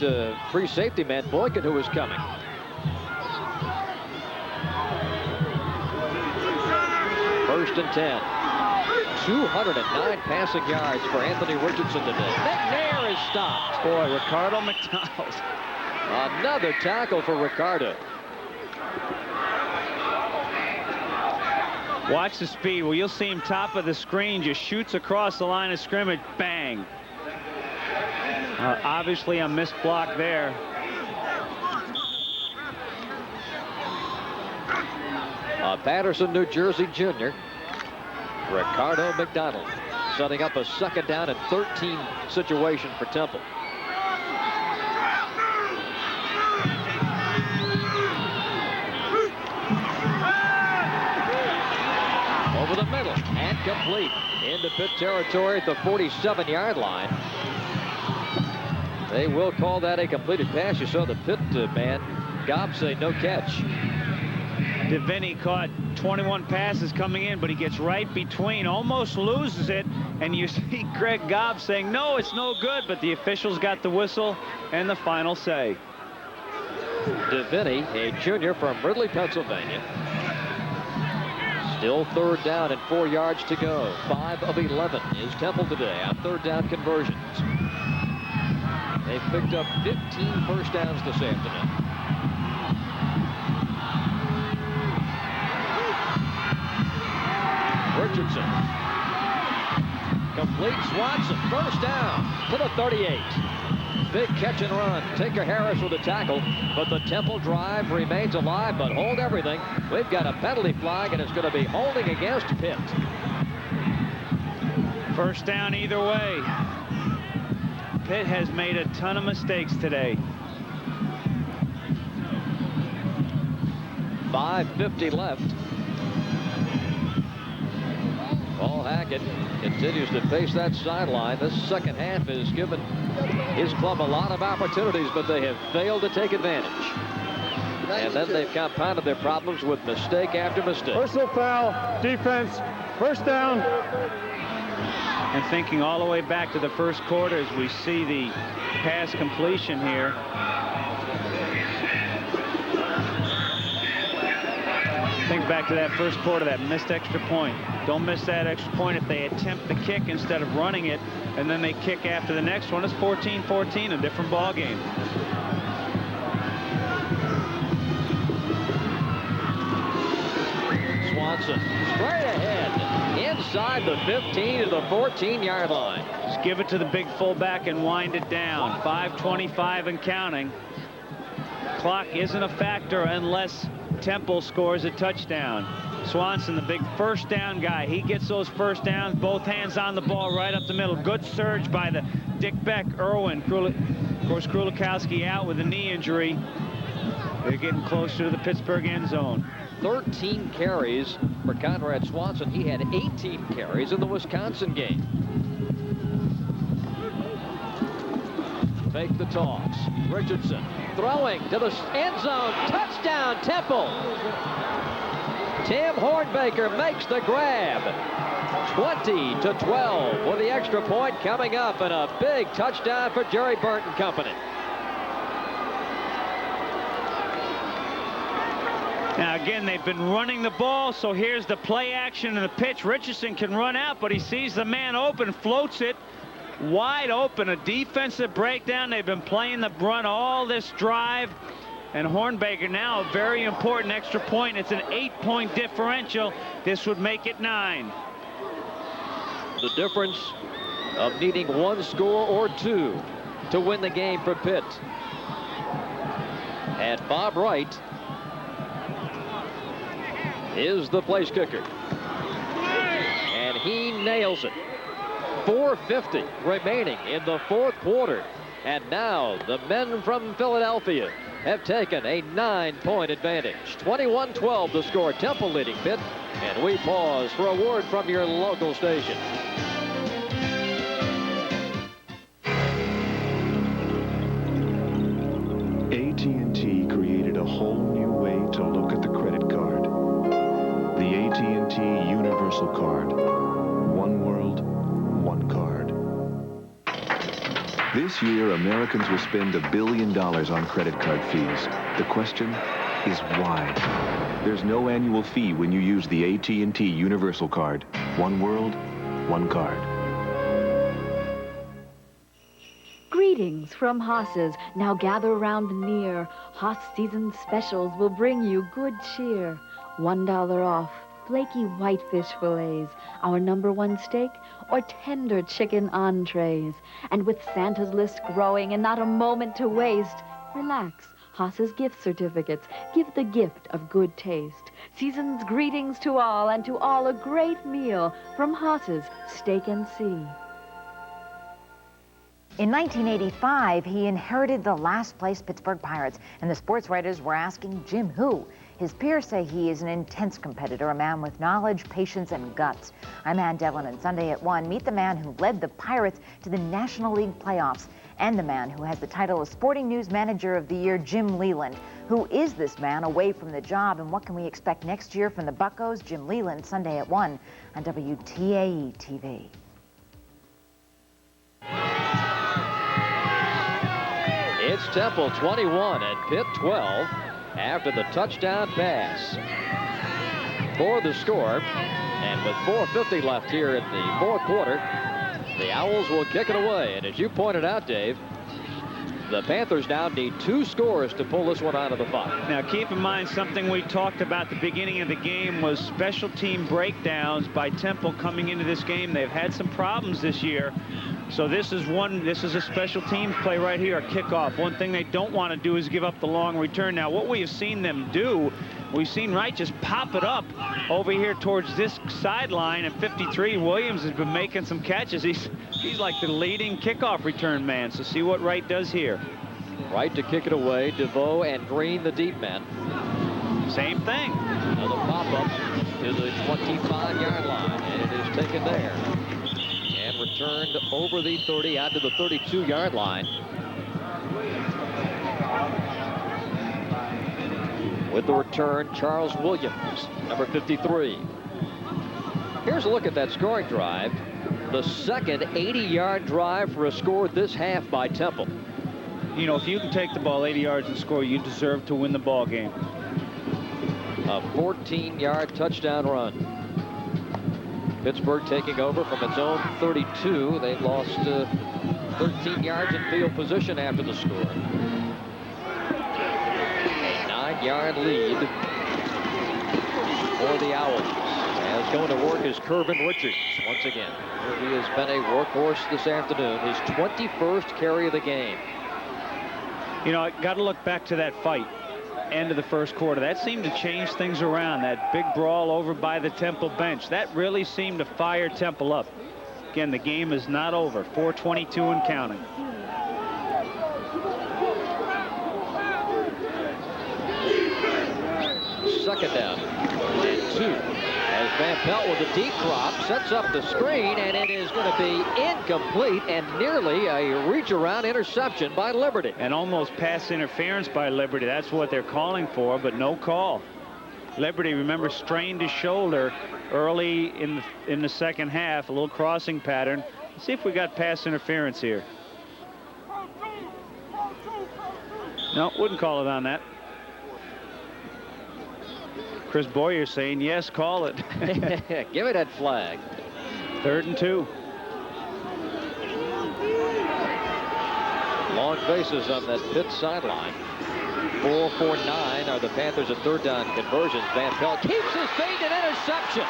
free safety man, Boykin, who was coming. First and 10. 209 passing yards for Anthony Richardson today. McNair is stopped. Boy, Ricardo McDonald. Another tackle for Ricardo. Watch the speed. Well, you'll see him top of the screen, just shoots across the line of scrimmage. Bang. Obviously a missed block there. Patterson, New Jersey junior. Ricardo McDonald setting up a 2nd down and 13 situation for Temple. Over the middle and complete into Pitt territory at the 47-yard line. They will call that a completed pass. You saw the Pitt man, Gobb, say no catch. DeVinny caught 21 passes coming in, but he gets right between, almost loses it, and you see Greg Gobb saying, no, it's no good, but the officials got the whistle and the final say. DeVinny, a junior from Ridley, Pennsylvania. Still 3rd down and 4 yards to go. 5 of 11 is Temple today on 3rd down conversions. They've picked up 15 first downs this afternoon. Richardson incomplete. Swanson, first down to the 38. Big catch and run. Tinker Harris with a tackle, but the Temple drive remains alive, but hold everything. We've got a penalty flag, and it's going to be holding against Pitt. First down either way. Pitt has made a ton of mistakes today. 5:50 left. Paul Hackett continues to face that sideline. This second half has given his club a lot of opportunities, but they have failed to take advantage. And then they've compounded their problems with mistake after mistake. Personal foul, defense, first down. And thinking all the way back to the first quarter as we see the pass completion here. Think back to that first quarter, that missed extra point. Don't miss that extra point if they attempt the kick instead of running it, and then they kick after the next one. It's 14-14, a different ball game. Swanson straight ahead, inside the 15 to the 14-yard line. Just give it to the big fullback and wind it down. 5:25 and counting. Clock isn't a factor unless Temple scores a touchdown. Swanson, the big first down guy. He gets those first downs, both hands on the ball right up the middle. Good surge by the Dick Beck, Irwin. Of course, Krulikowski out with a knee injury. They're getting closer to the Pittsburgh end zone. 13 carries for Conrad Swanson. He had 18 carries in the Wisconsin game. Fake the toss. Richardson throwing to the end zone. Touchdown, Temple. Tim Hornbaker makes the grab. 20-12 with the extra point coming up, and a big touchdown for Jerry Burton Company. Now again, they've been running the ball, so here's the play action and the pitch. Richardson can run out, but he sees the man open, floats it wide open. A defensive breakdown. They've been playing the run all this drive, and Hornbaker now a very important extra point. It's an 8-point differential. This would make it 9. The difference of needing one score or two to win the game for Pitt. And Bob Wright is the place kicker, and he nails it. 4:50 remaining in the fourth quarter, and now the men from Philadelphia have taken a 9-point advantage. 21-12 the score. Temple leading Pitt, and we pause for a word from your local station. AT&T created a whole new way to look at the credit card. The AT&T Universal Card. One world, one card. This year, Americans will spend $1 billion on credit card fees. The question is why? There's no annual fee when you use the AT&T Universal Card. One world, one card. Greetings from Haas's. Now gather round near. Haas season specials will bring you good cheer. $1 off flaky whitefish fillets, our #1 steak, or tender chicken entrees. And with Santa's list growing and not a moment to waste, relax. Haas's gift certificates give the gift of good taste. Season's greetings to all, and to all a great meal from Haas's Steak and Sea. In 1985, he inherited the last-place Pittsburgh Pirates, and the sports writers were asking Jim who. His peers say he is an intense competitor, a man with knowledge, patience, and guts. I'm Ann Devlin, and Sunday at 1, meet the man who led the Pirates to the National League playoffs, and the man who has the title of Sporting News Manager of the Year, Jim Leyland. Who is this man away from the job, and what can we expect next year from the Buccos? Jim Leyland, Sunday at 1 on WTAE TV. It's Temple 21 and Pitt 12 after the touchdown pass. For the score, and with 4:50 left here in the fourth quarter, the Owls will kick it away. And as you pointed out, Dave, The Panthers now need 2 scores to pull this one out of the 5. Now keep in mind something we talked about at the beginning of the game was special team breakdowns by Temple coming into this game. They've had some problems this year. So this is a special teams play right here, a kickoff. One thing they don't want to do is give up the long return. Now what we have seen them do, we've seen Wright just pop it up over here towards this sideline. And 53, Williams has been making some catches. He's like the leading kickoff return man. So see what Wright does here. Wright to kick it away. DeVoe and Green, the deep men. Same thing. Another pop-up to the 25-yard line, and it is taken there. And returned over the 30 out to the 32-yard line. With the return, Charles Williams, number 53. Here's a look at that scoring drive. The second 80-yard drive for a score this half by Temple. You know, if you can take the ball 80 yards and score, you deserve to win the ball game. A 14-yard touchdown run. Pittsburgh taking over from its own 32. They've lost 13 yards in field position after the score. A 9-yard lead for the Owls. As going to work is Kervin Richards once again. He has been a workhorse this afternoon. His 21st carry of the game. You know, I got to look back to that fight. End of the first quarter. That seemed to change things around. That big brawl over by the Temple bench. That really seemed to fire Temple up. Again, the game is not over. 4:22 and counting. Second down and 2. As Van Pelt with a deep drop sets up the screen, and it is going to be incomplete and nearly a reach-around interception by Liberty. And almost pass interference by Liberty. That's what they're calling for, but no call. Liberty, remember, strained his shoulder early in the second half. A little crossing pattern. Let's see if we got pass interference here. No, wouldn't call it on that. Chris Boyer saying, yes, call it. Give it that flag. 3rd and 2. Long bases on that Pitt sideline. 4-4-9 are the Panthers at 3rd down conversions. Van Pelt keeps his feet, an interception.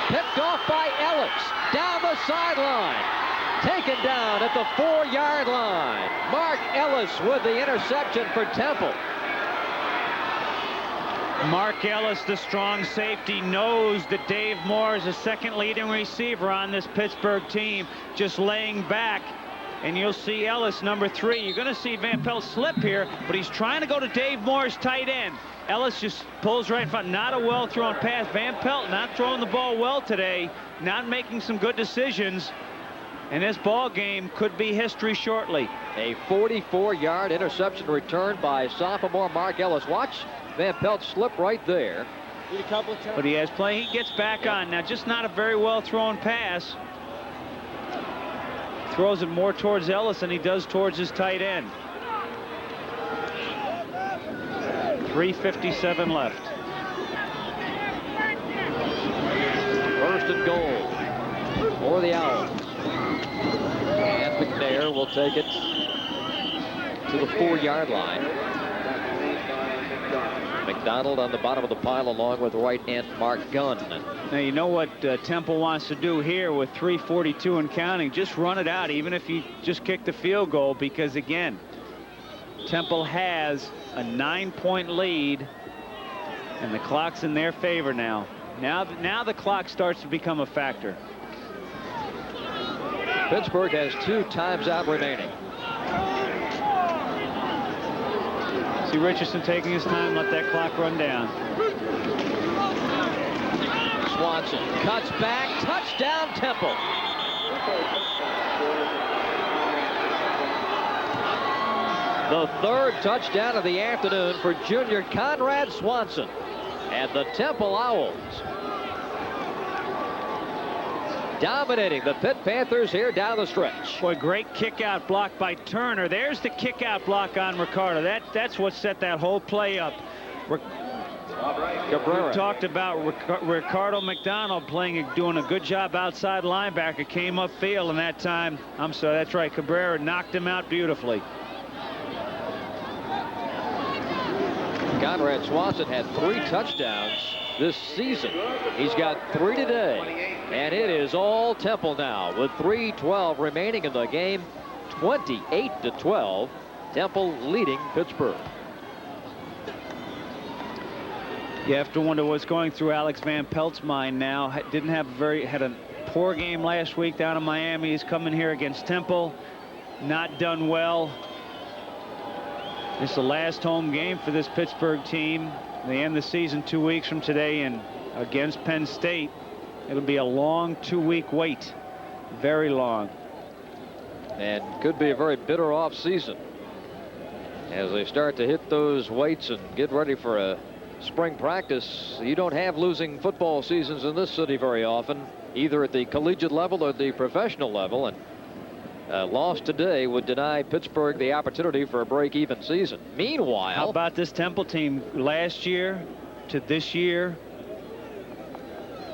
Picked off by Ellis. Down the sideline. Taken down at the 4-yard line. Mark Ellis with the interception for Temple. Mark Ellis, the strong safety, knows that Dave Moore is the second leading receiver on this Pittsburgh team, just laying back. And you'll see Ellis, number 3. You're going to see Van Pelt slip here, but he's trying to go to Dave Moore's tight end. Ellis just pulls right in front. Not a well-thrown pass. Van Pelt not throwing the ball well today, not making some good decisions. And this ball game could be history shortly. A 44-yard interception return by sophomore Mark Ellis. Watch Van Pelt slip right there. But he has play. He gets back on. Now, just not a very well-thrown pass. Throws it more towards Ellis than he does towards his tight end. 3:57 left. 1st and goal for the Owls. And McNair will take it to the 4-yard line. McDonald on the bottom of the pile along with right end Mark Gunn. Now you know what Temple wants to do here with 3:42 and counting. Just run it out, even if you just kick the field goal, because again, Temple has a 9-point lead and the clock's in their favor now. Now the clock starts to become a factor. Pittsburgh has 2 times out remaining. See Richardson taking his time, let that clock run down. Swanson cuts back, touchdown Temple. The 3rd touchdown of the afternoon for junior Conrad Swanson and the Temple Owls. Dominating the Pitt Panthers here down the stretch. Boy, great kick out block by Turner. There's the kick out block on Ricardo. That's what set that whole play up. Cabrera. We talked about Ricardo McDonald doing a good job outside linebacker. Came upfield, and that time, I'm sorry, that's right, Cabrera knocked him out beautifully. Conrad Swanson had 3 touchdowns this season. He's got 3 today. And it is all Temple now with 3:12 remaining in the game. 28-12. Temple leading Pittsburgh. You have to wonder what's going through Alex Van Pelt's mind now. Had a poor game last week down in Miami. He's coming here against Temple. Not done well. It's the last home game for this Pittsburgh team. They end the season 2 weeks from today, and against Penn State, it'll be a long 2-week wait. Very long. And could be a very bitter off season as they start to hit those weights and get ready for a spring practice. You don't have losing football seasons in this city very often, either at the collegiate level or the professional level. And a loss today would deny Pittsburgh the opportunity for a break-even season. Meanwhile, how about this Temple team last year to this year?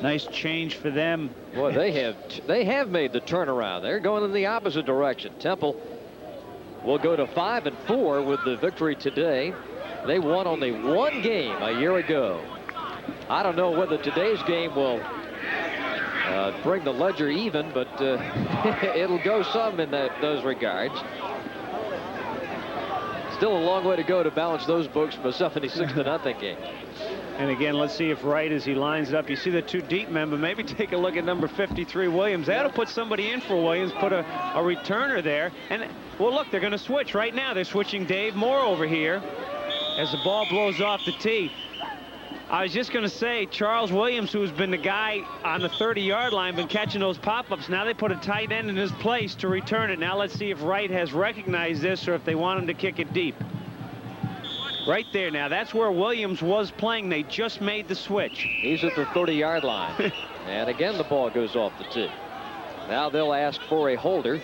Nice change for them. Boy, they have made the turnaround. They're going in the opposite direction. Temple will go to 5-4 with the victory today. They won only 1 game a year ago. I don't know whether today's game will bring the ledger even, but it'll go some in those regards. Still a long way to go to balance those books from a 76-0 game. And again, let's see if Wright, as he lines it up, you see the 2 deep men, but maybe take a look at number 53, Williams. That'll put somebody in for Williams, put a returner there. And, well, look, they're going to switch right now. They're switching Dave Moore over here as the ball blows off the tee. I was just going to say, Charles Williams, who's been the guy on the 30-yard line, been catching those pop-ups. Now they put a tight end in his place to return it. Now let's see if Wright has recognized this or if they want him to kick it deep. Right there now, that's where Williams was playing. They just made the switch. He's at the 30-yard line. And again, the ball goes off the tee. Now they'll ask for a holder.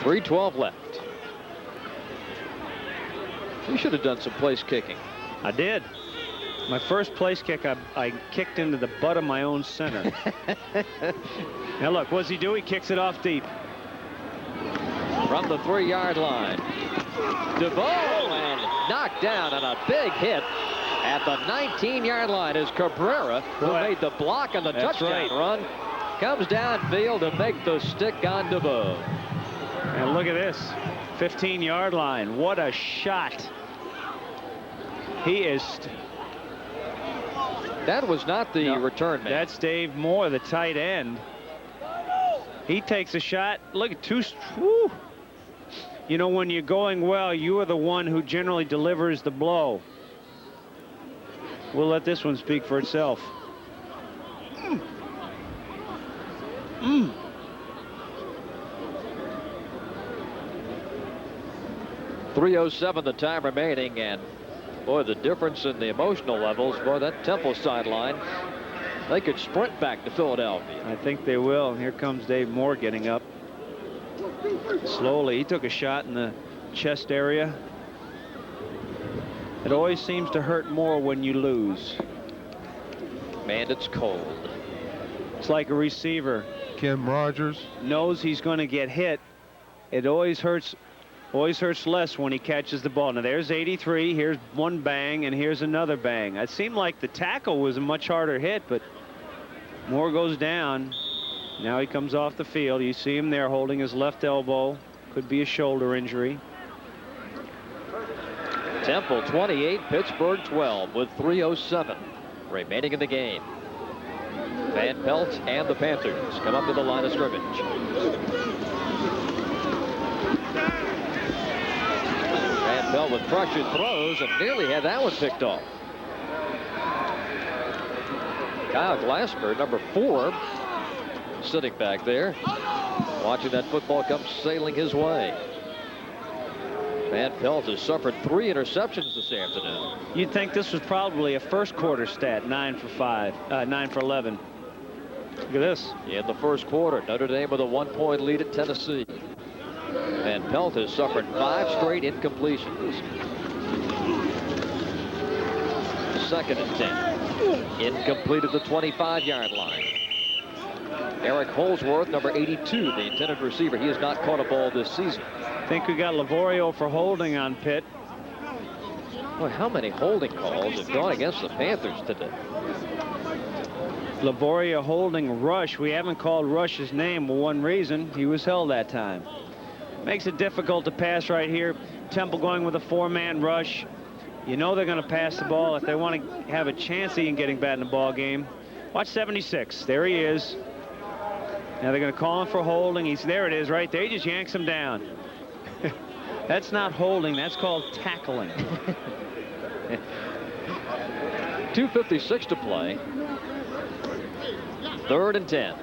.312 left. You should have done some place kicking. I did. My first place kick, I kicked into the butt of my own center. Now look, what does he do? He kicks it off deep. From the 3-yard line. DeVoe, and knocked down on a big hit at the 19-yard line is Cabrera, who made the block on the touchdown run. Comes downfield to make the stick on DeVoe. And look at this, 15-yard line. What a shot. He is... That was not the return man. That's Dave Moore, the tight end. He takes a shot. Look at whew. You know, when you're going well, you are the one who generally delivers the blow. We'll let this one speak for itself. 3:07 the time remaining, and boy, the difference in the emotional levels. Boy, that Temple sideline, they could sprint back to Philadelphia. I think they will. Here comes Dave Moore getting up. Slowly, he took a shot in the chest area. It always seems to hurt more when you lose. Man, it's cold. It's like a receiver. Kim Rogers knows he's going to get hit. It always hurts less when he catches the ball. Now there's 83. Here's one bang, and here's another bang. It seemed like the tackle was a much harder hit, but Moore goes down. Now he comes off the field. You see him there holding his left elbow. Could be a shoulder injury. Temple 28, Pittsburgh 12 with 3:07 remaining in the game. Van Pelt and the Panthers come up to the line of scrimmage. Van Pelt with pressured throws and nearly had that one picked off. Kyle Glasper, number 4, sitting back there, watching that football come sailing his way. Van Pelt has suffered 3 interceptions this afternoon. You'd think this was probably a first quarter stat, 9 for 11. Look at this. In the first quarter, Notre Dame with a 1-point lead at Tennessee. Van Pelt has suffered 5 straight incompletions. 2nd and 10. Incomplete at the 25-yard line. Eric Holsworth, number 82, the intended receiver. He has not caught a ball this season. I think we got Livorio for holding on Pitt. Boy, how many holding calls have gone against the Panthers today? Livorio holding Rush. We haven't called Rush's name for one reason. He was held that time. Makes it difficult to pass right here. Temple going with a 4-man rush. You know they're going to pass the ball if they want to have a chance of getting back in the ball game. Watch 76. There he is. Now they're going to call him for holding. There it is right there. He just yanks him down. That's not holding. That's called tackling. 2:56 to play. 3rd and 10.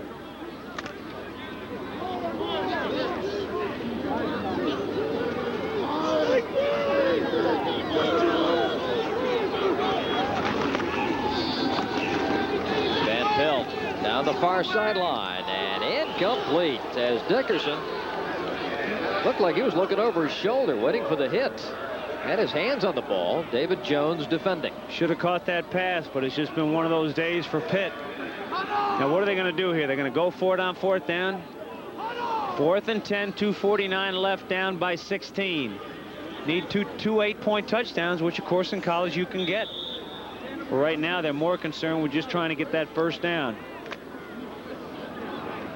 Van Pelt down the far sideline and incomplete as Dickerson looked like he was looking over his shoulder waiting for the hit. Had his hands on the ball. David Jones defending. Should have caught that pass, but it's just been one of those days for Pitt. Now what are they going to do here? They're going to go for it on 4th down. 4th and 10, 2:49 left, down by 16. Need two 8-point touchdowns, which of course in college you can get. But right now they're more concerned with just trying to get that first down.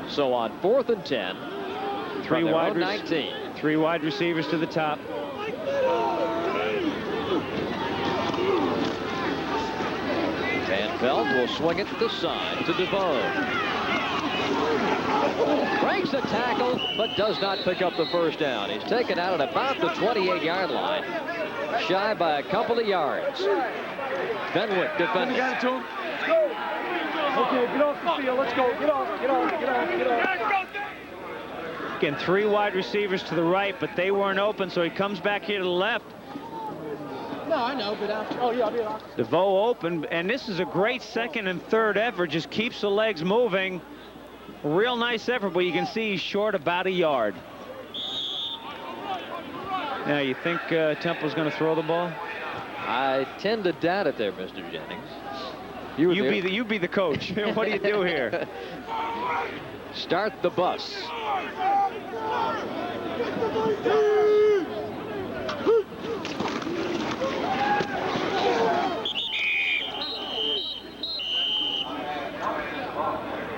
So on 4th and 10, three wide receivers to the top. Van Pelt will swing it to the side to DeVoe. Breaks the tackle, but does not pick up the first down. He's taken out at about the 28-yard line, shy by a couple of yards. Fenwick defending. Got it to him. Okay, get off the field. Let's go. Get off. Again, 3 wide receivers to the right, but they weren't open, so he comes back here to the left. No, I know, but after. Oh, yeah, I'll be off. DeVoe open, and this is a great 2nd and 3rd effort. Just keeps the legs moving. Real nice effort, but you can see he's short about a yard. Now, you think Temple's going to throw the ball? I tend to doubt it there, Mr. Jennings. You be the coach. What do you do here? Start the bus.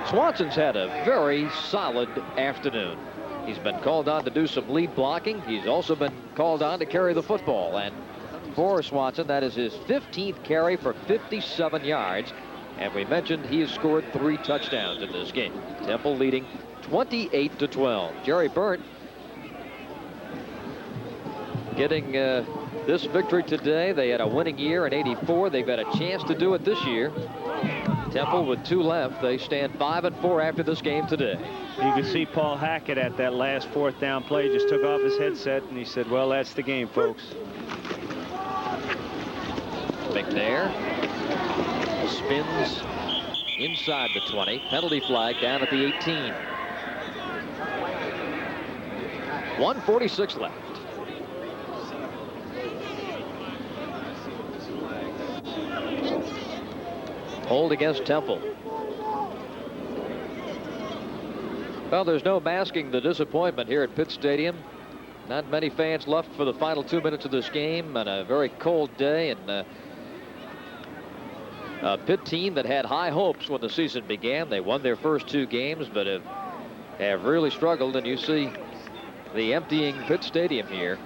Swanson's had a very solid afternoon. He's been called on to do some lead blocking. He's also been called on to carry the football. And for Swanson, that is his 15th carry for 57 yards. And we mentioned he has scored 3 touchdowns in this game. Temple leading 28-12. Jerry Burt getting this victory today. They had a winning year in '84. They've got a chance to do it this year. Temple with 2 left. They stand 5-4 after this game today. You can see Paul Hackett at that last 4th down play. Just took off his headset and he said, well, that's the game, folks. McNair spins inside the 20. Penalty flag down at the 18. 1:46 left. Hold against Temple. Well, there's no masking the disappointment here at Pitt Stadium. Not many fans left for the final 2 minutes of this game on a very cold day, and a Pitt team that had high hopes when the season began. They won their first 2 games, but have really struggled, and you see the emptying Pitt Stadium here.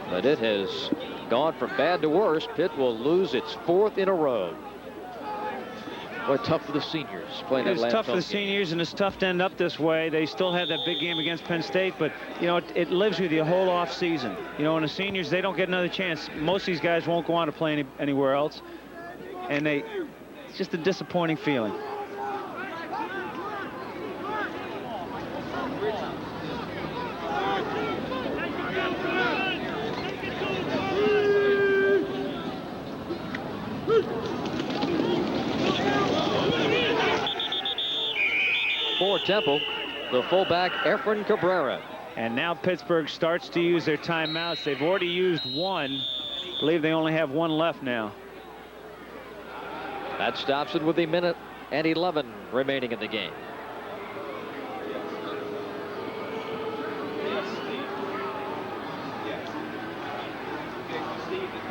But it has gone from bad to worse. Pitt will lose its 4th in a row. Boy, tough for the seniors playing It's that tough for the game. seniors, and it's tough to end up this way. They still have that big game against Penn State, but, you know, it lives with you the whole off season. You know, and the seniors, they don't get another chance. Most of these guys won't go on to play anywhere else. And it's just a disappointing feeling. For Temple, the fullback, Efren Cabrera. And now Pittsburgh starts to use their timeouts. They've already used 1. I believe they only have one left now. That stops it with a minute and 11 remaining in the game.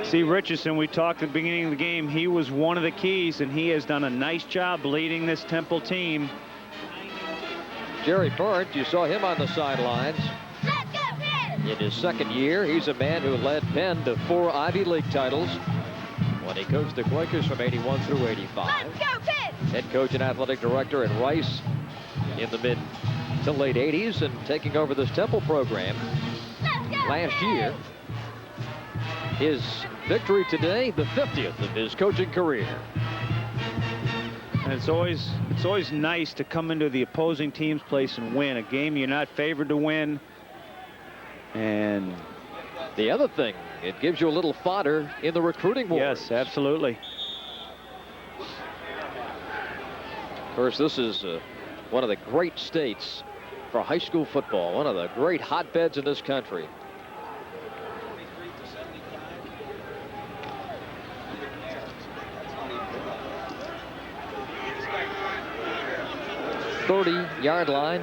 See, Richardson, we talked at the beginning of the game, he was one of the keys, and he has done a nice job leading this Temple team. Jerry Burnt, you saw him on the sidelines. In his second year, he's a man who led Penn to 4 Ivy League titles when he coached the Quakers from 81 through 85. Head coach and athletic director at Rice in the mid to late 80s, and taking over this Temple program last year. His victory today, the 50th of his coaching career. And it's always nice to come into the opposing team's place and win a game you're not favored to win. And the other thing, it gives you a little fodder in the recruiting wars. Yes, absolutely. Of course, this is one of the great states for high school football, one of the great hotbeds in this country. .30-yard line,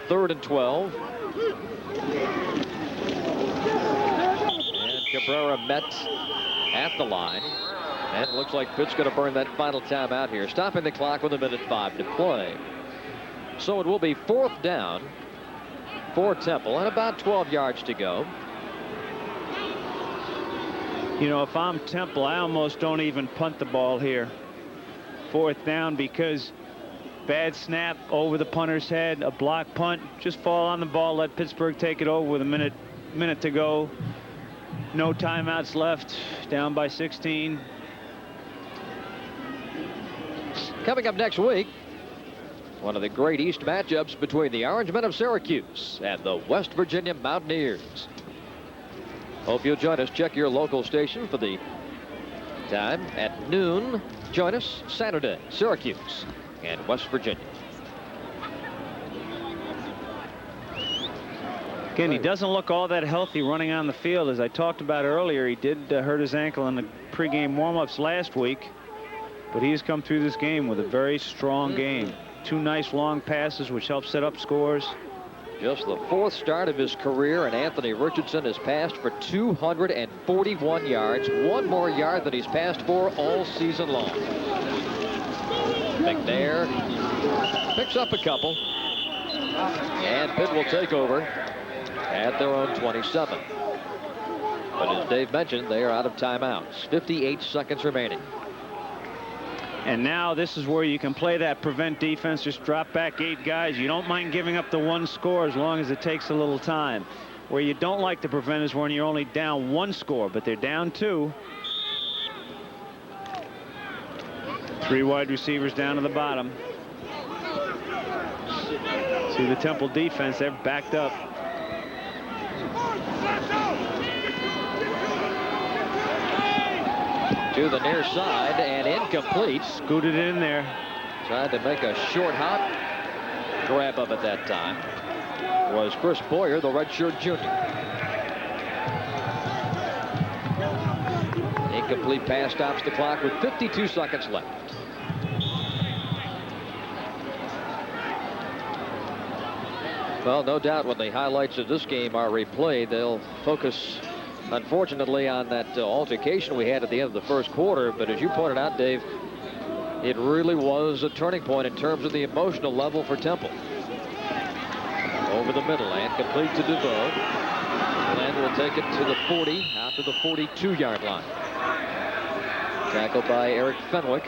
3rd and 12. And Cabrera met at the line. And it looks like Pitt's going to burn that final timeout here, stopping the clock with 1:05 to play. So it will be 4th down for Temple and about 12 yards to go. You know, if I'm Temple, I almost don't even punt the ball here. 4th down, because bad snap over the punter's head, a block punt, just fall on the ball, let Pittsburgh take it over with a minute to go. No timeouts left, down by 16. Coming up next week, one of the great East matchups between the Orangemen of Syracuse and the West Virginia Mountaineers. Hope you'll join us. Check your local station for the time at noon. Join us Saturday, Syracuse and West Virginia. Again, he doesn't look all that healthy running on the field. As I talked about earlier, he did hurt his ankle in the pregame warm-ups last week, but he's come through this game with a very strong game. 2 nice long passes, which help set up scores. Just the 4th start of his career, and Anthony Richardson has passed for 241 yards, 1 more yard than he's passed for all season long. McNair picks up a couple, and Pitt will take over at their own 27. But as Dave mentioned, they are out of timeouts. 58 seconds remaining. And now this is where you can play that prevent defense. Just drop back 8 guys. You don't mind giving up the 1 score as long as it takes a little time. Where you don't like to prevent is when you're only down 1 score, but they're down 2. 3 wide receivers down to the bottom. See the Temple defense, they're backed up. To the near side and incomplete. Scooted in there. Tried to make a short hop. Grab up at that time was Chris Boyer, the redshirt junior. Incomplete pass stops the clock with 52 seconds left. Well, no doubt when the highlights of this game are replayed, they'll focus, unfortunately, on that altercation we had at the end of the first quarter. But as you pointed out, Dave, it really was a turning point in terms of the emotional level for Temple. Over the middle and complete to DeVoe. Glenn will take it to the 40, out to the 42-yard line. Tackled by Eric Fenwick.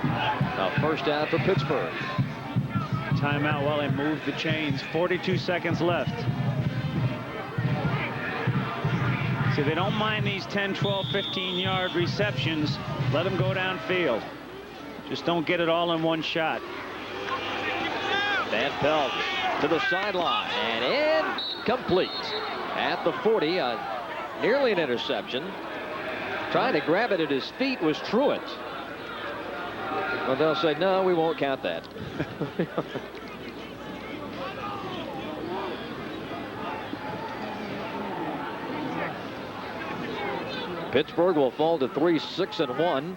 Now 1st down for Pittsburgh. Timeout while they move the chains. 42 seconds left. See, they don't mind these 10, 12, 15-yard receptions. Let them go downfield. Just don't get it all in one shot. Van Pelt to the sideline and incomplete at the 40. Nearly an interception. Trying to grab it at his feet was Truitt. Well, they'll say, no, we won't count that. Pittsburgh will fall to 3-6-1.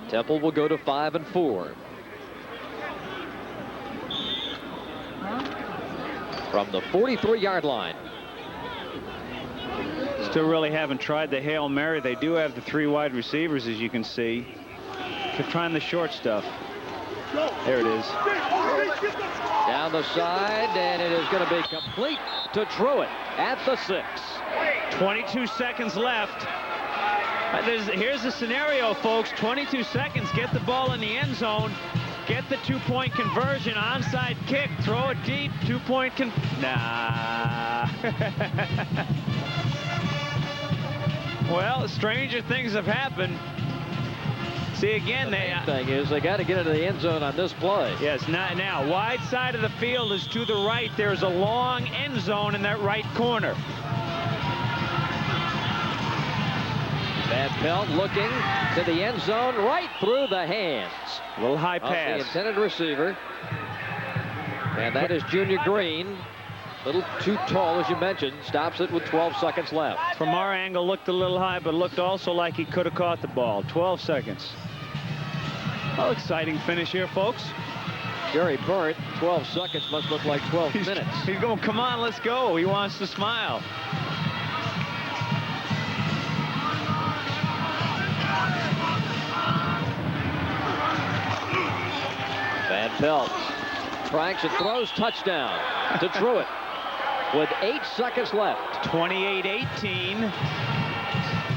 Temple will go to 5-4. From the 43-yard line. Still really haven't tried the Hail Mary. They do have the 3 wide receivers, as you can see. They're trying the short stuff. There it is. Down the side, and it is going to be complete to Truitt at the 6. 22 seconds left. Here's the scenario, folks. 22 seconds. Get the ball in the end zone. Get the 2-point conversion. Onside kick. Throw it deep. 2-point Nah. Well, stranger things have happened. See, again, the main thing is they got to get into the end zone on this play. Yes, now, wide side of the field is to the right. There's a long end zone in that right corner. Van Pelt looking to the end zone, right through the hands. A little high of pass. The intended receiver. And that is Junior Green. A little too tall, as you mentioned. Stops it with 12 seconds left. From our angle, looked a little high, but looked also like he could have caught the ball. 12 seconds. Oh, exciting finish here, folks. Jerry Burt, 12 seconds must look like 12 minutes. He's going, come on, let's go. He wants to smile. Van Pelt tracks and throws, touchdown to Truitt with 8 seconds left. 28-18.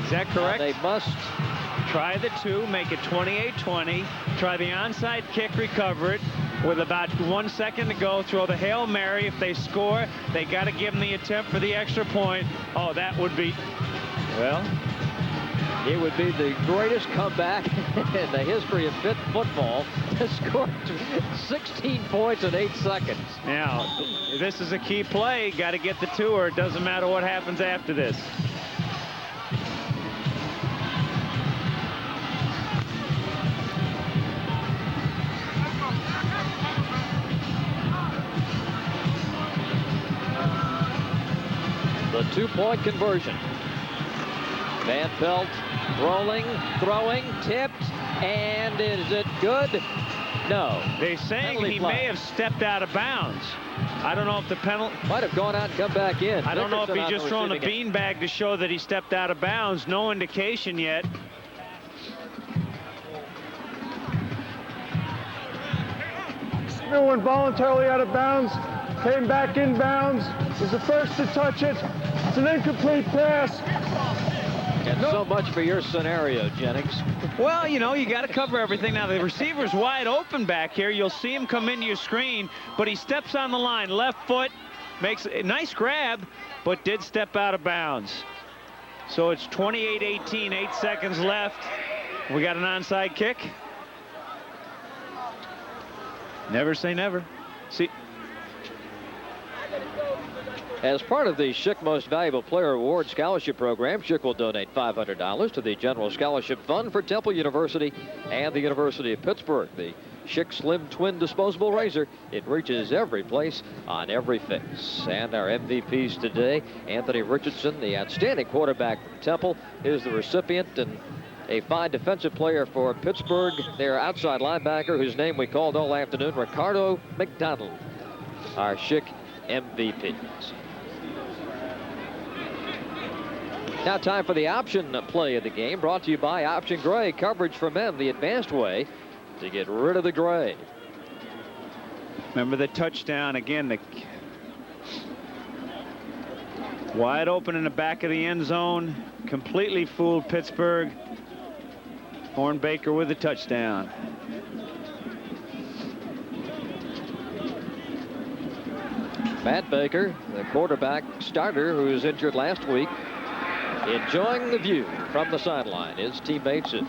Is that correct? They must try the 2, make it 28-20. Try the onside kick, recover it. With about 1 second to go, throw the Hail Mary. If they score, they got to give them the attempt for the extra point. Oh, that would be, well, it would be the greatest comeback in the history of Pitt football to score 16 points in 8 seconds. Now, this is a key play. Got to get the 2, or it doesn't matter what happens after this. The 2-point conversion. Van Pelt rolling, throwing, tipped, and is it good? No. They're saying he may have stepped out of bounds. I don't know if the penalty might have gone out and come back in. I don't know if he just thrown a beanbag to show that he stepped out of bounds. No indication yet. Smith went voluntarily out of bounds, came back in bounds, was the first to touch it. It's an incomplete pass. And so much for your scenario, Jennings. Well, you know, you got to cover everything. Now, the receiver's wide open back here. You'll see him come into your screen, but he steps on the line. Left foot, makes a nice grab, but did step out of bounds. So it's 28-18, 8 seconds left. We got an onside kick. Never say never. See. As part of the Schick Most Valuable Player Award Scholarship Program, Schick will donate $500 to the General Scholarship Fund for Temple University and the University of Pittsburgh. The Schick Slim Twin Disposable Razor, it reaches every place on every face. And our MVPs today, Anthony Richardson, the outstanding quarterback from Temple, is the recipient, and a fine defensive player for Pittsburgh, their outside linebacker, whose name we called all afternoon, Ricardo McDonald, our Schick MVPs. Now time for the option play of the game, brought to you by Option Gray. Coverage for men, the advanced way to get rid of the gray. Remember the touchdown again. The wide open in the back of the end zone. Completely fooled Pittsburgh. Hornbaker with the touchdown. Matt Baker, the quarterback starter who was injured last week, enjoying the view from the sideline. His teammates have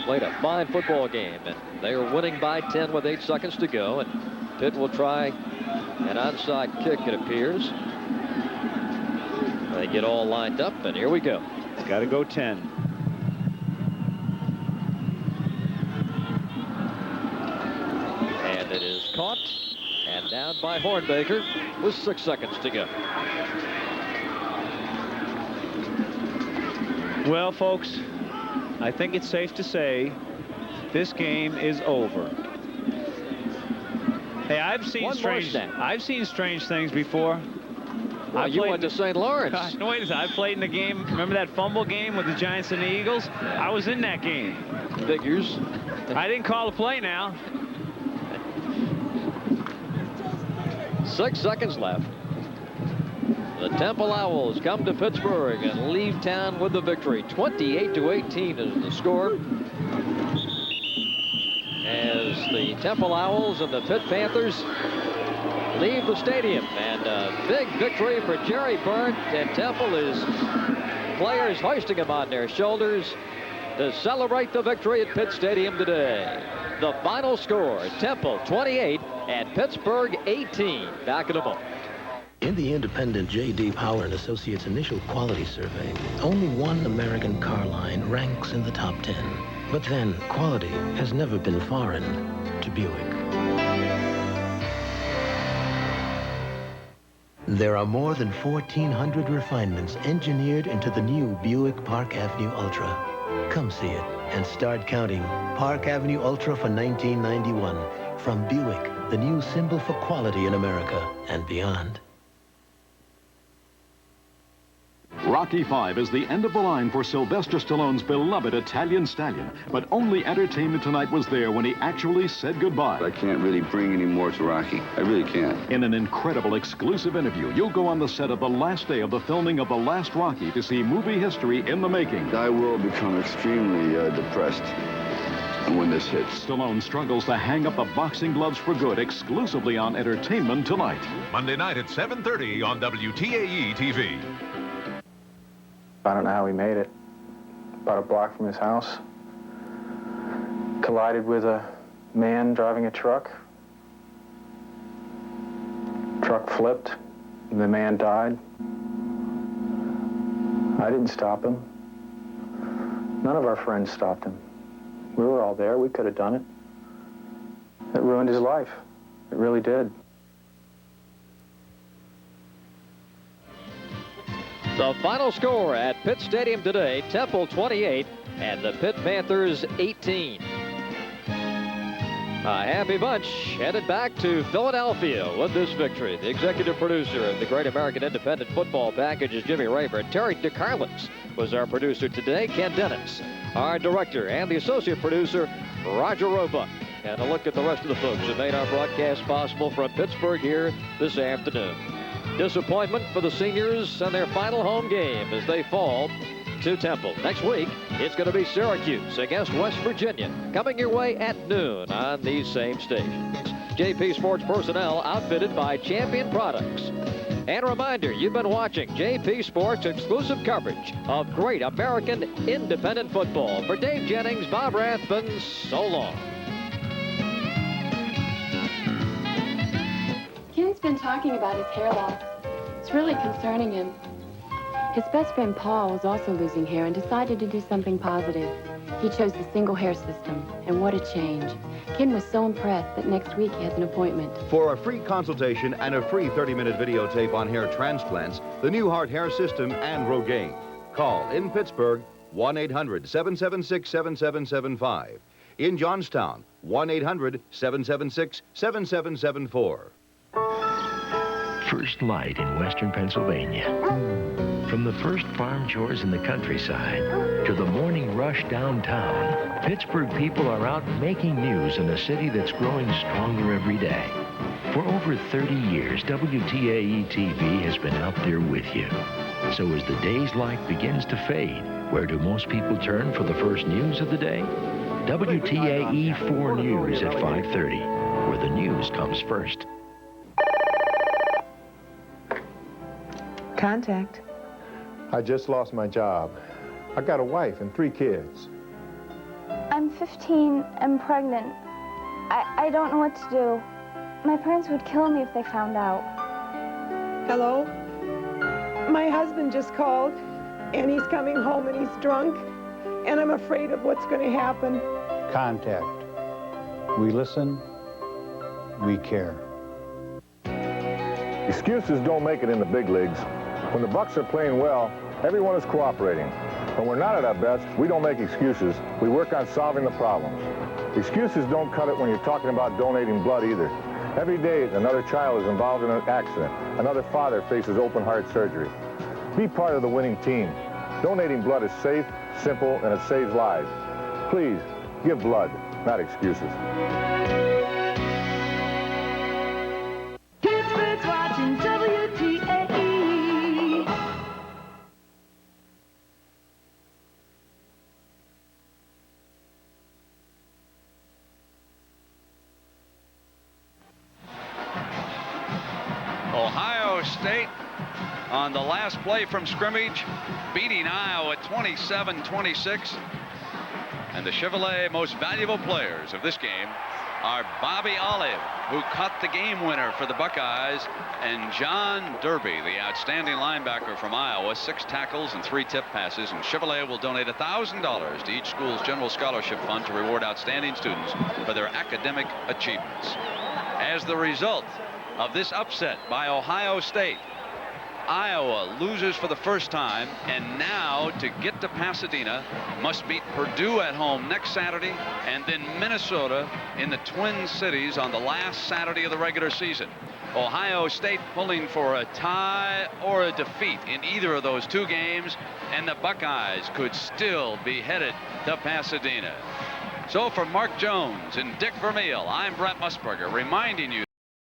played a fine football game, and they are winning by 10 with 8 seconds to go, and Pitt will try an onside kick, it appears. They get all lined up, and here we go. It's got to go 10. And it is caught and down by Hornbaker with 6 seconds to go. Well, folks, I think it's safe to say this game is over. Hey, I've seen strange things before. Well, you went to St. Lawrence. No, wait a second. I played in the game. Remember that fumble game with the Giants and the Eagles? I was in that game. Figures. I didn't call the play now. 6 seconds left. The Temple Owls come to Pittsburgh and leave town with the victory. 28-18 is the score. As the Temple Owls and the Pitt Panthers leave the stadium. And a big victory for Jerry Burnt, and Temple is players hoisting him on their shoulders to celebrate the victory at Pitt Stadium today. The final score, Temple 28 and Pittsburgh 18. Back in a moment. In the independent J.D. Power & Associates initial quality survey, only one American car line ranks in the top 10. But then, quality has never been foreign to Buick. There are more than 1,400 refinements engineered into the new Buick Park Avenue Ultra. Come see it and start counting Park Avenue Ultra for 1991. From Buick, the new symbol for quality in America and beyond. Rocky V is the end of the line for Sylvester Stallone's beloved Italian stallion. But only Entertainment Tonight was there when he actually said goodbye. I can't really bring any more to Rocky. I really can't. In an incredible exclusive interview, you'll go on the set of the last day of the filming of The Last Rocky to see movie history in the making. I will become extremely depressed when this hits. Stallone struggles to hang up the boxing gloves for good exclusively on Entertainment Tonight. Monday night at 7:30 on WTAE TV. I don't know how he made it. About a block from his house. Collided with a man driving a truck. Truck flipped, and the man died. I didn't stop him. None of our friends stopped him. We were all there. We could have done it. It ruined his life. It really did. The final score at Pitt Stadium today, Temple 28 and the Pitt Panthers 18. A happy bunch headed back to Philadelphia with this victory. The executive producer of the Great American Independent Football Package is Jimmy Rayburn. Terry DeCarlins was our producer today. Ken Dennis, our director, and the associate producer, Roger Roebuck. And a look at the rest of the folks who made our broadcast possible from Pittsburgh here this afternoon. Disappointment for the seniors and their final home game as they fall to Temple. Next week, it's going to be Syracuse against West Virginia, coming your way at noon on these same stations. JP Sports personnel outfitted by Champion Products. And a reminder, you've been watching JP Sports exclusive coverage of great American independent football. For Dave Jennings, Bob Rathbun, so long. Ken's been talking about his hair loss. It's really concerning him. His best friend Paul was also losing hair and decided to do something positive. He chose the single hair system, and what a change. Ken was so impressed that next week he has an appointment. For a free consultation and a free 30-minute videotape on hair transplants, the New Heart Hair System, and Rogaine, call in Pittsburgh 1-800-776-7775. In Johnstown, 1-800-776-7774. First Light in western Pennsylvania. From the first farm chores in the countryside to the morning rush downtown, Pittsburgh people are out making news in a city that's growing stronger every day. For over 30 years, WTAE TV has been out there with you. So as the day's light begins to fade, where do most people turn for the first news of the day? WTAE 4 News at 5:30, where the news comes first. Contact. I just lost my job. I got a wife and 3 kids. I'm 15 and pregnant. I don't know what to do. My parents would kill me if they found out. Hello? My husband just called, and he's coming home and he's drunk, and I'm afraid of what's going to happen. Contact. We listen. We care. Excuses don't make it in the big leagues. When the Bucks are playing well, everyone is cooperating. When we're not at our best, we don't make excuses. We work on solving the problems. Excuses don't cut it when you're talking about donating blood either. Every day, another child is involved in an accident. Another father faces open heart surgery. Be part of the winning team. Donating blood is safe, simple, and it saves lives. Please, give blood, not excuses. Pittsburgh's watching WTAE. Ohio State on the last play from scrimmage, beating Iowa 27-26. And the Chevrolet most valuable players of this game are Bobby Olive, who caught the game winner for the Buckeyes, and John Derby, the outstanding linebacker from Iowa, 6 tackles and 3 tip passes. And Chevrolet will donate $1,000 to each school's general scholarship fund to reward outstanding students for their academic achievements. As the result of this upset by Ohio State, Iowa loses for the first time, and now to get to Pasadena must beat Purdue at home next Saturday, and then Minnesota in the Twin Cities on the last Saturday of the regular season. Ohio State pulling for a tie or a defeat in either of those 2 games, and the Buckeyes could still be headed to Pasadena. So for Mark Jones and Dick Vermeil, I'm Brent Musburger, reminding you